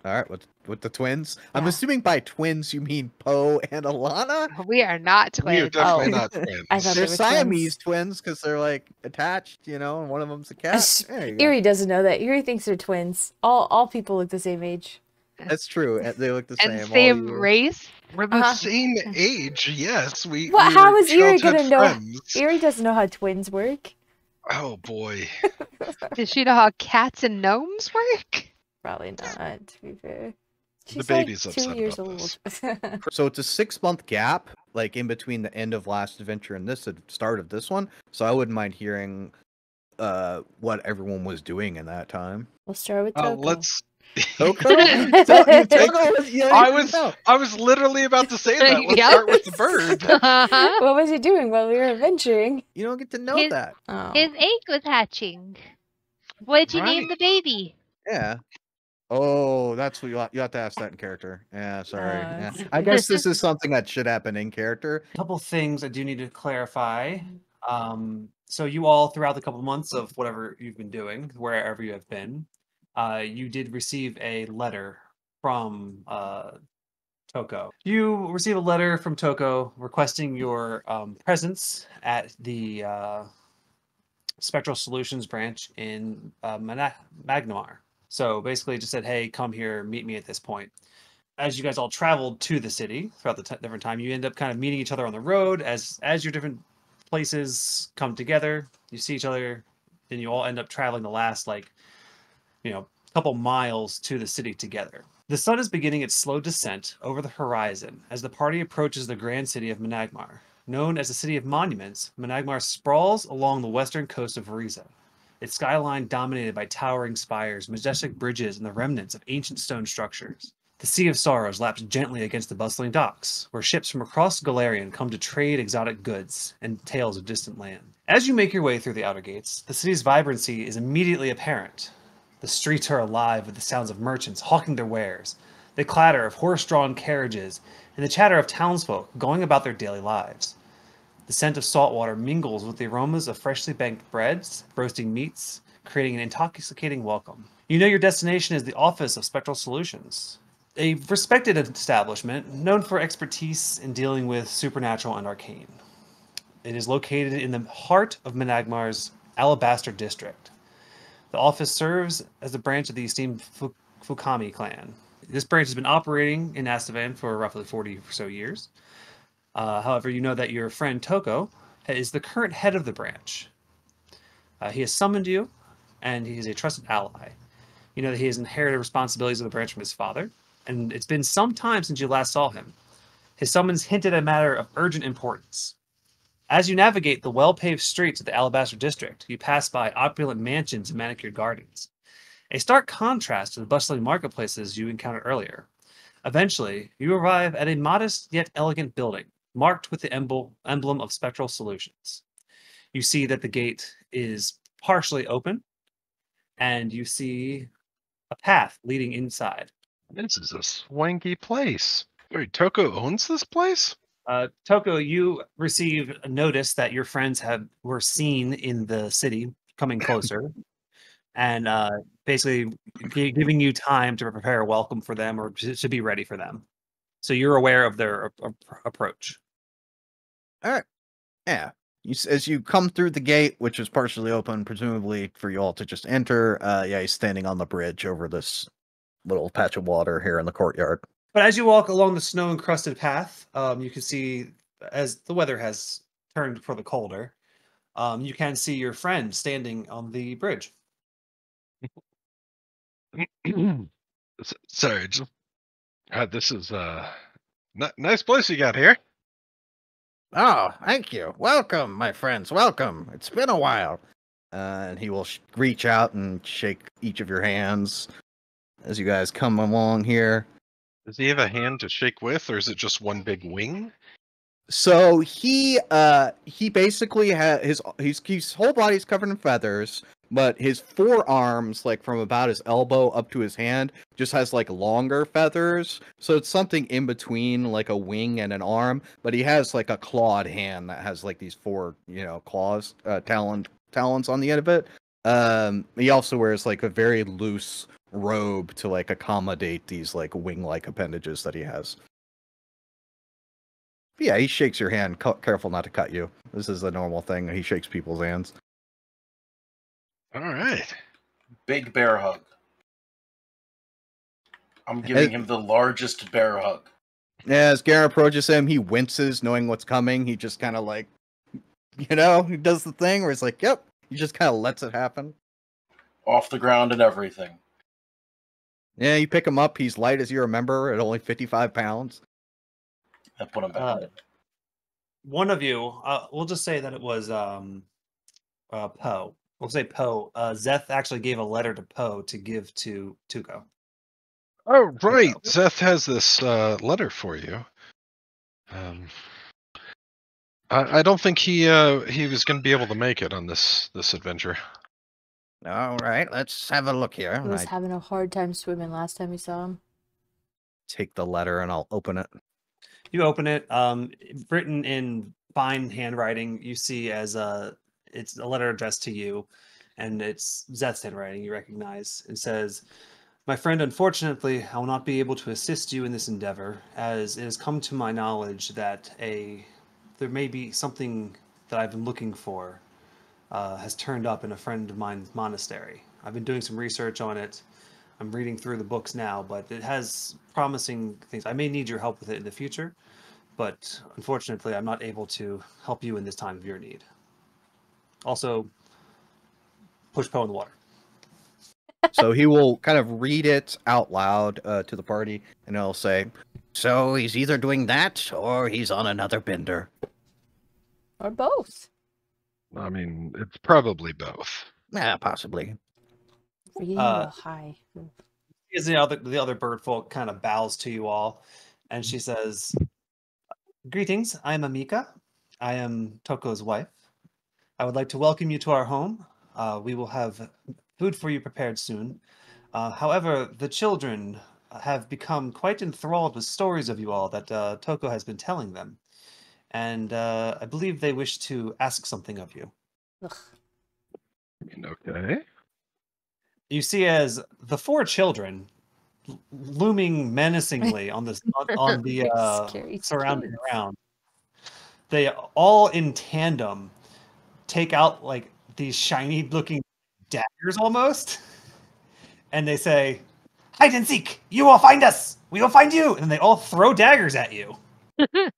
All right, with the twins. Yeah. I'm assuming by twins you mean Poe and Alana. We are not twins. We are definitely not twins. I thought They're they were Siamese twins because they're like attached, and one of them's a cat. Erie doesn't know that. Erie thinks they're twins. All people look the same age. That's true. They look the same. And same race. We're the same age. Yes, we. How is Erie gonna know? Friends. Erie doesn't know how twins work. Oh boy. Does she know how cats and gnomes work? Probably not. To be fair. She's the baby's like upset 2 years about old. this. So it's a 6-month gap, like in between the end of last adventure and this start of this one. So I wouldn't mind hearing what everyone was doing in that time. We'll start with Toko. Let's. Toko? I was literally about to say that. Let's start with the bird. What was he doing while we were adventuring? You don't get to know that. Oh. His egg was hatching. What'd you name the baby? Yeah. Oh, that's what you have to ask that in character. Yeah, sorry. Yeah. I guess this is something that should happen in character. A couple things I do need to clarify. So you all, throughout the couple months of whatever you've been doing, wherever you have been, you did receive a letter from Toko. You receive a letter from Toko requesting your presence at the Spectral Solutions branch in Magnamar. So basically just said, hey, come here, meet me at this point. As you guys all traveled to the city throughout the different time, you end up kind of meeting each other on the road as your different places come together. You see each other, and you all end up traveling the last, couple miles to the city together. The sun is beginning its slow descent over the horizon as the party approaches the grand city of Managmar. Known as the City of Monuments, Managmar sprawls along the western coast of Variza, its skyline dominated by towering spires, majestic bridges, and the remnants of ancient stone structures. The Sea of Sorrows laps gently against the bustling docks, where ships from across Galarian come to trade exotic goods and tales of distant land. As you make your way through the outer gates, the city's vibrancy is immediately apparent. The streets are alive with the sounds of merchants hawking their wares, the clatter of horse-drawn carriages, and the chatter of townsfolk going about their daily lives. The scent of salt water mingles with the aromas of freshly baked breads, roasting meats, creating an intoxicating welcome. You know your destination is the Office of Spectral Solutions, a respected establishment known for expertise in dealing with supernatural and arcane. It is located in the heart of Managmar's Alabaster District. The office serves as a branch of the esteemed Fukami clan. This branch has been operating in Astavan for roughly 40 or so years. However, you know that your friend Toko is the current head of the branch. He has summoned you, and he is a trusted ally. You know that he has inherited responsibilities of the branch from his father, and it's been some time since you last saw him. His summons hinted at a matter of urgent importance. As you navigate the well-paved streets of the Alabaster District, you pass by opulent mansions and manicured gardens, a stark contrast to the bustling marketplaces you encountered earlier. Eventually, you arrive at a modest yet elegant building, marked with the emblem of Spectral Solutions. You see that the gate is partially open, and you see a path leading inside. This is a swanky place. Wait, Toko owns this place? Toko, you receive a notice that your friends were seen in the city coming closer, and basically giving you time to prepare a welcome for them or to be ready for them. So you're aware of their approach. All right. Yeah. As you come through the gate, which is partially open, presumably for you all to just enter, he's standing on the bridge over this little patch of water here in the courtyard. But as you walk along the snow-encrusted path, you can see, as the weather has turned for the colder, you can see your friend standing on the bridge. Sorry, this is nice place you got here. Oh, thank you. Welcome, my friends. Welcome. It's been a while. And he will reach out and shake each of your hands as you guys come along here. Does he have a hand to shake with, or is it just one big wing? So he basically has his whole body's covered in feathers, but his forearms, like from about his elbow up to his hand, just has like longer feathers. So it's something in between like a wing and an arm, but he has like a clawed hand that has like these four, claws, talons on the end of it. He also wears like a very loose robe to like accommodate these like wing-like appendages that he has. Yeah, he shakes your hand. Careful not to cut you. This is a normal thing. He shakes people's hands. All right. Big bear hug. I'm giving him the largest bear hug. Yeah, as Garen approaches him, he winces, knowing what's coming. He just kind of like, he does the thing where it's like, yep. He just kind of lets it happen. Off the ground and everything. Yeah, you pick him up. He's light as you remember, at only 55 pounds. I put him back. One of you, we'll just say that it was Poe. We'll say Poe. Zeth actually gave a letter to Poe to give to Toko. Oh, right. Zeth has this letter for you. I don't think he was going to be able to make it on this adventure. All right, let's have a look here. He was having a hard time swimming last time we saw him. Take the letter and I'll open it. You open it. Written in fine handwriting. You see as it's a letter addressed to you, and it's Zeth's handwriting. You recognize. It says, "My friend, unfortunately, I will not be able to assist you in this endeavor, as it has come to my knowledge that there may be something that I've been looking for has turned up in a friend of mine's monastery. I've been doing some research on it. I'm reading through the books now, but it has promising things. I may need your help with it in the future, but unfortunately, I'm not able to help you in this time of your need. Also, push Poe in the water." So he will kind of read it out loud to the party, and he'll say, "So he's either doing that, or he's on another bender. Or both. I mean, it's probably both. Yeah, possibly." Reading real high. As the other bird folk kind of bows to you all, and she says, "Greetings, I am Amika. I am Toko's wife. I would like to welcome you to our home. We will have food for you prepared soon. However, the children have become quite enthralled with stories of you all that Toko has been telling them. And I believe they wish to ask something of you." Ugh. Okay. You see as the four children looming menacingly on the surrounding kids. ground. They all in tandem take out like these shiny looking daggers almost, and they say, "Hide and seek! You will find us! We will find you!" And they all throw daggers at you. The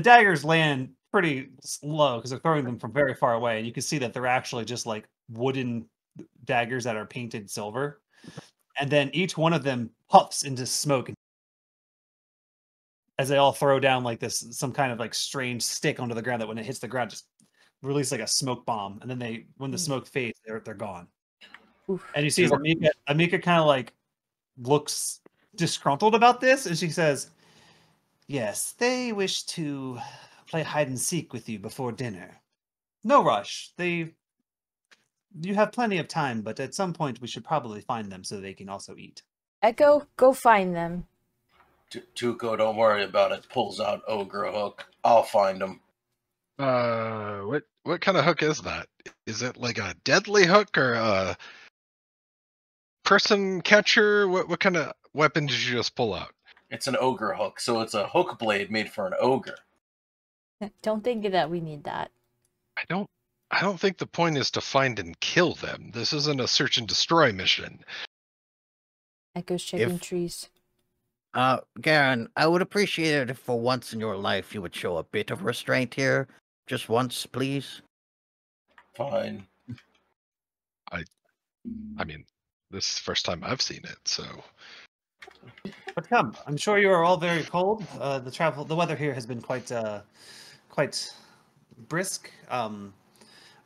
daggers land pretty low because they're throwing them from very far away, and you can see that they're actually just like wooden daggers that are painted silver. And then each one of them puffs into smoke as they all throw down like some kind of like strange stick onto the ground that when it hits the ground just release like a smoke bomb. And then when the smoke fades, they're gone. Oof. And you see Amika kind of like looks disgruntled about this, and she says, "Yes, they wish to play hide and seek with you before dinner. No rush. You have plenty of time, but at some point we should probably find them so they can also eat." Echo, go find them. Tuco, don't worry about it. Pulls out ogre hook. I'll find them. What kind of hook is that? Is it like a deadly hook or a person catcher? What kind of weapon did you just pull out? It's an ogre hook, so it's a hook blade made for an ogre. Don't think that we need that. I don't think the point is to find and kill them. This isn't a search and destroy mission. Echo's checking trees. Garen, I would appreciate it if for once in your life you would show a bit of restraint here. Just once, please. Fine. I mean, this is the first time I've seen it, so But come, I'm sure you are all very cold. The weather here has been quite brisk. I'm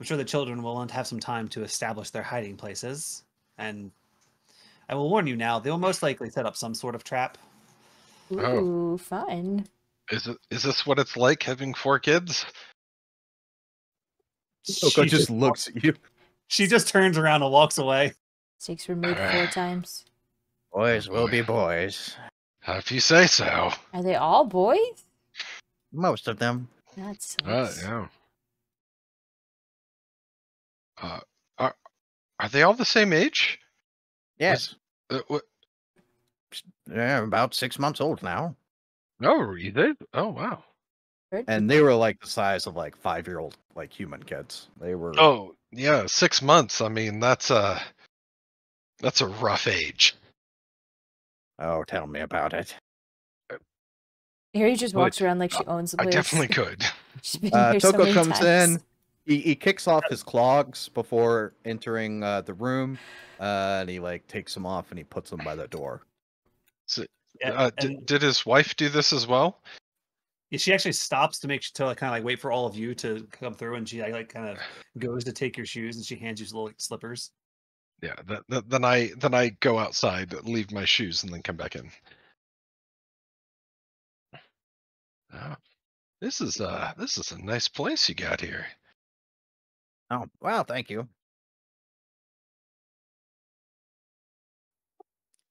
sure the children will want to have some time to establish their hiding places, and I will warn you now, they will most likely set up some sort of trap. Ooh, fun. Is this what it's like having 4 kids? Toko just looks at you. She just turns around and walks away. Stakes were made 4 times. Boys will be boys. If you say so. Are they all boys? Most of them. That sucks. Yeah. Are they all the same age? Yes. What? They're about 6 months old now. No, really? Oh, wow. And they were like the size of like 5-year-old like human kids. They were. Oh, yeah, 6 months. I mean, that's a rough age. Oh, tell me about it. Harry just walks around like she owns the place. I definitely could. She's been here so Toko many comes times. in. He kicks off his clogs before entering the room, and he like takes them off and he puts them by the door. So, did his wife do this as well? Yeah, she actually stops to kind of like wait for all of you to come through, and she like kind of goes to take your shoes, and she hands you little slippers. Yeah. Then I go outside, leave my shoes, and then come back in. Oh, this is a nice place you got here. Oh, well, thank you.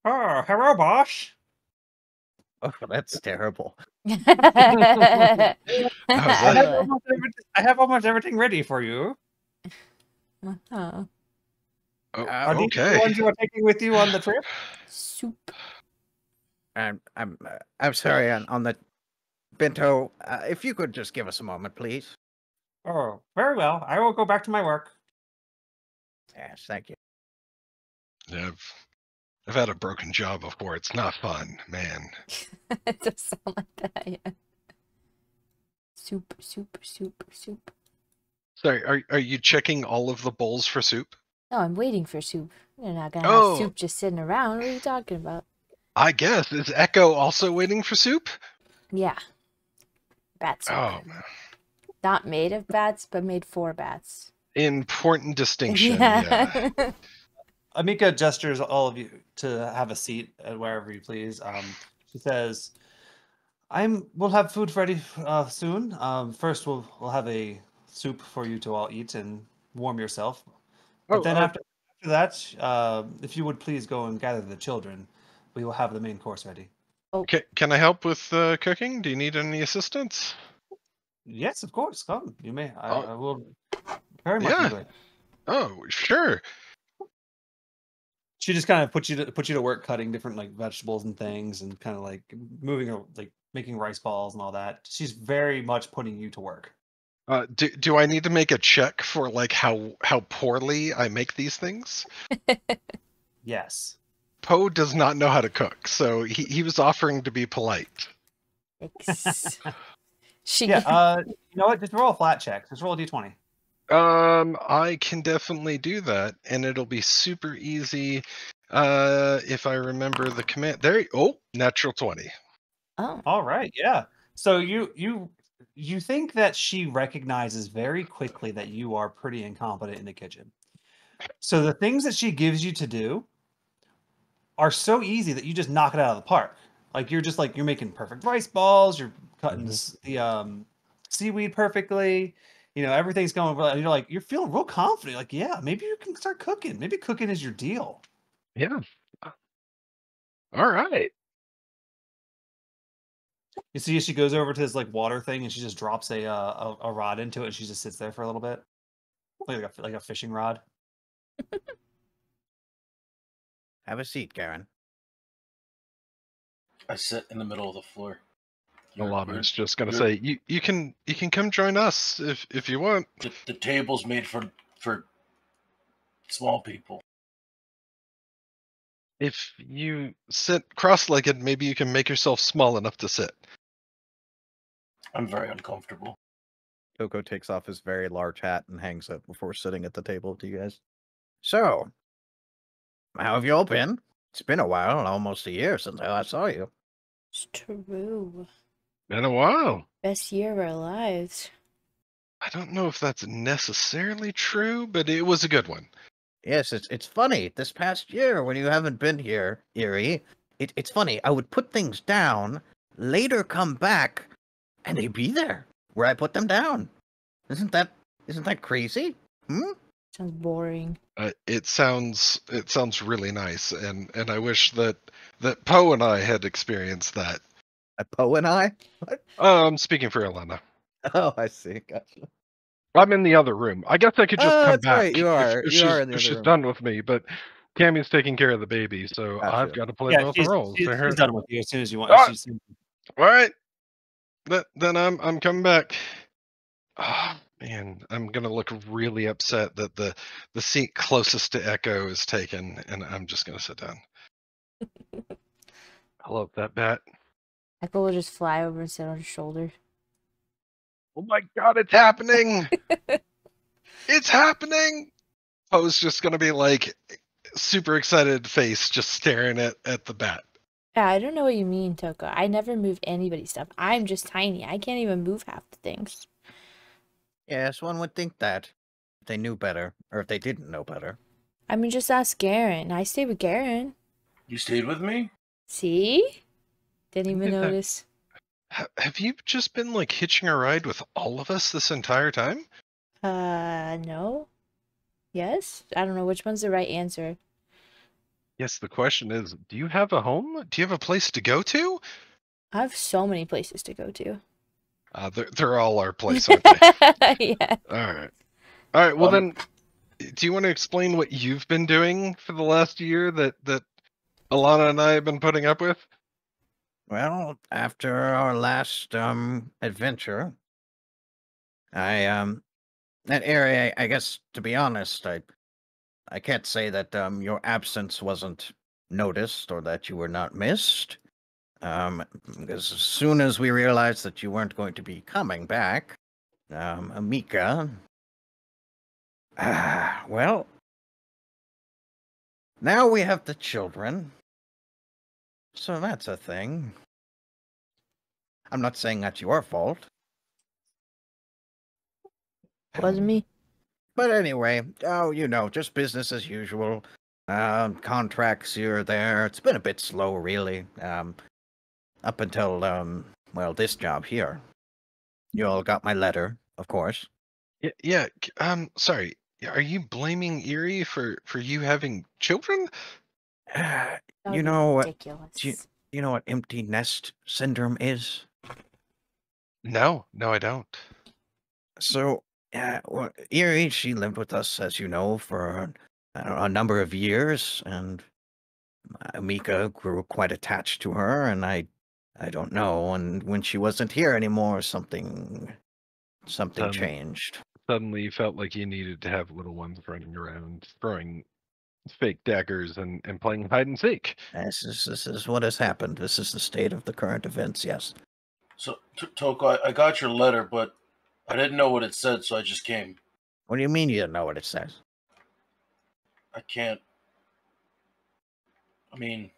Oh, hello, boss. Oh, that's terrible. I have almost everything ready for you. Uh-huh. Oh, Are these okay. the ones you are taking with you on the trip? Soup. I'm sorry on the bento. If you could just give us a moment, please. Oh, very well. I will go back to my work. Yes, thank you. Yeah, I've had a broken jaw before. It's not fun, man. It does sound like that, yeah. Soup. Sorry, are you checking all of the bowls for soup? No, I'm waiting for soup. You're not gonna have soup just sitting around. What are you talking about? I guess. Is Echo also waiting for soup? Yeah. Bat soup. Oh, man. Not made of bats, but made for bats. Important distinction. Yeah. Amika gestures all of you to have a seat wherever you please. She says, we'll have food ready soon. First, we'll have a soup for you to all eat and warm yourself. But then after that, if you would please go and gather the children, we will have the main course ready. Okay, can I help with cooking? Do you need any assistance? Yes, of course. Come, you may. I will very much enjoy it. Oh, sure. She just kind of put you to work cutting different like vegetables and things, and kind of like making rice balls and all that. She's very much putting you to work. Do I need to make a check for like how poorly I make these things? Yes. Poe does not know how to cook, so he was offering to be polite. Yeah. You know what? Just roll a flat check. Just roll a d20. I can definitely do that, and it'll be super easy. If I remember the command. Natural 20. Oh. All right. Yeah. So you think that she recognizes very quickly that you are pretty incompetent in the kitchen. So the things that she gives you to do are so easy that you just knock it out of the park. Like you're making perfect rice balls, you're cutting the seaweed perfectly, everything's going well, and you're feeling real confident. Like, yeah, maybe you can start cooking. Maybe cooking is your deal. Yeah. All right. You see, she goes over to this like water thing, and she just drops a rod into it, and she just sits there for a little bit, like a fishing rod. Have a seat, Garen. I sit in the middle of the floor. Alana's just gonna say, you can come join us if you want. The table's made for small people. If you sit cross-legged, maybe you can make yourself small enough to sit. I'm very uncomfortable. Toko takes off his very large hat and hangs it before sitting at the table with you guys. So, how have you all been? It's been a while, almost a year since I last saw you. It's true. Been a while. Best year of our lives. I don't know if that's necessarily true, but it was a good one. Yes, it's funny. This past year, when you haven't been here, Erie, it's funny. I would put things down, later come back, and they'd be there where I put them down. Isn't that crazy? Sounds boring. It sounds really nice, and I wish that Poe and I had experienced that. Poe and I? What? I'm speaking for Elena. Oh, I see. Gotcha. I'm in the other room. I guess I could just come That's back. Right. You are. If You are in the if other she's room. done with me, but Tammy's taking care of the baby, so Gotcha. I've got to play both roles. She's done with you as soon as you want. Ah! All right. Then I'm coming back. Oh, man, I'm gonna look really upset that the seat closest to Echo is taken, and I'm just gonna sit down. I love that bat. Echo will just fly over and sit on his shoulder. Oh my god, it's happening! It's happening! Poe's just gonna be like super excited face, just staring at the bat. Yeah, I don't know what you mean, Toko. I never move anybody's stuff. I'm just tiny. I can't even move half the things. Yes, one would think that. If they knew better, or if they didn't know better. I mean, just ask Garen. I stayed with Garen. You stayed with me? See? Didn't even Look at that. notice. Have you just been like hitching a ride with all of us this entire time? No. Yes? I don't know which one's the right answer. Yes, the question is, do you have a home? Do you have a place to go to? I have so many places to go to. They're all our place, aren't they? Yeah. All right. Well, then, do you want to explain what you've been doing for the last year that Alana and I have been putting up with? Well, after our last adventure, that area, I guess, to be honest, I can't say that your absence wasn't noticed or that you were not missed. Because as soon as we realized that you weren't going to be coming back, Amika, well, now we have the children, so that's a thing. I'm not saying that's your fault. Wasn't me. But anyway, just business as usual. Contracts here or there. It's been a bit slow, really. Up until, this job here. You all got my letter, of course. Yeah. Sorry. Are you blaming Erie for you having children? That would You be know what? ridiculous. You know what empty nest syndrome is? No, I don't. So, Erie, she lived with us, as you know, for a number of years, and Amika grew quite attached to her, and I don't know, and when she wasn't here anymore, something changed. Suddenly you felt like you needed to have little ones running around, throwing fake daggers and playing hide and seek. This is what has happened. This is the state of the current events, yes. So, Toko, I got your letter, but I didn't know what it said, so I just came. What do you mean you don't know what it says? I can't. I mean,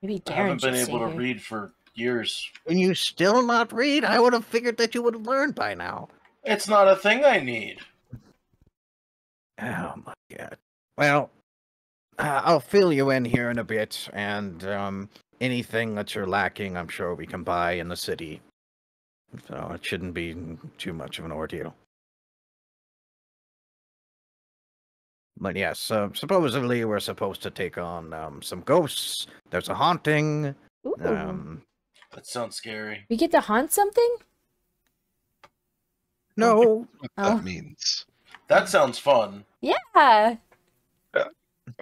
Maybe I Garen haven't been should able to stay here. read for years. Can you still not read? I would have figured that you would have learned by now. It's not a thing I need. Oh my god. Well, I'll fill you in here in a bit, and anything that you're lacking, I'm sure we can buy in the city. So it shouldn't be too much of an ordeal. But yes, supposedly we're supposed to take on some ghosts. There's a haunting. Ooh. That sounds scary. We get to haunt something? No. What Oh. that means. That sounds fun. Yeah.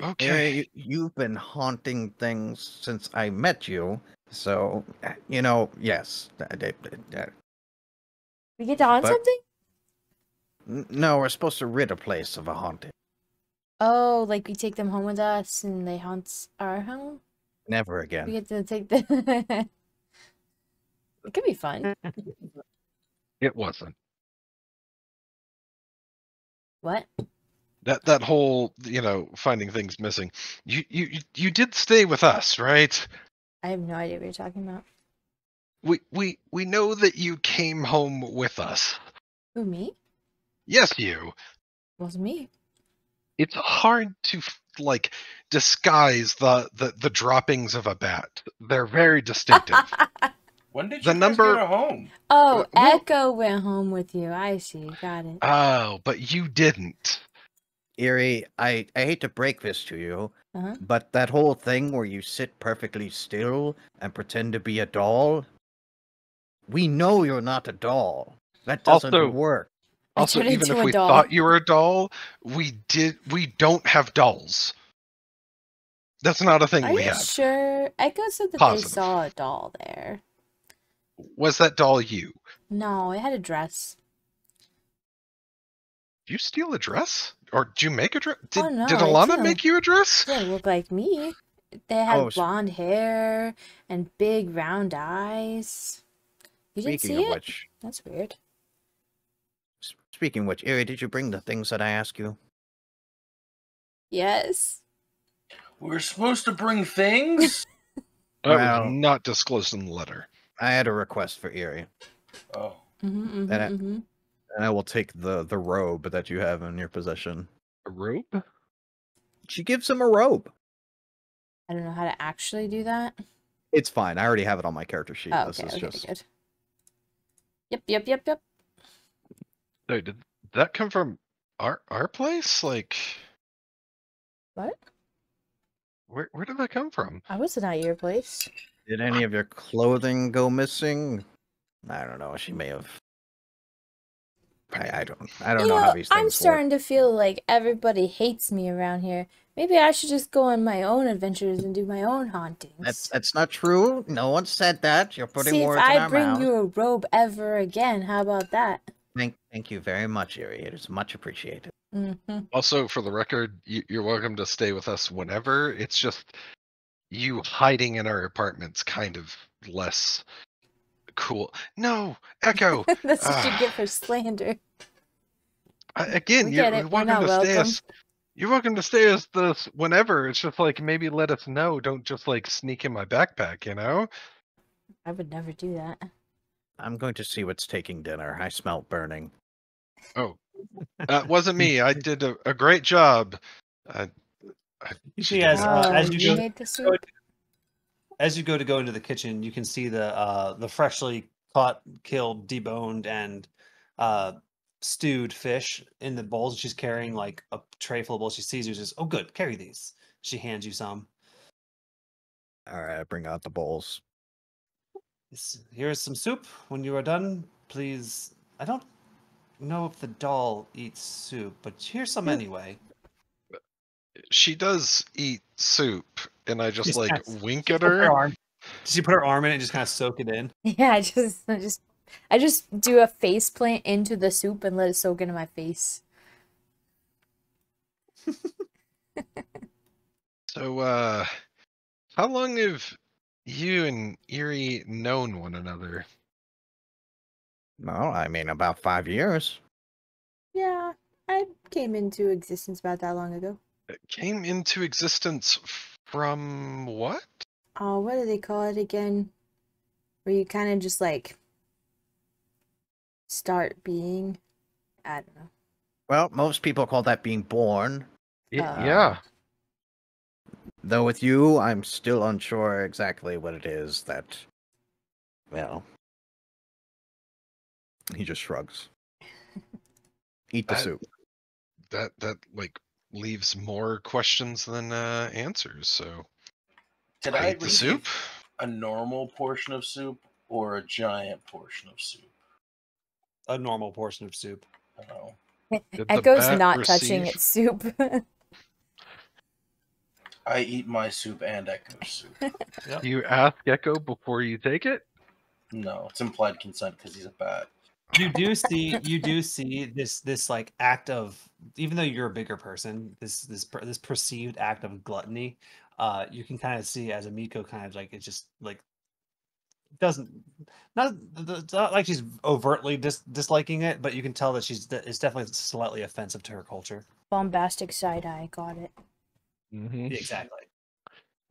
Okay. You've been haunting things since I met you, so yes. We get to haunt But- something? No, we're supposed to rid a place of a haunting. Oh, like we take them home with us and they haunt our home? Never We again. get to take the... It could be fun. It wasn't. What? That whole, finding things missing. You did stay with us, right? I have no idea what you're talking about. We know that you came home with us. Who, me? Yes, you. It wasn't me. It's hard to disguise the droppings of a bat. They're very distinctive. When did you guys get home? Oh, Echo went home with you. I see. Got it. Oh, but you didn't. Eerie, I hate to break this to you, but that whole thing where you sit perfectly still and pretend to be a doll, we know you're not a doll. That doesn't work. Also, even if we thought you were a doll, we don't have dolls. That's not a thing we have. Are you sure? Echo said that they saw a doll there. Was that doll you? No, it had a dress. Did you steal a dress? Or did you make a dress? Oh, no, did Alana make you a dress? It didn't look like me. They had blonde hair and big round eyes. You didn't see it? Which, that's weird. Speaking of which, Eerie, did you bring the things that I asked you? Yes. We're supposed to bring things? That was not disclosed in the letter. I had a request for Eerie. Oh. And I will take the robe that you have in your possession. A robe? She gives him a robe. I don't know how to actually do that. It's fine. I already have it on my character sheet. Oh, This is just good. Yep. So did that come from our place? Like, what? Where did that come from? I wasn't at your place. Did any of your clothing go missing? I don't know. She may have. I don't know how these things I'm starting to feel like everybody hates me around here. Maybe I should just go on my own adventures and do my own hauntings. That's not true. No one said that. You're putting words in our mouth. See, if I bring you a robe ever again, how about that? Thank you very much, Eerie. It is much appreciated. Also, for the record, you're welcome to stay with us whenever. It's just you hiding in our apartment's kind of less cool. No, Echo. That's what you get for slander. Again, you're welcome to stay us. You're welcome to stay us this whenever. It's just like, maybe let us know. Don't just like sneak in my backpack, you know? I would never do that. I'm going to see what's taking dinner. I smell burning. Oh, wasn't me. I did a great job. You see, as you go to go into the kitchen, you can see the freshly caught, killed, deboned, and stewed fish in the bowls. She's carrying like a tray full of bowls. She sees you, says, "Oh, good, carry these." She hands you some. All right, I bring out the bowls. Here's some soup. When you are done, please. I don't know if the doll eats soup, but here's some anyway. She does eat soup, and I just like wink at her. Does she put her arm in it and just kind of soak it in? Yeah, I just do a face plant into the soup and let it soak into my face. So, how long have you and Eerie known one another? Well, I mean, about 5 years. Yeah, I came into existence about that long ago. It came into existence from what? Oh, what do they call it again? Where you kind of just like start being. I don't know. Well, most people call that being born. Yeah. Though with you, I'm still unsure exactly what it is that. Well, he just shrugs. Eat the soup. That like leaves more questions than answers. So, did I eat the soup? A normal portion of soup or a giant portion of soup? A normal portion of soup. Oh. Echo's not touching its soup. I eat my soup and Echo's soup. Yep. You ask Echo before you take it? No, it's implied consent because he's a bat. You do see this like act of, even though you're a bigger person, this perceived act of gluttony. You can kind of see as Amiko kind of like, it just like not like she's overtly disliking it, but you can tell that it's definitely slightly offensive to her culture. Bombastic side eye. Got it. Mm-hmm. Exactly.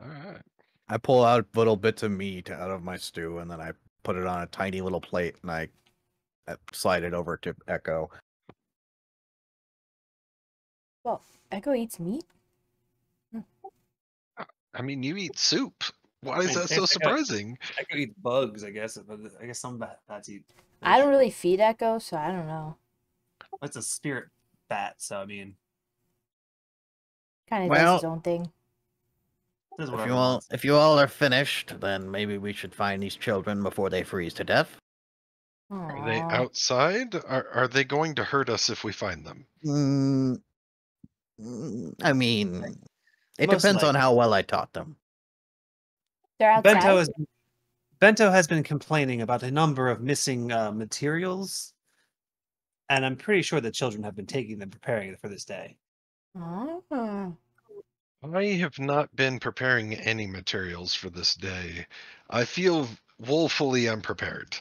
All right. I pull out little bits of meat out of my stew, and then I put it on a tiny little plate, and I slide it over to Echo. Well, Echo eats meat? I mean, you eat soup. Why is that so surprising? Echo eats bugs, I guess. But I guess some bats eat fish. I don't really feed Echo, so I don't know. It's a spirit bat, so I mean... Kind of does his own thing. If you all are finished, then maybe we should find these children before they freeze to death. Aww. Are they outside? Are they going to hurt us if we find them? I mean, it depends on how well I taught them. They're outside? Bento has been complaining about a number of missing materials, and I'm pretty sure the children have been taking them, preparing for this day. Oh. I have not been preparing any materials for this day. I feel woefully unprepared.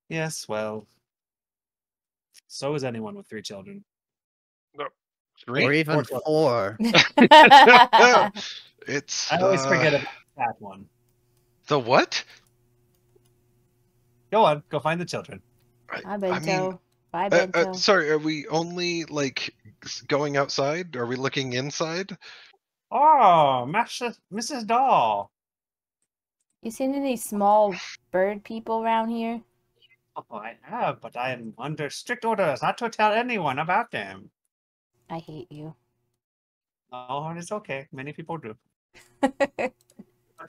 Yes, well, so is anyone with 3 children. No, 3? Or even 4. It's. I always forget about that one. The what? Go on, go find the children. Hi, Bento. Bye, Bento. Sorry, are we only going outside? Are we looking inside? Oh, Mrs. Doll. You seen any small bird people around here? Oh, I have, but I am under strict orders not to tell anyone about them. I hate you. Oh, it's okay. Many people do.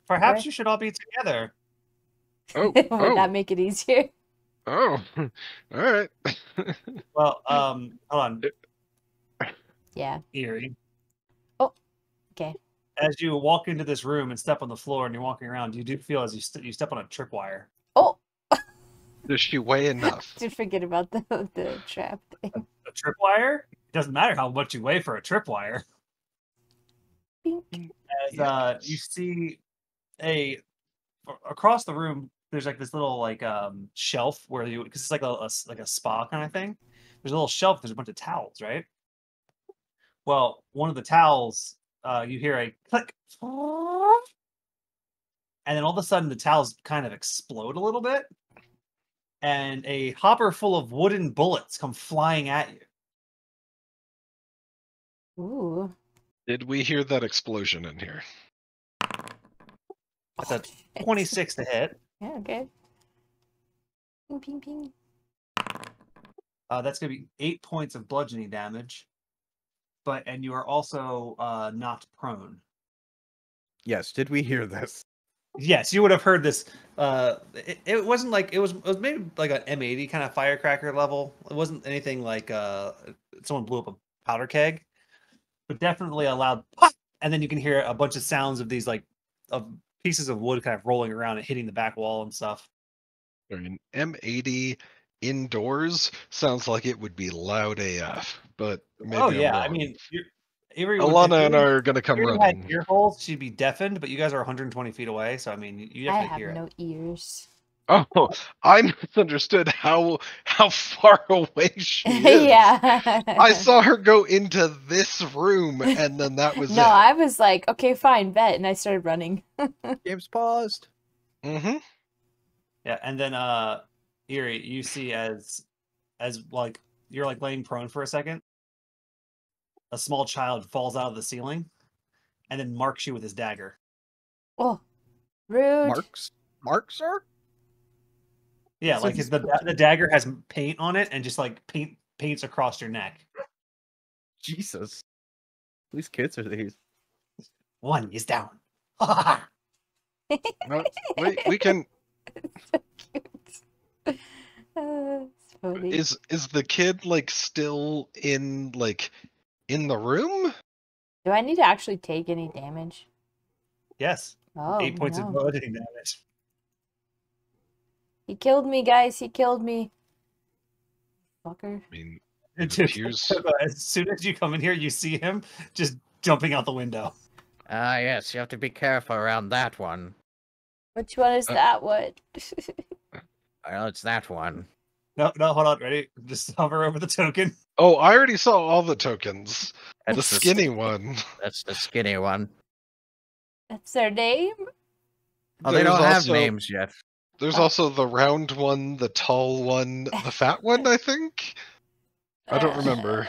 Perhaps you should all be together. Would that make it easier? Oh, all right. Well, hold on. Yeah. Eerie. Oh, okay. As you walk into this room and step on the floor and you're walking around, you do feel as you step on a tripwire. Oh! Does she weigh enough? Did forget about the trap thing. A tripwire? It doesn't matter how much you weigh for a tripwire. As you see across the room, there's like this little shelf where because it's like a spa kind of thing. There's a little shelf. There's a bunch of towels, right? Well, one of the towels, you hear a click, and then all of a sudden the towels kind of explode a little bit, and a hopper full of wooden bullets come flying at you. Ooh. Did we hear that explosion in here? That's a 26 to hit. Yeah, okay. Ping, ping, ping. That's going to be 8 points of bludgeoning damage. And you are also not prone. Yes, did we hear this? Yes, you would have heard this. It wasn't like it was maybe like an M80 kind of firecracker level. It wasn't anything like someone blew up a powder keg, but definitely a loud pop, and then you can hear a bunch of sounds of these of pieces of wood kind of rolling around and hitting the back wall and stuff. I mean, M80 indoors sounds like it would be loud AF, but maybe I'm wrong. I mean, Alana and I are going to come running. Ear holes, she'd be deafened, but you guys are 120 feet away, so I mean, you definitely hear it. I have no ears. Oh, I misunderstood how far away she is. Yeah. I saw her go into this room, and then that was it. No, I was like, okay, fine, bet, and I started running. Game's paused. Mm-hmm. Yeah, and then Eerie, you see as like you're like laying prone for a second, a small child falls out of the ceiling, and then marks you with his dagger. Oh, rude. Marks, sir? Yeah, like the dagger has paint on it, and just like paints across your neck. Jesus, whose kids are these? One is down. Wait, we can. So cute. Funny. Is the kid still in the room? Do I need to actually take any damage? Yes. Oh, 8 points of bludgeoning damage. He killed me, guys. He killed me. Fucker. I mean, as soon as you come in here, you see him just jumping out the window. Yes, you have to be careful around that one. Which one is that one? Well, it's that one. No, hold on. Ready? Just hover over the token. Oh, I already saw all the tokens. The That's skinny one. That's the skinny one. That's their name? Oh, they There's don't have also- names yet. There's also the round one, the tall one, the fat one, I think? I don't remember.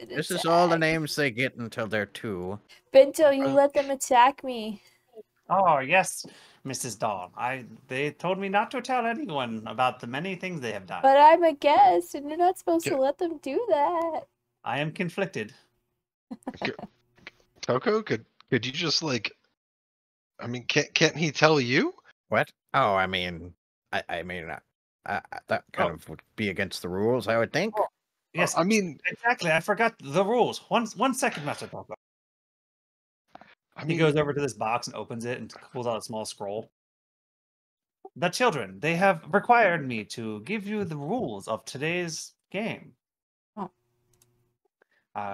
This is all the names they get until they're 2. Bento, you let them attack me. Oh yes, Mrs. Dawn. They told me not to tell anyone about the many things they have done. But I'm a guest, and you're not supposed to let them do that. I am conflicted. Toko, could you just like? I mean, can't he tell you? What? Oh, I mean, that kind of would be against the rules, I would think. Yes, I mean, exactly. I forgot the rules. One second, Master Toko. He goes over to this box and opens it and pulls out a small scroll. The children, they have required me to give you the rules of today's game. Oh.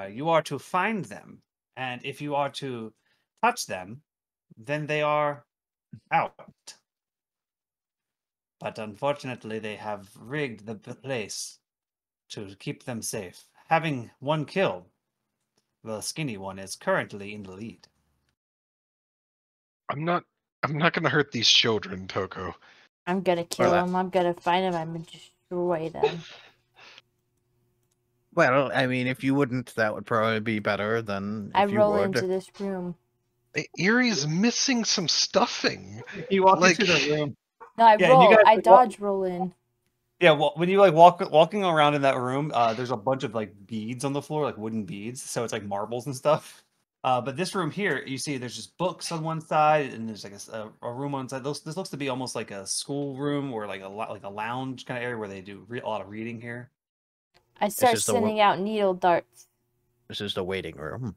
You are to find them, and if you are to touch them, then they are out. But unfortunately, they have rigged the place to keep them safe. Having one kill, the skinny one is currently in the lead. I'm not gonna hurt these children, Toko. I'm gonna kill them. I'm gonna find them. I'm gonna destroy them. Well, I mean, if you wouldn't, that would probably be better than if you roll would. into this room. Erie's missing some stuffing. You walk into the room. No, I roll. I dodge roll in. Yeah, well, when you like walking around in that room, there's a bunch of like beads on the floor, like wooden beads. So it's like marbles and stuff. But this room here, you see, there's just books on one side, and there's like a room on side. This looks to be almost like a school room or like a lounge kind of area where they do a lot of reading here. I start sending out needle darts. This is the waiting room.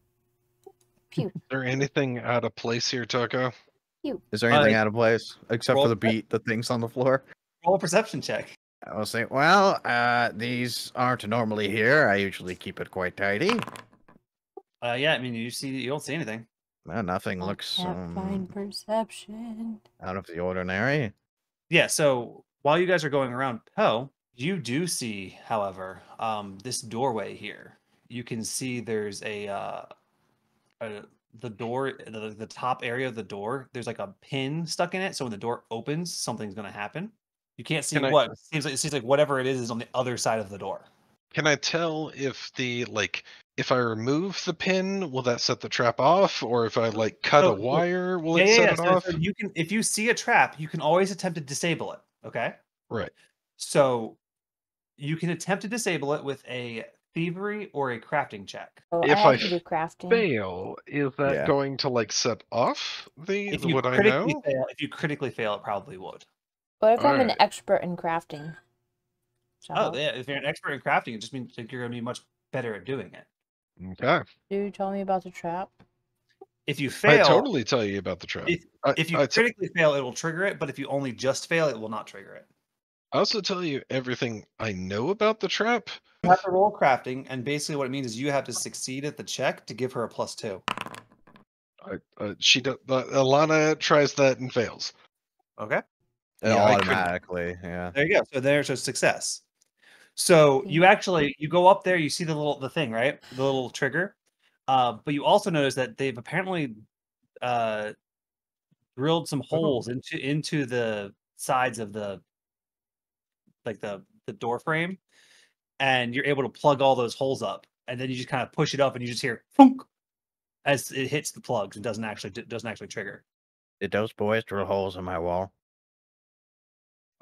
Pew. Is there anything out of place here, Toko? Pew. Is there anything out of place except for the things on the floor? Roll a perception check. I will say, well, these aren't normally here. I usually keep it quite tidy. Yeah, I mean, you don't see anything. Well, nothing looks fine perception out of the ordinary. Yeah, so while you guys are going around Poe, you do see, however, this doorway here. You can see there's the door, the top area of the door. There's like a pin stuck in it, so when the door opens, something's going to happen. You can't see what. It seems like whatever it is on the other side of the door. Can I tell if if I remove the pin, will that set the trap off, or if I like cut a wire, will it set it off? So you can, if you see a trap, you can always attempt to disable it. Okay. Right. So you can attempt to disable it with a thievery or a crafting check. Oh, if I can do crafting. Fail, is that going to like set off if the you what I critically know? fail, if you critically fail, it probably would. What if I'm an expert in crafting? Oh, yeah. If you're an expert in crafting, it just means like you're going to be much better at doing it. Okay. Dude, tell me about the trap. If you fail, I totally tell you about the trap. If you critically fail, it will trigger it. But if you only just fail, it will not trigger it. I also tell you everything I know about the trap. You have to roll crafting, and basically what it means is you have to succeed at the check to give her a +2. She does. Alana tries that and fails. Okay. Automatically, yeah. There you go. So there's a success. So you go up there, you see the thing, right? The little trigger. But you also notice that they've apparently drilled some holes into the sides of the door frame, and you're able to plug all those holes up, and then you just kind of push it up, and you just hear thunk as it hits the plugs and doesn't actually trigger. Did those boys drill holes in my wall?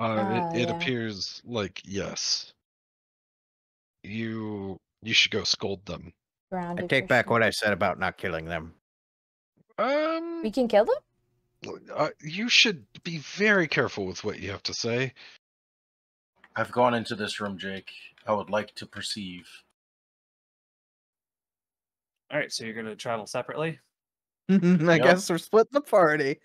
It appears like yes. You should go scold them. I take back what I said about not killing them. We can kill them? You should be very careful with what you have to say. I've gone into this room, Jake. I would like to perceive. All right, so you're going to travel separately? I guess we're splitting the party.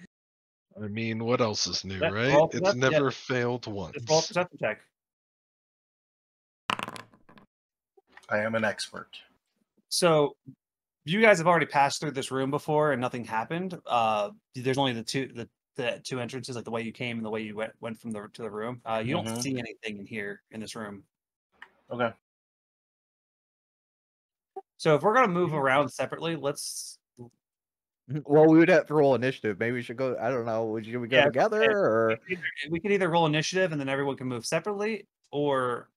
I mean, what else is new, That's right? all- It's that's- never yeah. failed once. Just roll a perception check. I am an expert. So you guys have already passed through this room before and nothing happened. There's only the the two entrances, like the way you came and the way you went from to the room. You don't see anything in here in this room. Okay. So if we're gonna move around separately, let's. Well, we would have to roll initiative. Maybe we should go. I don't know. Should we go together or we could either roll initiative and then everyone can move separately, or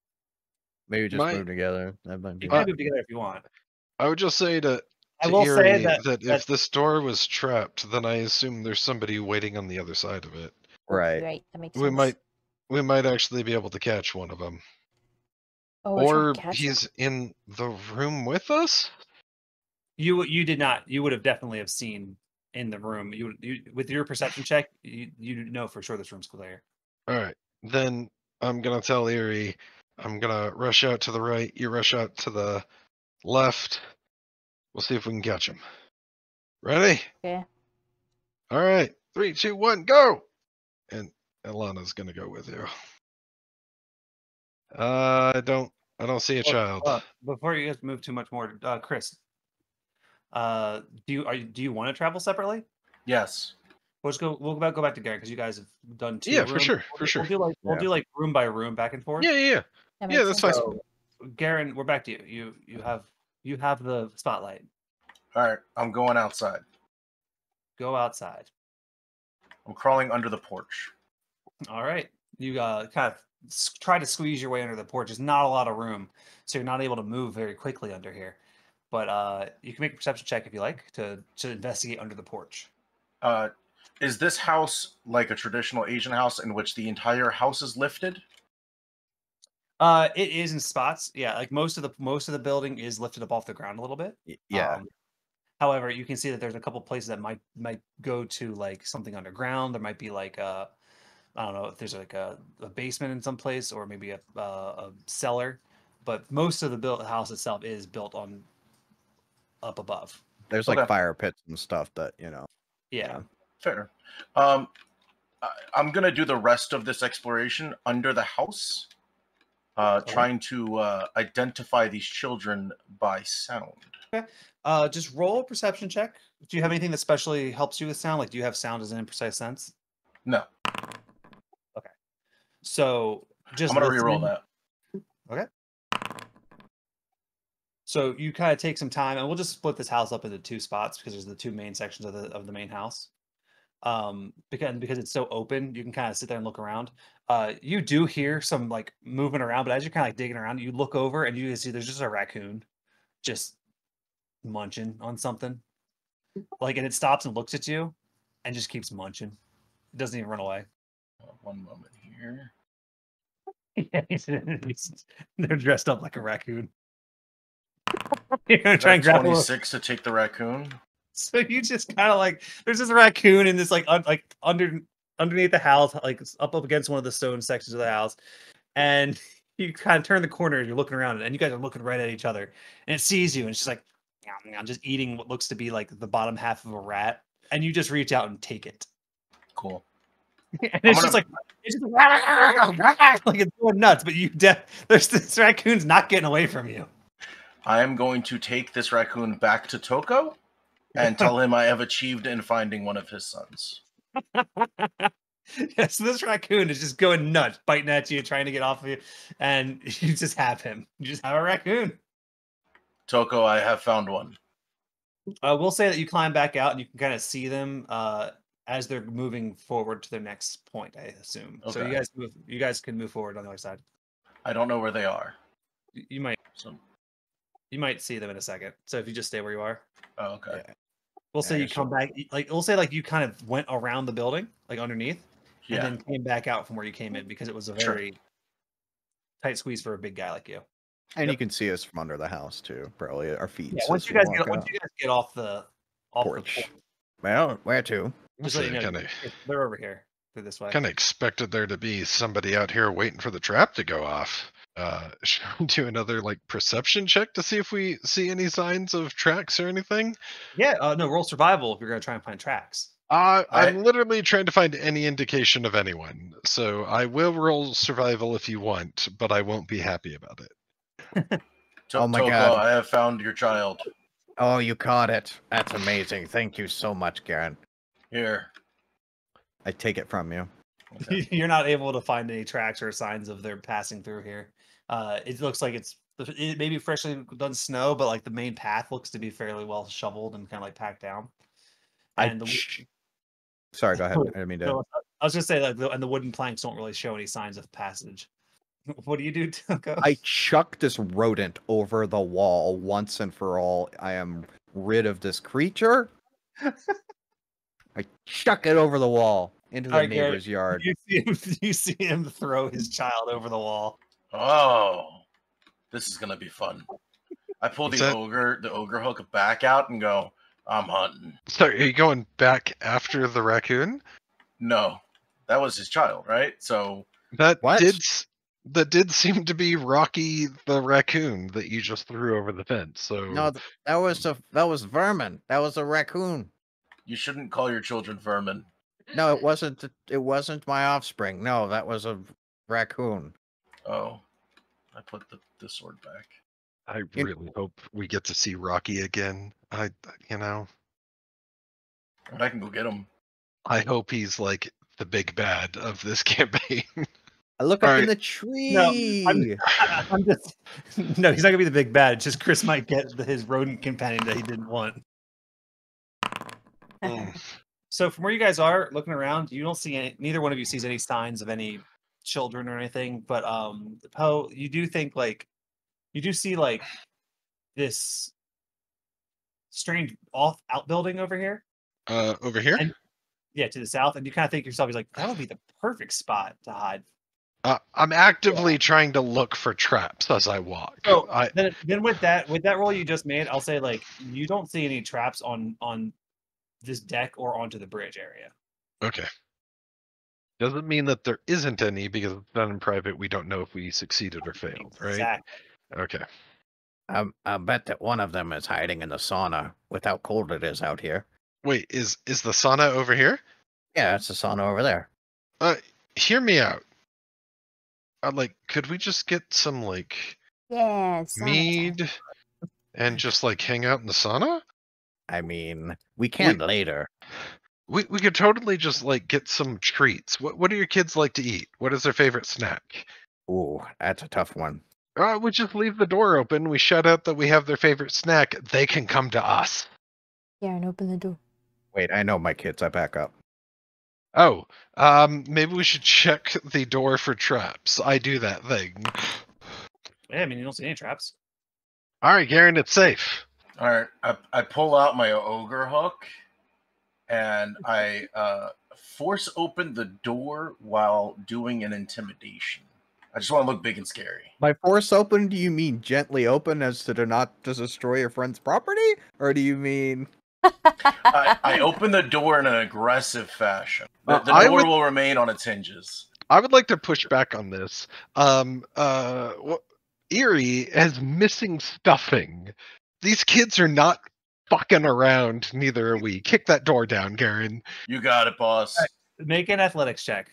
maybe just move together. That might be. You can move together if you want. I would just say to I will say Eerie that if this door was trapped, then I assume there's somebody waiting on the other side of it. Right. Right. That makes sense. We might actually be able to catch one of them. Oh, Or he's in the room with us? You did not. You would have definitely have seen in the room. You with your perception check, you know for sure this room's clear. All right. Then I'm going to tell Eerie, I'm going to rush out to the right, you rush out to the left. We'll see if we can catch him. Ready? Okay. All right. 3, 2, 1, go! And Alana's going to go with you. I don't see a child. Before you guys move too much more, Chris, do you want to travel separately? Yes. We'll go back to Garen because you guys have done 2 Yeah, rooms. for sure. We'll do like room by room back and forth. Yeah. That's fine. So, Garen, we're back to you. You have the spotlight. All right, I'm going outside. Go outside. I'm crawling under the porch. All right. You kind of try to squeeze your way under the porch. There's not a lot of room, so you're not able to move very quickly under here. But you can make a perception check if you like to investigate under the porch. Is this house like a traditional Asian house in which the entire house is lifted? It is in spots. Yeah, like most of the building is lifted up off the ground a little bit. Yeah. However, you can see that there's a couple places that might go to like something underground. There might be like I don't know if there's like a basement in some place or maybe a cellar, but most of the house itself is built on up above. There's like fire pits and stuff that Yeah. Fair. I'm gonna do the rest of this exploration under the house, trying to identify these children by sound. Okay. Just roll a perception check. Do you have anything that specially helps you with sound? Like, do you have sound as an imprecise sense? No. Okay. So just I'm gonna re-roll that. Okay. So you kind of take some time, and we'll just split this house up into 2 spots because there's the 2 main sections of the main house. Because it's so open, you can kind of sit there and look around. You do hear some like movement around, but as you're kind of like digging around, you look over and you can see there's just a raccoon just munching on something. Like, and it stops and looks at you and just keeps munching. It doesn't even run away. One moment here. They're dressed up like a raccoon. You're gonna try and grab 26 to take the raccoon. So you just kind of like there's this raccoon in this like underneath the house, like up against one of the stone sections of the house, and you kind of turn the corner and you're looking around and you guys are looking right at each other, and it sees you and it's just like I'm just eating what looks to be like the bottom half of a rat, and you just reach out and take it. Cool. And it's just like it's going nuts, but there's this raccoon's not getting away from you. I am going to take this raccoon back to Toko and tell him I have achieved in finding one of his sons. Yeah, so this raccoon is just going nuts, biting at you, trying to get off of you, and you just have him. You just have a raccoon. Toko, I have found one. We'll say that you climb back out and you can kind of see them as they're moving forward to their next point, I assume. Okay. So you guys can move forward on the other side. I don't know where they are. You might see them in a second. So if you just stay where you are. Oh, okay. Yeah. We'll say you come back, like we'll say like you kind of went around the building, like underneath, and then came back out from where you came in because it was a very tight squeeze for a big guy like you. And you can see us from under the house too, probably our feet. Yeah, once you guys get off the porch. Well, where to? Just so you know, they're over here. They're this way. Kind of expected there to be somebody out here waiting for the trap to go off. Should we do another like perception check to see if we see any signs of tracks or anything? Yeah, no, roll survival if you're gonna try and find tracks. I'm literally trying to find any indication of anyone, so I will roll survival if you want, but I won't be happy about it. Oh my God! I have found your child. Oh, you caught it. That's amazing. Thank you so much, Garen. Here. I take it from you. Okay. You're not able to find any tracks or signs of their passing through here. It looks like it may be freshly done snow, but like the main path looks to be fairly well shoveled and kind of like packed down. And Sorry, go ahead. I didn't mean to. No, I was just saying, like, and the wooden planks don't really show any signs of passage. What do you do, Toko? I chuck this rodent over the wall once and for all. I am rid of this creature. I chuck it over the wall into the neighbor's yard. You see him throw his child over the wall. Oh, this is gonna be fun. I pull the ogre hook back out and go, I'm hunting. So are you going back after the raccoon? No, that was his child, right? So that did seem to be Rocky the raccoon that you just threw over the fence. So no, that was vermin. That was a raccoon. You shouldn't call your children vermin. No, it wasn't. It wasn't my offspring. No, that was a raccoon. Oh, I put the sword back. I really hope we get to see Rocky again. And I can go get him. I hope he's like the big bad of this campaign. I look up in the tree. No, I'm just no. He's not gonna be the big bad. It's just Chris might get his rodent companion that he didn't want. So from where you guys are looking around, you don't see any. Neither one of you sees any signs of any children or anything. But Poe, you do think like you do see like this strange outbuilding over here. Over here? And, yeah, to the south, and you kind of think to yourself, he's like, that would be the perfect spot to hide. I'm actively trying to look for traps as I walk. So then with that roll you just made, I'll say like you don't see any traps on this deck or onto the bridge area. Okay. Doesn't mean that there isn't any because it's done in private. We don't know if we succeeded or failed, right? Exactly. Okay. I bet that one of them is hiding in the sauna with how cold it is out here. Wait, is the sauna over here? Yeah, it's the sauna over there. Hear me out. Could we just get some mead and just hang out in the sauna? I mean, we can later. We could totally just get some treats. What do your kids like to eat? What is their favorite snack? Ooh, that's a tough one. We just leave the door open. We shout out that we have their favorite snack. They can come to us. Yeah, and open the door. Wait, I know my kids. I back up. Oh, maybe we should check the door for traps. I do that thing. Yeah, I mean, you don't see any traps. All right, Garen, it's safe. All right, I pull out my ogre hook, and I force open the door while doing an intimidation. I just want to look big and scary. By force open, do you mean gently open as to not to destroy your friend's property? Or do you mean... I open the door in an aggressive fashion. The door will remain on its hinges. I would like to push back on this. Erie has missing stuffing. These kids are not fucking around, neither are we. Kick that door down, Garen. You got it, boss. Right, make an athletics check.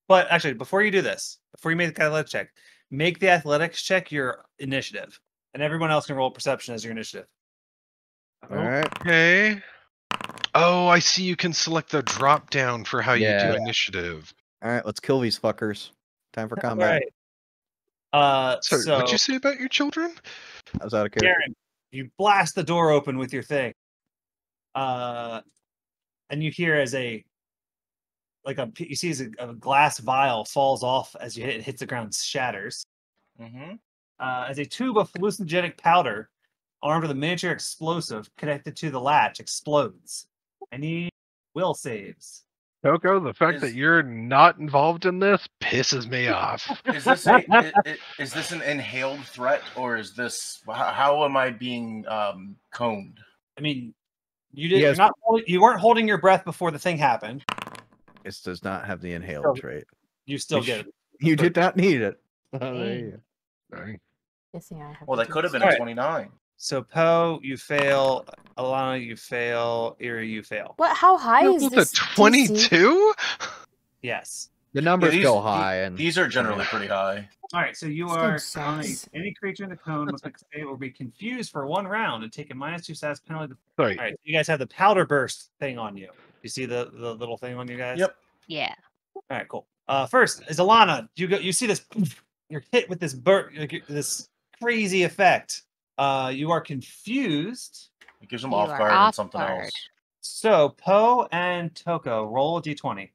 But actually, before you do this, before you make the athletics check, make the athletics check your initiative. And everyone else can roll perception as your initiative. All right. Okay. Oh, I see you can select the drop down for how you do initiative. All right, let's kill these fuckers. Time for combat. All right. Sorry, what'd you say about your children? I was out of character. Garen, you blast the door open with your thing. And you hear as a glass vial falls off as it hits the ground, shatters. Mm-hmm. As a tube of hallucinogenic powder armed with a miniature explosive connected to the latch explodes. I need will saves. Toko, the fact that you're not involved in this pisses me off. Is this an inhaled threat, or is this how am I being coned? I mean, you weren't holding your breath before the thing happened. This does not have the inhaled trait. You still get it. You did not need it. Well, that could have been a 29. So Poe, you fail. Alana, you fail. Iri, you fail. What? How high is this? 22? Yes. The numbers go high, and these are generally pretty high. All right, so you are any creature in the cone must make a save or be confused for 1 round and take a -2 stats penalty. Sorry. All right, you guys have the powder burst thing on you. You see the little thing on you guys? Yep. Yeah. All right, cool. First is Alana. You see this? You're hit with this this crazy effect. You are confused. It gives them You off are guard and off something guard. else. So Poe and Toko, roll a d20.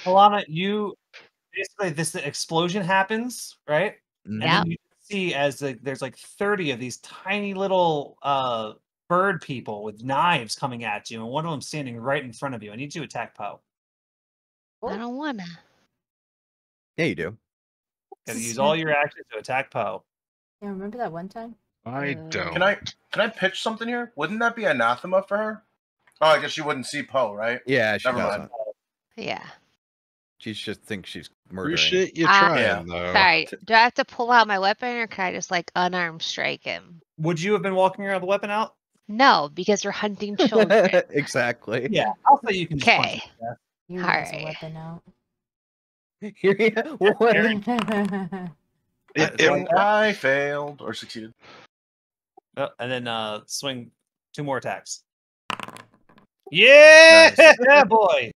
Alana, you basically this explosion happens, right? And Yep. then you see as there's like 30 of these tiny little bird people with knives coming at you, and one of them standing right in front of you. I need you to attack Poe. I don't wanna. Yeah, you do. Gotta use all your actions to attack Poe. Yeah, remember that one time? I don't. Can I pitch something here? Wouldn't that be anathema for her? Oh, I guess she wouldn't see Poe, right? Yeah, she Never doesn't. mind. Yeah. She just thinks she's murdering. Appreciate you Ah, trying, though. Sorry. Do I have to pull out my weapon or can I just like unarmed strike him? Would you have been walking around with the weapon out? No, because we're hunting children. Exactly. Yeah, I'll say you can just punch Okay. him to death. You All has a right. weapon out. What? I failed or succeeded. Oh, and then swing 2 more attacks. Yeah, boy.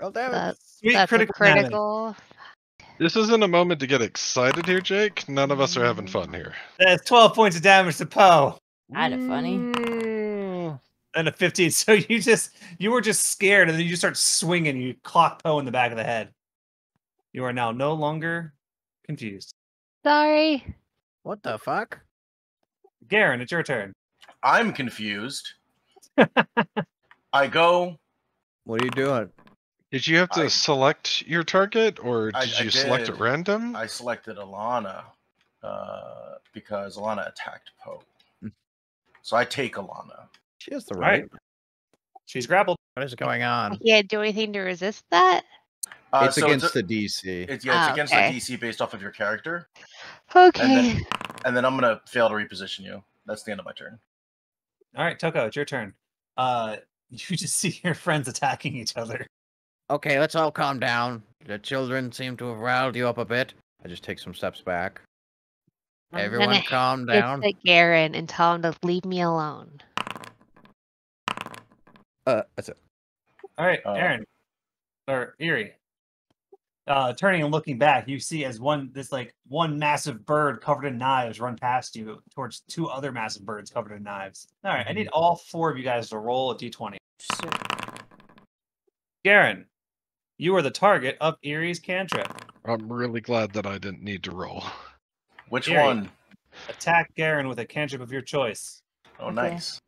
Oh, damn it. Sweet That's a critical damage. critical. This isn't a moment to get excited here, Jake. None of us are having fun here. That's 12 points of damage to Poe. Kinda funny. And a 15. So you were just scared, and then you just start swinging. And you clock Poe in the back of the head. You are now no longer confused. Sorry. What the fuck? Garen, it's your turn. I'm confused. I go. What are you doing? Did you have to select your target, or I did you select did. at random? I selected Alana because Alana attacked Poe. So I take Alana. She has the Right. right. She's grappled. What is going on? I can't do anything to resist that. It's So against the DC. It's Ah, against okay. the DC based off of your character. Okay. And then I'm gonna fail to reposition you. That's the end of my turn. All right, Toko, it's your turn. You just see your friends attacking each other. Okay, let's all calm down. The children seem to have riled you up a bit. I just take some steps back. I'm Everyone gonna calm hit down. the Garen and tell him to leave me alone. That's it. All right, Aaron or Erie. Turning and looking back, you see as one massive bird covered in knives run past you towards 2 other massive birds covered in knives. All right, I need all 4 of you guys to roll a d20. Sure. Garen, you are the target of Erie's cantrip. I'm really glad that I didn't need to roll. Which Erie. one? Attack Garen with a cantrip of your choice. Oh, Okay. nice.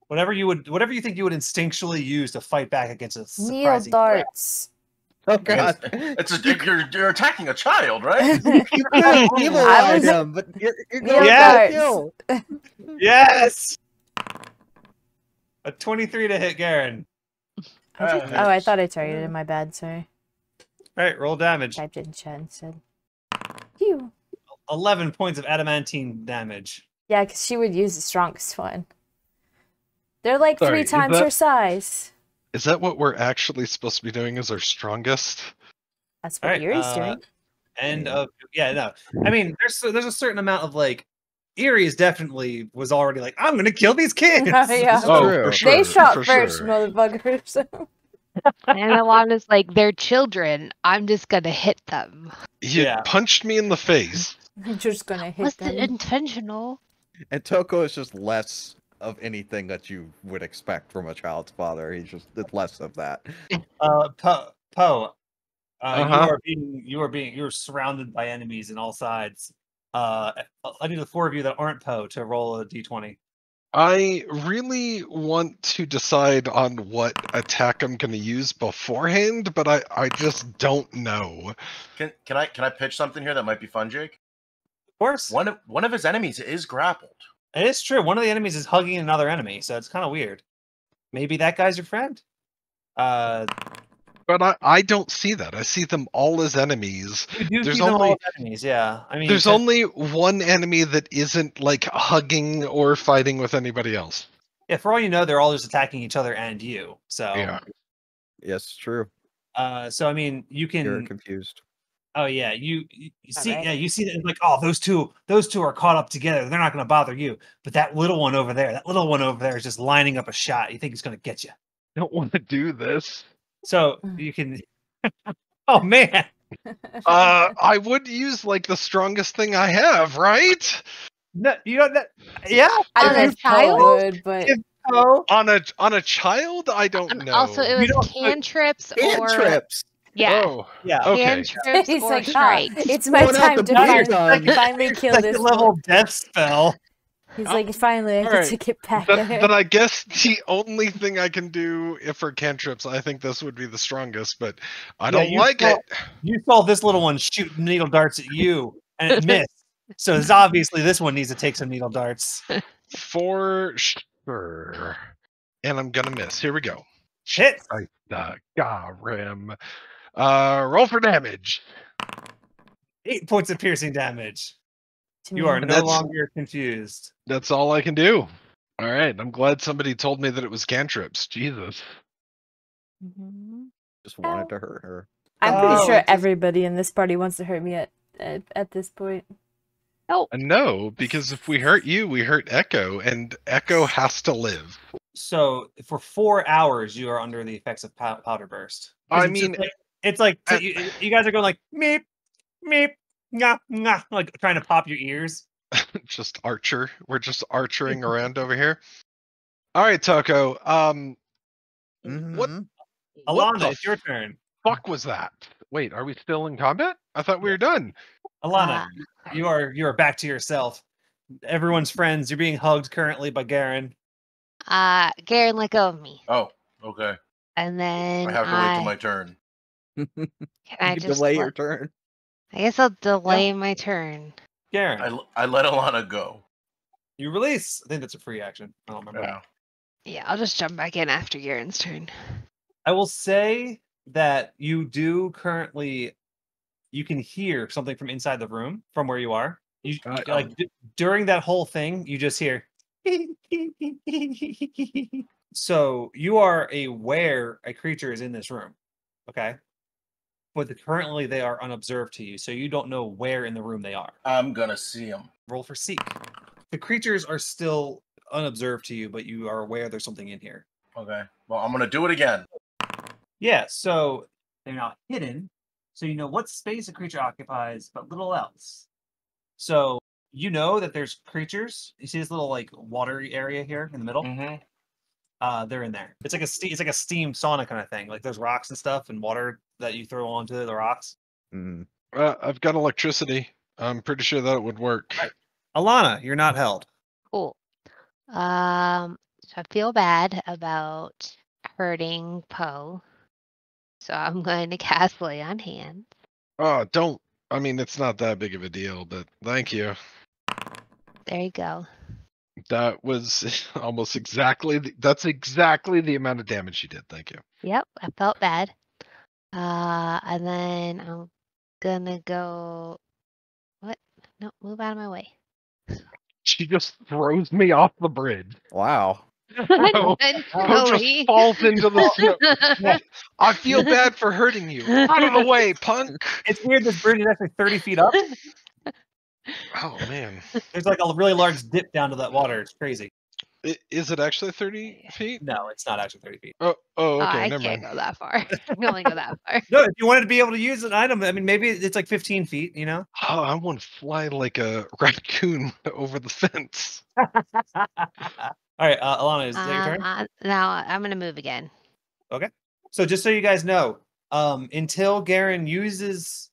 Whatever you think you would instinctually use to fight back against a Neil surprising threat. darts. Oh god. You're attacking a child, right? You could have evilized was- him, but you're Neil going Yes! to darts. kill. Yes! A 23 to hit Garen. Oh, I thought I targeted. My bad. Sorry. All right, roll damage. Typed it in chat instead. Phew. 11 points of adamantine damage. Yeah, because she would use the strongest one. They're like Sorry, 3 is times that- her size. Is that what we're actually supposed to be doing as our strongest? That's All what right, Erie's doing. And no. I mean, there's a certain amount of like Erie is definitely was already like, I'm gonna kill these kids. Yeah. Oh, True. for sure. They shot for first, sure. motherfuckers. And Alana's like, they're children. I'm just gonna hit them. You Yeah. punched me in the face. I'm just gonna hit Was them. it intentional? And Toko is just less of anything that you would expect from a child's father. He's just less of that. Poe, Uh-huh. you are surrounded by enemies on all sides. I need the 4 of you that aren't Poe to roll a d20. I really want to decide on what attack I'm going to use beforehand, but I just don't know. Can I pitch something here that might be fun, Jake? Of course, One of his enemies is grappled. it is true. One of the enemies is hugging another enemy, so it's kind of weird. Maybe that guy's your friend. But I don't see that. I see them all as enemies. You do There's see them all only- as enemies, yeah. I mean, There's because- only one enemy that isn't like hugging or fighting with anybody else. yeah. For all you know, they're all just attacking each other and you. So Yeah. Yes, true. So I mean, you can. You're confused. Oh yeah, you see, right. yeah, you see that like, oh, those two are caught up together. They're not going to bother you. But that little one over there is just lining up a shot. You think he's going to get you? I don't want to do this. So you can. Oh man. I would use like the strongest thing I have, right? No, you don't. Yeah. I On a guess child? Poe would, but On a child, I don't know. Also, it was cantrips or Cantrips. yeah, Oh, Yeah. okay. cantrips he's or like, strikes. it's my Pulling out time the to beer gun. finally kill this Second level one. death spell. He's like, finally, I get Alright. to get back Then there. I guess the only thing I can do if for cantrips, I think this would be the strongest, but I don't like it. You saw this little one shoot needle darts at you, and it missed. So it's obviously this one needs to take some needle darts. For sure. And I'm gonna miss. Here we go. Hit. Rim. Roll for damage. 8 points of piercing damage. To You me. are no longer confused. That's all I can do. All right. I'm glad somebody told me that it was cantrips. Jesus. Just wanted to hurt her. I'm pretty sure just- everybody in this party wants to hurt me at this point. No, because if we hurt you, we hurt Echo, and Echo has to live. So for 4 hours, you are under the effects of powder burst. I It's mean, it's like so you guys are going like meep, meep, ngah, ngah, like trying to pop your ears. just Archer. We're just archering around over here. All right, Toko. What Alana, it's your turn. fuck was that? Wait, are we still in combat? I thought we were done. Alana, you are back to yourself. Everyone's friends. You're being hugged currently by Garen. Garen let go of me. Oh, okay. And then I have to wait till my turn. Can I You can just delay your turn. I guess I'll delay my turn. Garen, I let Alana go. you release. I think that's a free action. I don't remember. Yeah. Yeah, I'll just jump back in after Garen's turn. I will say that you do currently. You can hear something from inside the room from where you are. During that whole thing, you just hear. So you are aware a creature is in this room, okay? But currently they are unobserved to you, so you don't know where in the room they are. I'm gonna see him. Roll for seek. The creatures are still unobserved to you, but you are aware there's something in here. Okay. Well, I'm gonna do it again. Yeah, so they're not hidden, so you know what space a creature occupies, but little else. So you know that there's creatures. You see this little like watery area here in the middle. Mm-hmm. They're in there. It's like a steam sauna kind of thing. Like there's rocks and stuff and water that you throw onto the rocks. I've got electricity. I'm pretty sure that would work. Right. Alana, you're not held. Cool. So I feel bad about hurting Poe. So I'm going to cast Lay on Hands. Oh, don't. I mean, it's not that big of a deal, but thank you. There you go. That was almost exactly. That's exactly the amount of damage you did. Thank you. Yep, I felt bad. And then I'm gonna go. What? No, move out of my way. She just throws me off the bridge. Wow. Poe just falls into the snow. I feel bad for hurting you. Out of the way, punk. It's weird. This bridge is actually 30 feet up. Oh man. There's like a really large dip down to that water. It's crazy. Is it actually 30 feet? No, it's not actually 30 feet. Oh, okay. I Never can't mind. go that far. I can only go that far. No, if you wanted to be able to use an item, I mean, maybe it's like 15 feet, you know? Oh, I want to fly like a raccoon over the fence. All right, Alana, is that your turn? Now I'm gonna move again. Okay. So just so you guys know, until Garen uses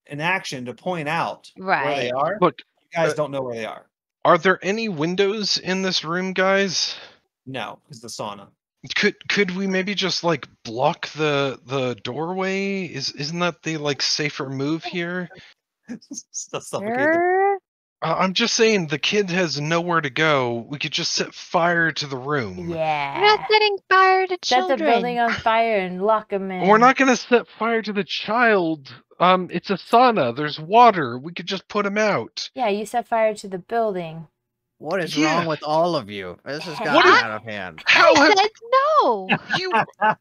an action to point out where they are, look, you guys don't know where they are. Are there any windows in this room, guys? No, it's the sauna. Could we maybe just like block the doorway? Isn't that the like safer move here? I'm just saying the kid has nowhere to go. We could just set fire to the room. Yeah. We're not setting fire to Set children. the building on fire and lock them in. We're not gonna set fire to the child. It's a sauna. There's water. We could just put him out. Yeah, you set fire to the building. What is Yeah. wrong with all of you? This has What gotten is- out of hand. How I have said no. you?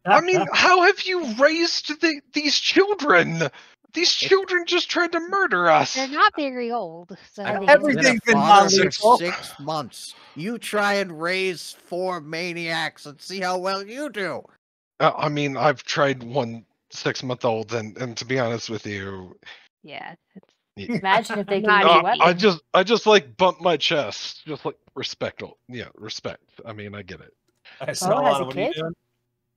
I mean, how have you raised these children? These children just tried to murder us. They're not very old, so I've Everything's been a been father for non-lethal. 6 months. You try and raise 4 maniacs and see how well you do. I mean, I've tried one 6-month-old, and to be honest with you, Yeah. Imagine if they could Not use a easy. weapon. I just like bump my chest, just like respectful. Yeah, respect. I mean, I get it. All right, so Oh, as a Alana, what are you kid? doing?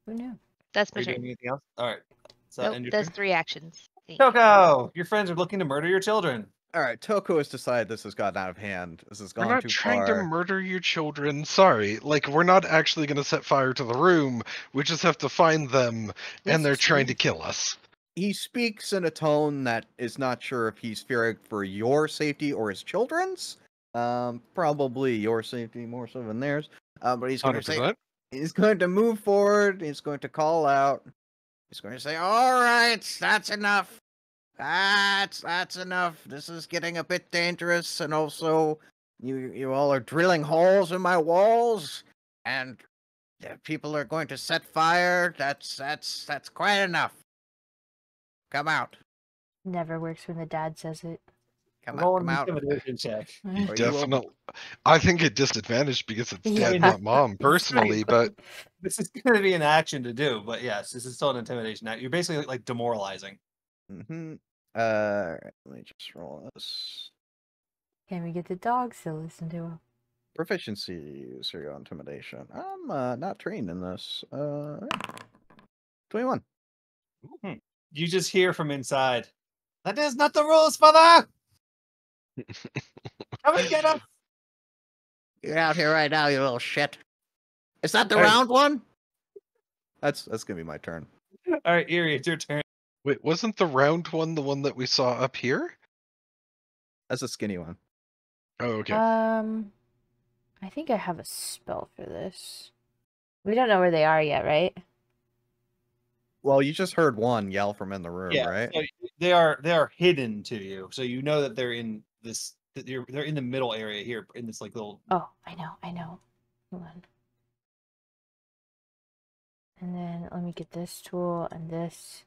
Who knew? That's Are my you doing turn. anything else? All right. So Nope, end your that's turn. 3 actions. Toko, your friends are looking to murder your children. All right, Toko has decided this has gotten out of hand. This has We're gone not too trying to far. murder your children. Sorry. Like, we're not actually going to set fire to the room. We just have to find them, and they're trying to kill us. He speaks in a tone that is not sure if he's fearing for your safety or his children's. Probably your safety more so than theirs. But he's going to say, 100%. he's going to move forward. He's going to call out. He's going to say, "All right, that's enough. That's enough. This is getting a bit dangerous, and also, you all are drilling holes in my walls, and people are going to set fire. That's quite enough. Come out. Never works when the dad says it. Come Roll out. Come an out. intimidation check. You Or you will- definitely. I think it disadvantaged because it's Yeah. dad, not mom, personally, but This is going to be an action to do, but yes, this is still an intimidation act. You're basically like demoralizing. Mm-hmm. Let me just roll this. Can we get the dogs to listen to him? Proficiency, serial intimidation. I'm not trained in this. 21. You just hear from inside. That is not the rules, father. Come and get us. Get out here right now, you little shit. Is that the Hey. round one? That's gonna be my turn. All right, Erie, it's your turn. wait, wasn't the round one the one that we saw up here? That's a skinny one. Oh, okay. I think I have a spell for this. We don't know where they are yet, right? Well, you just heard one yell from in the room, Yeah, right? so they are hidden to you, so you know that they're in this. That they're in the middle area here, in this like little. Oh, I know. Hold on. And then let me get this tool and this.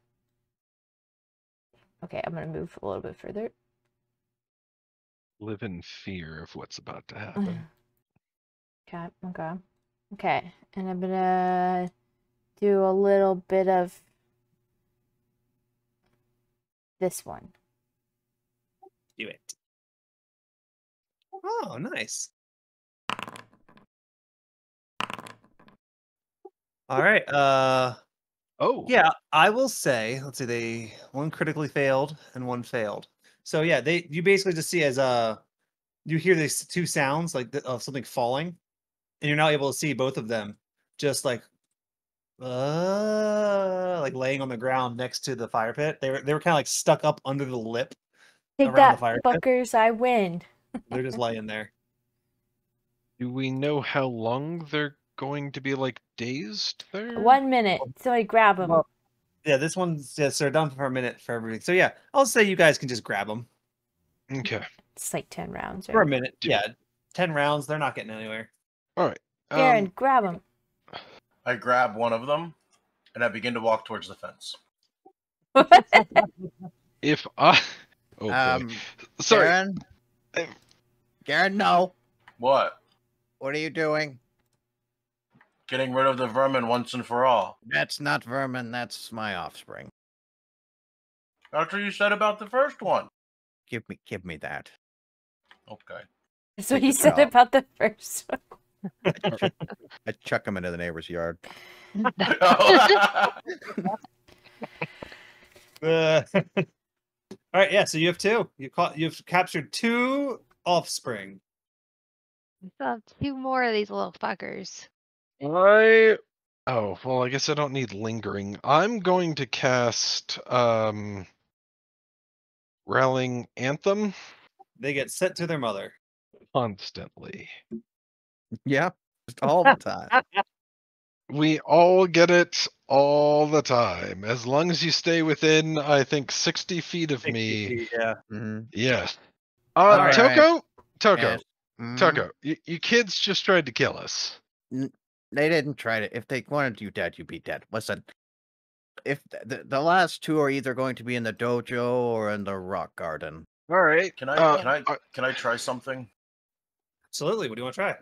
Okay, I'm gonna move a little bit further. Live in fear of what's about to happen. Okay. And I'm gonna do a little bit of this one. Do it. Oh, nice. All right. Oh. Yeah, I will say. Let's see. One critically failed and one failed. So yeah, you basically just see as you hear these two sounds like of something falling, and you're now able to see both of them just like laying on the ground next to the fire pit. They were kind of like stuck up under the lip Take around that, the fire pit. fuckers! I win. They're just laying there. Do we know how long they're going to be like dazed there? 1 minute. Somebody grab them. Well, yeah, this one's they're done for a minute for everything. So yeah, I'll say you guys can just grab them Okay. It's like 10 rounds, right? for a minute. Yeah, 10 rounds. They're not getting anywhere. All right. Garen, grab them. I grab one of them and I begin to walk towards the fence. If I... Oh, boy. Sorry. Garen? Garen, no. What? What are you doing? Getting rid of the vermin once and for all. That's not vermin, that's my offspring. That's what you said about the first one. Give me that. Okay. That's what Take he the said job. about the first one. I chuck him into the neighbor's yard. All right, yeah. So you have two. You've captured 2 offspring. We still have 2 more of these little fuckers. Oh, well, I guess I don't need lingering. I'm going to cast Rallying Anthem They get sent to their mother. constantly. Yeah, just all the time. We all get it all the time. As long as you stay within, I think, 60 feet of 60 me. feet, yeah. Mhm. Yes. All right. Toko? Yes. Mhm. Toko, you kids just tried to kill us. They didn't try to. If they wanted you dead, you'd be dead. Listen, if the last 2 are either going to be in the dojo or in the rock garden. All right. Can I try something? Absolutely. What do you want to try?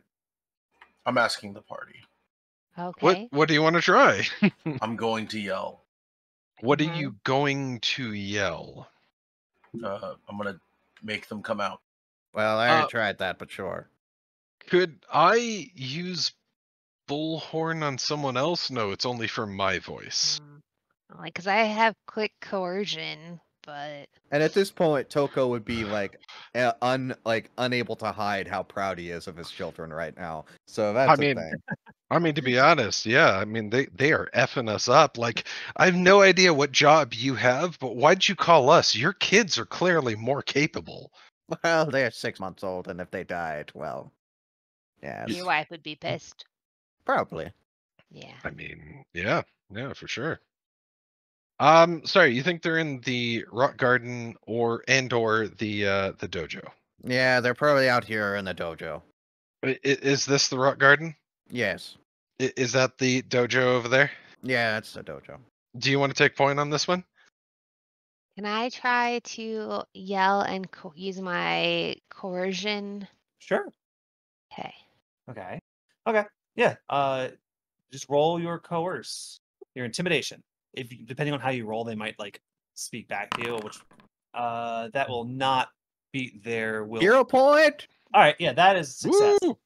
I'm asking the party. Okay. What do you want to try? I'm going to yell. What are you going to yell? I'm gonna make them come out. Well, I already tried that, but sure. Could I use bullhorn on someone else? No, it's only for my voice. Like, because I have quick coercion, but. And at this point, Toko would be like, unable to hide how proud he is of his children right now. So that's a thing. I mean, to be honest, yeah. I mean, they are effing us up. Like, I have no idea what job you have, but why'd you call us? Your kids are clearly more capable. Well, they're 6 months old, and if they died, well, yes. Your wife would be pissed. Probably. Yeah. I mean, yeah, for sure. Sorry, you think they're in the rock garden or the dojo? Yeah, they're probably out here in the dojo. Is this the rock garden? Yes. Is that the dojo over there? Yeah, it's the dojo. Do you want to take point on this one? Can I try to yell and use my coercion? Sure. Okay. Okay. Yeah. Just roll your coerce, your intimidation. Depending on how you roll, they might like speak back to you, which that will not beat their will. 0 point. All right. Yeah, that is success. Woo!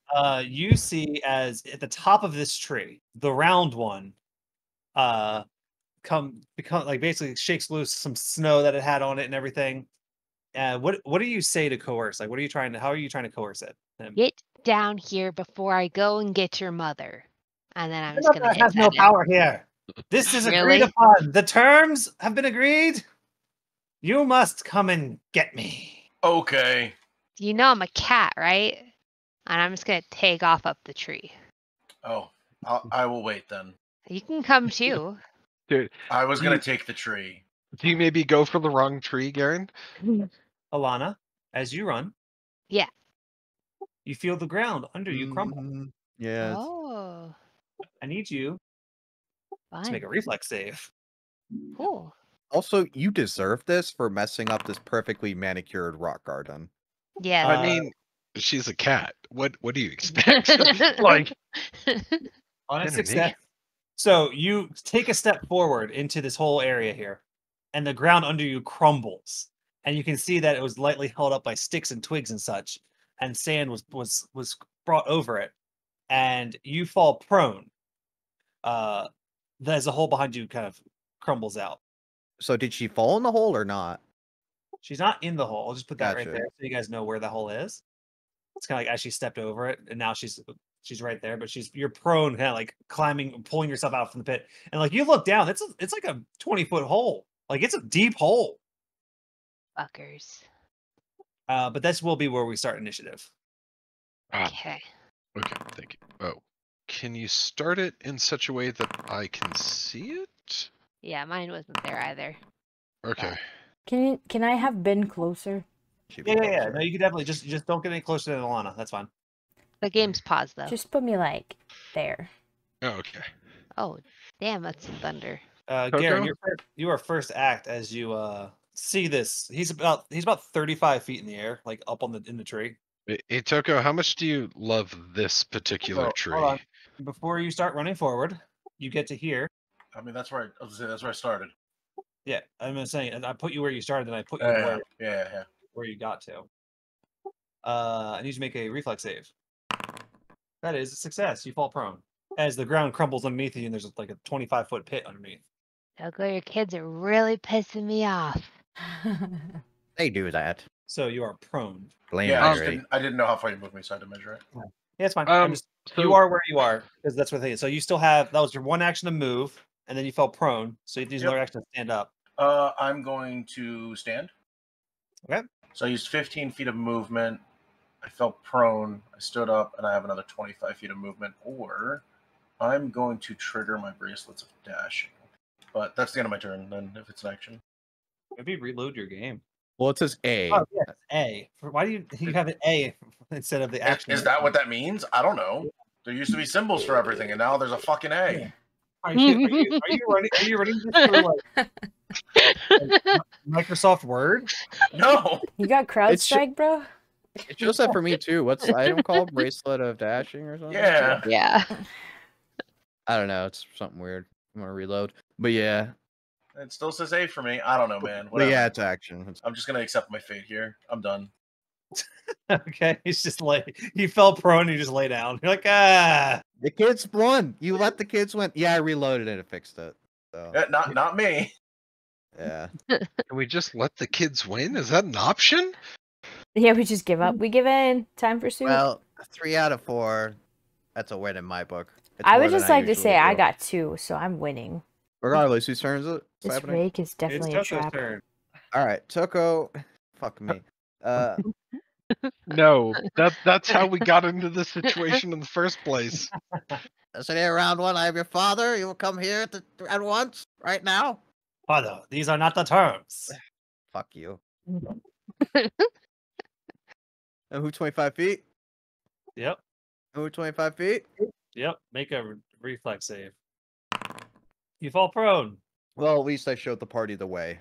You see as at the top of this tree, the round one, become like basically shakes loose some snow that it had on it and everything. What do you say to coerce? Like, how are you trying to coerce it? Get down here before I go and get your mother. And then I'm just gonna hit has no power here. This is agreed upon. The terms have been agreed. You must come and get me. Okay. You know I'm a cat, right? And I'm just gonna take off up the tree. Oh, I will wait then. You can come too. Dude, I was gonna take the tree. do you maybe go for the wrong tree, Garen? Alana, as you run, Yeah. you feel the ground under you crumble. Yes. Oh. I need you Fun. to make a reflex save. Cool. Also, you deserve this for messing up this perfectly manicured rock garden. Yeah. I mean, she's a cat. What do you expect? Like, on a success. So you take a step forward into this whole area here, and the ground under you crumbles, and you can see that it was lightly held up by sticks and twigs and such, and sand was brought over it, and you fall prone. As the hole behind you kind of crumbles out. So did she fall in the hole or not? She's not in the hole. I'll just put that right Gotcha. there so you guys know where the hole is. It's kind of like as she stepped over it, and now she's right there, but you're prone, kind of like climbing, pulling yourself out from the pit, and like you look down, it's like a 20-foot hole, like it's a deep hole. Fuckers. But this will be where we start initiative. Okay. Okay, thank you. Oh, can you start it in such a way that I can see it? Yeah, mine wasn't there either. Okay. Can I have been closer? Yeah. No, you can definitely just don't get any closer than Alana. That's fine. The game's paused though. Just put me like there. Oh, okay. Oh, damn, that's thunder. Garen, you are first act as you see this. He's about 35 feet in the air, like up in the tree. Hey, Toko, how much do you love this particular tree? Hold on. Before you start running forward, you get to here. I mean, that's where I started. Yeah, I'm saying I put you where you started, and I put you where you got to. I need you to make a reflex save. That is a success. You fall prone as the ground crumbles underneath you, and there's like a 25-foot pit underneath. Toko, your kids are really pissing me off. They do that. So you are prone. Blame I didn't know how far you moved me, so I had to measure it. Yeah, it's fine. You are where you are because that's what the thing is. So you still have that was your one action to move, and then you fell prone. So you use another action to stand up. I'm going to stand. Okay. So I used 15 feet of movement. I fell prone. I stood up, and I have another 25 feet of movement. Or I'm going to trigger my bracelets of dashing. But that's the end of my turn. Then, if it's an action, maybe reload your game. Well, it says A. Oh, yeah, A. Why do you have an A instead of the action? Is that what that means? I don't know. There used to be symbols for everything, and now there's a fucking A. Yeah. Are you running this for like Microsoft Word? No. You got CrowdStrike, bro? It shows that for me too. What's the item called? Bracelet of dashing or something? Yeah. Yeah. I don't know. It's something weird. I'm gonna reload. But yeah. It still says A for me. I don't know, man. But Whatever. yeah, it's action. I'm just gonna accept my fate here. I'm done. Okay, he's just like he fell prone and he just lay down. You're like, ah. The kids won. You let the kids win. Yeah, I reloaded it and fixed it. So Not me. yeah. Can we just let the kids win? Is that an option? Yeah, we just give up. We give in. Time for soup. Well, 3 out of 4. That's a win in my book. It's I more would than just like to usually say I do. got 2, so I'm winning. Regardless, whose turn is it? This happening? rake is definitely a It's Toko's trap. turn. All right, Toko. Fuck me. No, that's how we got into this situation in the first place. Listen here, round one. I am your father. You will come here at once, right now. Father, these are not the terms. Fuck you. Who 25 feet? Yep. Who 25 feet? Yep. Make a reflex save. You fall prone. Well, at least I showed the party the way.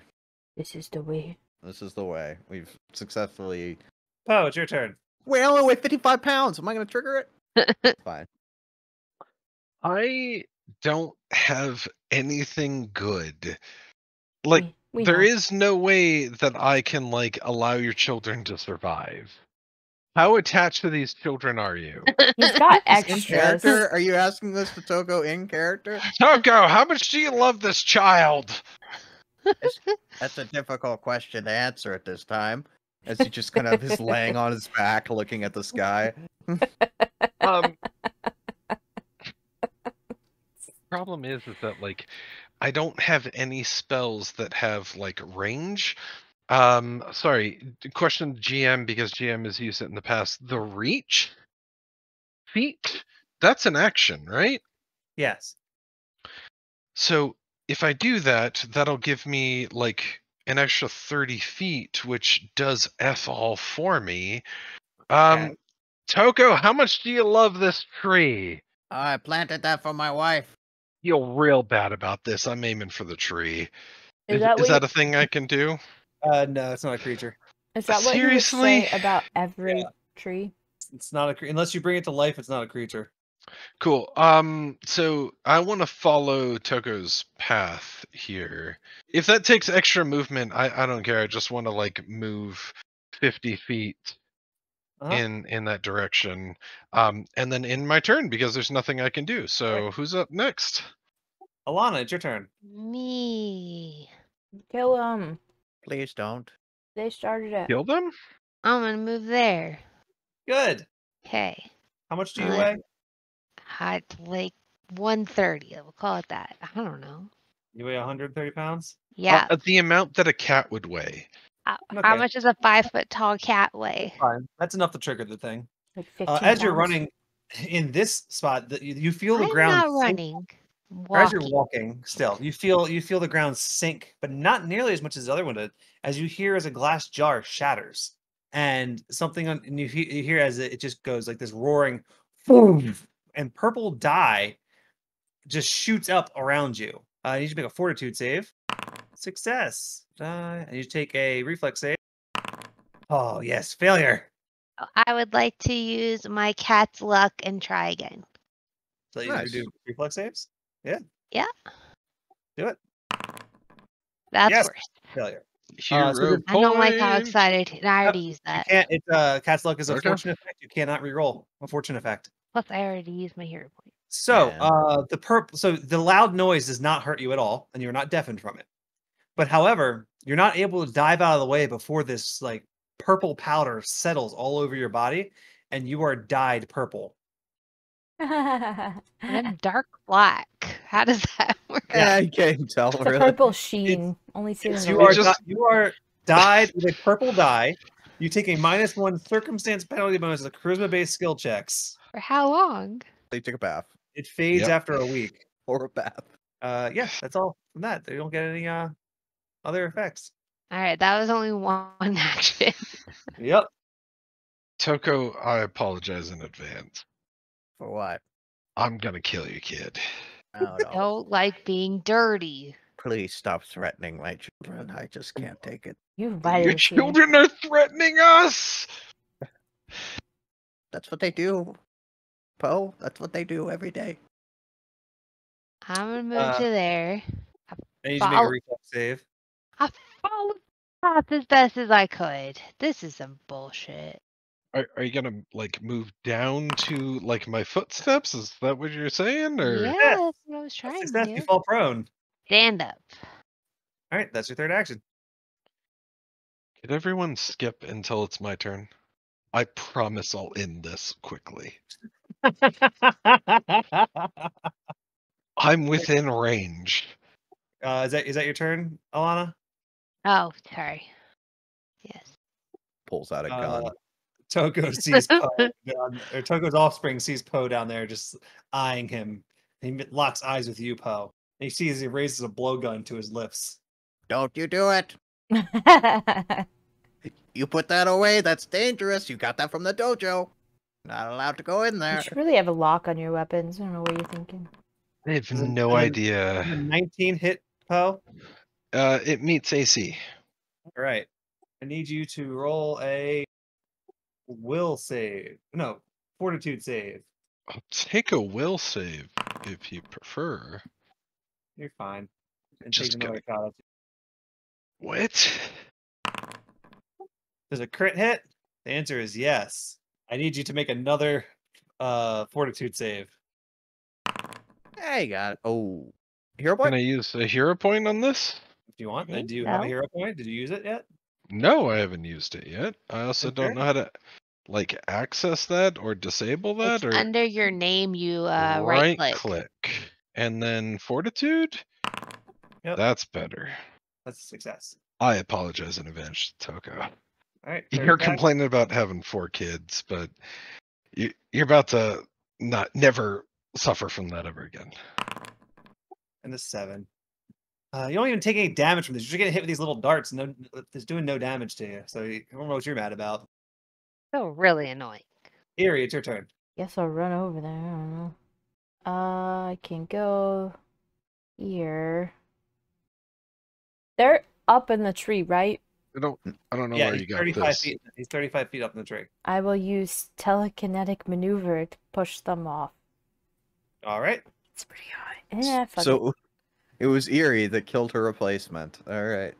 This is the way. This is the way. We've successfully. Poe, it's your turn. Wait, I only weigh 55 pounds. Am I going to trigger it? Fine. I don't have anything good. Like, there know. is no way that I can, like, allow your children to survive. How attached to these children are you? He's got In extras. character? Are you asking this to Toko in character? Toko, how much do you love this child? That's a difficult question to answer at this time. As he just kind of is laying on his back looking at the sky. Problem is that, like, I don't have any spells that have, like, range. Sorry, question GM, because GM has used it in the past. The reach feat, that's an action, right? Yes. So if I do that, that'll give me, like, an extra 30 feet, which does F all for me. Okay. Toko, how much do you love this tree? I planted that for my wife. Feel real bad about this. I'm aiming for the tree. Is Is that a thing I can do? No, it's not a creature. Is that what Seriously? you would say about every tree? It's not a unless you bring it to life. It's not a creature. Cool. So I want to follow Toko's path here. If that takes extra movement, I don't care. I just want to, like, move 50 feet in that direction. And then in my turn, because there's nothing I can do. So who's up next? Alana, it's your turn. Me. Kill them. Please don't. They started it. Kill them? I'm gonna move there. Good. Okay. How much do you weigh? I'd like 130. We'll call it that. I don't know. You weigh 130 pounds? Yeah. The amount that a cat would weigh. How much does a 5-foot tall cat weigh? Fine. That's enough to trigger the thing. Like 15 as you're pounds. running in this spot, you feel the I'm ground. not running. As you're walking, still you feel the ground sink, but not nearly as much as the other one did. As you hear, as a glass jar shatters, and something and you hear as it just goes like this roaring, boom, and purple dye just shoots up around you. You need to make a fortitude save. Success. And you take a reflex save. Oh yes, failure. I would like to use my cat's luck and try again. So you do reflex saves? Yeah. Yeah. Do it. That's worse. Failure. Hero I don't like how point. excited. I already used that. You can't. It's cat's luck is a fortune effect. You cannot reroll a fortune effect. Plus, I already used my hero point. So the loud noise does not hurt you at all, and you're not deafened from it. But however, you're not able to dive out of the way before this like purple powder settles all over your body, and you are dyed purple. I'm dark black. How does that work? Yeah, you can't tell. It's a purple sheen. Only seen in the You are dyed with a purple dye. You take a -1 circumstance penalty bonus of charisma-based skill checks. For how long? They took a bath. It fades after a week. Or a bath. Yeah, that's all from that. They don't get any other effects. All right, that was only one action. Yep. Toko, I apologize in advance. For what? I'm gonna kill you, kid. Oh, no. Don't like being dirty. Please stop threatening my children. I just can't take it. Your children are threatening us! That's what they do, Poe. That's what they do every day. I'm gonna move to there. I need you to make a reflex save. I followed the path as best as I could. This is some bullshit. Are you gonna like move down to like my footsteps? Is that what you're saying? Or Yeah, that's what I was trying to Success, do. you fall prone. Stand up. All right, that's your third action. could everyone skip until it's my turn? I promise I'll end this quickly. I'm within range. Is that your turn, Alana? Oh, sorry. Yes. Pulls out a gun. Toko sees Poe or Toko's offspring sees Poe down there, just eyeing him. He locks eyes with you, Poe. And you see as he raises a blowgun to his lips. Don't you do it. You put that away. That's dangerous. You got that from the dojo. Not allowed to go in You there. should really have a lock on your weapons. I don't know what you're thinking. I have no idea. 19 hit, Poe? It meets AC. All right. I need you to roll a will save. No, fortitude save. I'll take a will save if you prefer. You're fine. And Just take another gonna- shot. What? Does a crit hit? The answer is yes. I need you to make another fortitude save. Hey, got it. Oh, hero Can point. I use a hero point on this? If you want. think Do you have a so. hero point? Did you use it yet? No, I haven't used it yet. I also don't Okay. know how to like access that or disable that It's or under your name, you right right click. click. And then fortitude? Yep. That's better. That's a success. I apologize in advance, Toko. All right. You're complaining about having 4 kids, but you're about to never suffer from that ever again. And the 7. You don't even take any damage from this. You're just getting hit with these little darts. No, it's doing no damage to you. So I don't know what you're mad about. So really annoying. Eerie, it's your turn. Guess I'll run over there. I don't know. I can go here. They're up in the tree, right? I don't know Yeah, where he's you got 35 this. feet. He's 35 feet up in the tree. I will use telekinetic maneuver to push them off. All right. It's pretty high. Yeah, fuck So it was Eerie that killed her replacement. All right.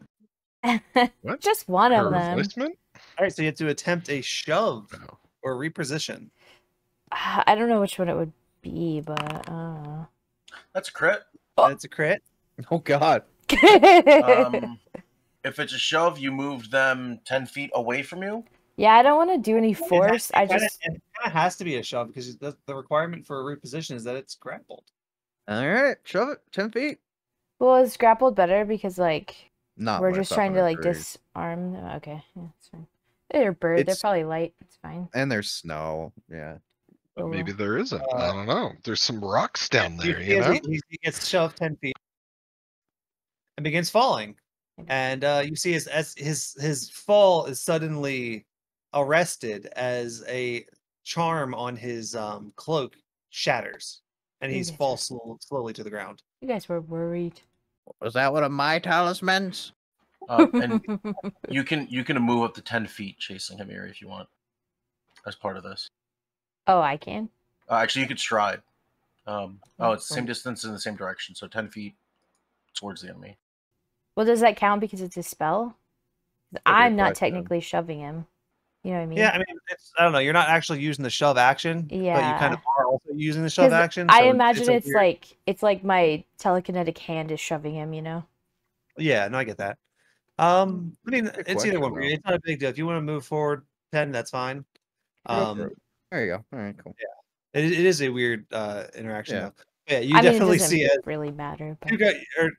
it. What? Just one Her of them. replacement? All right, so you have to attempt a shove Oh. or reposition. I don't know which one it would be, but That's a crit. Oh. That's a crit. Oh God. If it's a shove, you moved them 10 feet away from you. Yeah, I don't want to do any force. It kind of has to be a shove because the requirement for a reposition is that it's grappled. All right, shove it. 10 feet. Well, is grappled better because like Not we're with just up trying in to a like tree. disarm them. Okay, yeah, that's fine. They're bird. They're It's- probably light. It's fine. And there's snow. Yeah. But Oh, maybe well. there isn't. I don't know. There's some rocks down there, you know? He gets shoved 10 feet and begins falling. And you see his fall is suddenly arrested as a charm on his cloak shatters, and he Yes. falls slowly to the ground. You guys were worried. Was that one of my talismans? And you can move up to 10 feet chasing him here if you want, as part of this. Oh, I can. Actually, you could stride. It's the same distance in the same direction, so 10 feet towards the enemy. Well, does that count because it's a spell? I'm not technically shoving him. You know what I mean? Yeah, I mean, I don't know. You're not actually using the shove action, but you kind of are also using the shove 'Cause action. I so imagine a it's weird- like my telekinetic hand is shoving him. You know? Yeah, no, I get that. I mean, it's either question, one. though. It's not a big deal. If you want to move forward 10, that's fine. There you go. All right, cool. It is a weird interaction Yeah. though. Yeah, you I mean, definitely it doesn't see it. really matter. But...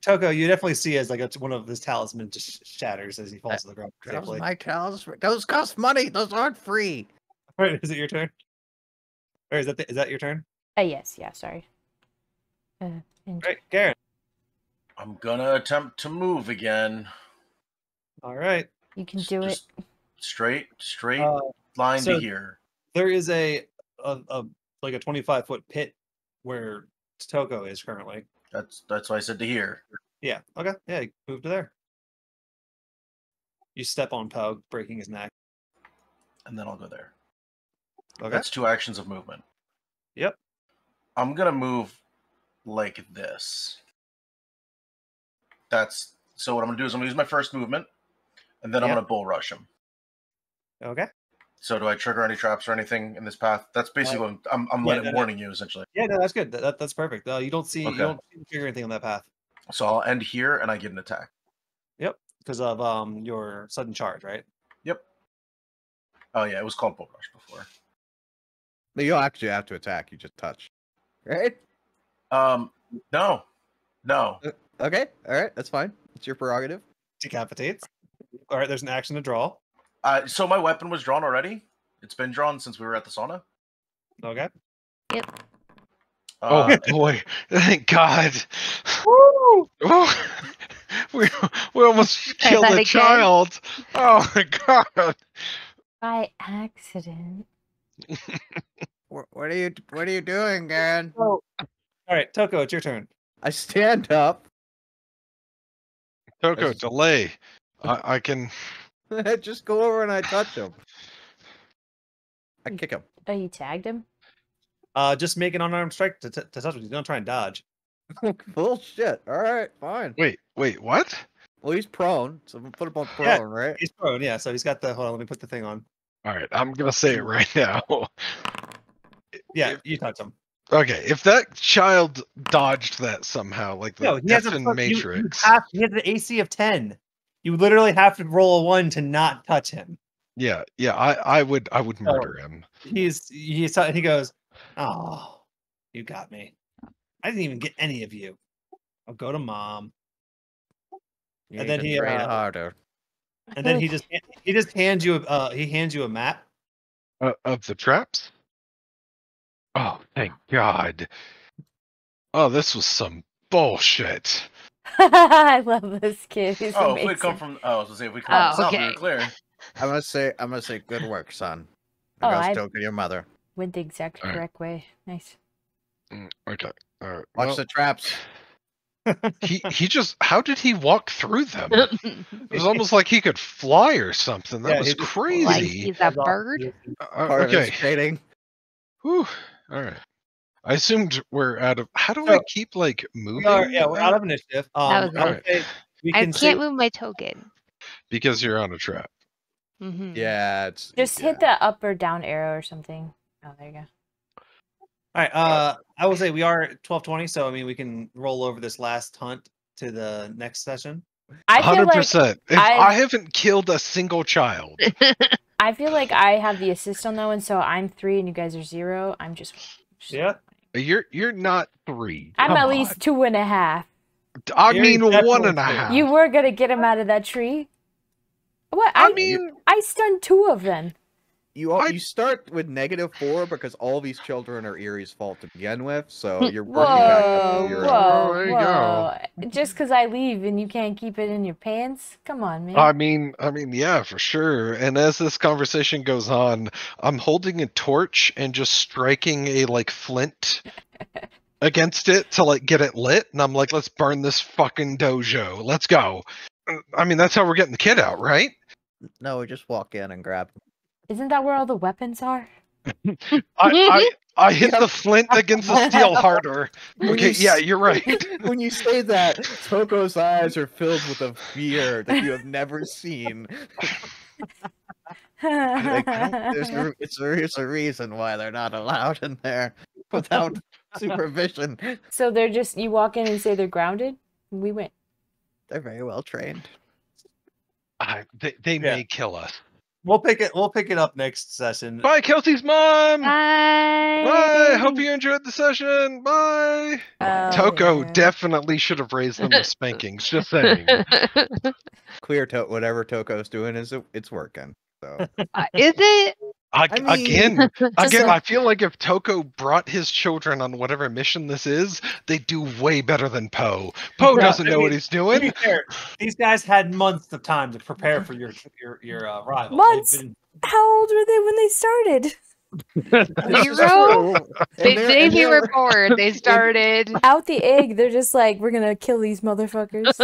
Toko, you definitely see as like one of his talisman just shatters as he falls to the ground. That was Safely. my talisman. Those cost money. Those aren't free. All right, is it your turn? Or is that your turn? yes, yeah, sorry. Right, Garen. I'm gonna attempt to move again. All right. You can do it. Just straight line so to here. There is a 25-foot pit where Toko is currently. That's why I said to here. Yeah. Okay. Yeah. You move to there. You step on Poe, breaking his neck. And then I'll go there. Okay. That's 2 actions of movement. Yep. I'm gonna move like this. So what I'm gonna do is I'm gonna use my first movement, and then I'm gonna bull rush him. Okay. So do I trigger any traps or anything in this path? That's basically what I'm warning you essentially. Yeah, no, that's good. That's perfect. You don't see you don't trigger anything on that path. So I'll end here and I get an attack. Yep, because of your sudden charge, right? Yep. Oh yeah, it was called bull rush before. No, you don't actually have to attack. You just touch, right? No. Okay, all right, that's fine. It's your prerogative. Decapitates. All right, there's an action to draw. So my weapon was drawn already. It's been drawn since we were at the sauna. Okay. Yep. Oh boy! Thank God. Woo! Oh, we almost killed a child. Oh my God! By accident. What are you doing, Garen? Oh. All right, Toko, it's your turn. I stand up. Toko, delay. I can just go over and I touch him. I kick him. Oh, you tagged him? Just make an unarmed strike to touch him. He's gonna try and dodge. Bullshit. All right, fine. Wait, what? Well, he's prone, so I'm gonna put him on prone, right? He's prone, yeah. So he's got the. Hold on, let me put the thing on. All right, I'm gonna say it right now. Yeah, you touch him. Okay, if that child dodged that somehow, like the Captain Matrix. He has the AC of 10. You literally have to roll a 1 to not touch him. Yeah, I would murder him. He goes, "Oh, you got me. I didn't even get any of you. I'll go to mom." And then he train harder. And then he just hands you a map of the traps. Oh, thank God. Oh, this was some bullshit. I love this kid. He's amazing. If we come from if we come from the south, we were clear. I'm gonna say good work, son. I Stoke your mother. went the exact correct way. Nice. Okay. Watch the traps. he just, how did he walk through them? It was almost like he could fly or something. That was crazy. Like he's a bird. Okay. Whew. All right. I assumed we're out of. How do I keep like moving? We're out of initiative. I can't move my token because you're on a trap. Mm-hmm. Yeah, it's just hit the up or down arrow or something. Oh, there you go. All right. I will say we are at 12:20, so I mean we can roll over this last hunt to the next session. 100%. If I haven't killed a single child. I feel like I have the assist on that one, so I'm 3 and you guys are 0. I'm just yeah. You're not 3. I'm at least 2.5. I mean 1.5. You were gonna get him out of that tree. What? I stunned 2 of them. You start with -4 because all these children are Erie's fault to begin with, so you're working back up to 0. Whoa. Just because I leave and you can't keep it in your pants? Come on, man. I mean, yeah, for sure. And as this conversation goes on, I'm holding a torch and just striking a like flint against it to like get it lit, and I'm like, let's burn this fucking dojo. Let's go. I mean, that's how we're getting the kid out, right? No, we just walk in and grab them. Isn't that where all the weapons are? I hit the flint against the steel harder. Okay, yeah, you're right. When you say that, Toko's eyes are filled with a fear that you have never seen. There's a reason why they're not allowed in there without supervision. So they're just, you walk in and say they're grounded, and we win. They're very well trained. They may kill us. We'll pick it up next session. Bye, Kelsey's mom. Bye. Bye. Hope you enjoyed the session. Bye. Toko definitely should have raised them with spankings. Just saying. Clear whatever Toko's doing it's working. So is it? Again, I feel like if Toko brought his children on whatever mission this is, they do way better than Poe. Poe doesn't know what he's doing. To be fair, these guys had months of time to prepare for your rival. Months? How old were they when they started? 0. The day we were born, they started out the egg. They're just like, we're gonna kill these motherfuckers.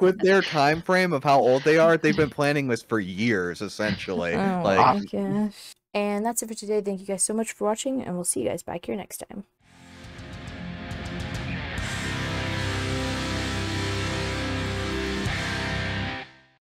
With their time frame of how old they are, they've been planning this for years, essentially. Oh my gosh. And that's it for today. Thank you guys so much for watching, and we'll see you guys back here next time.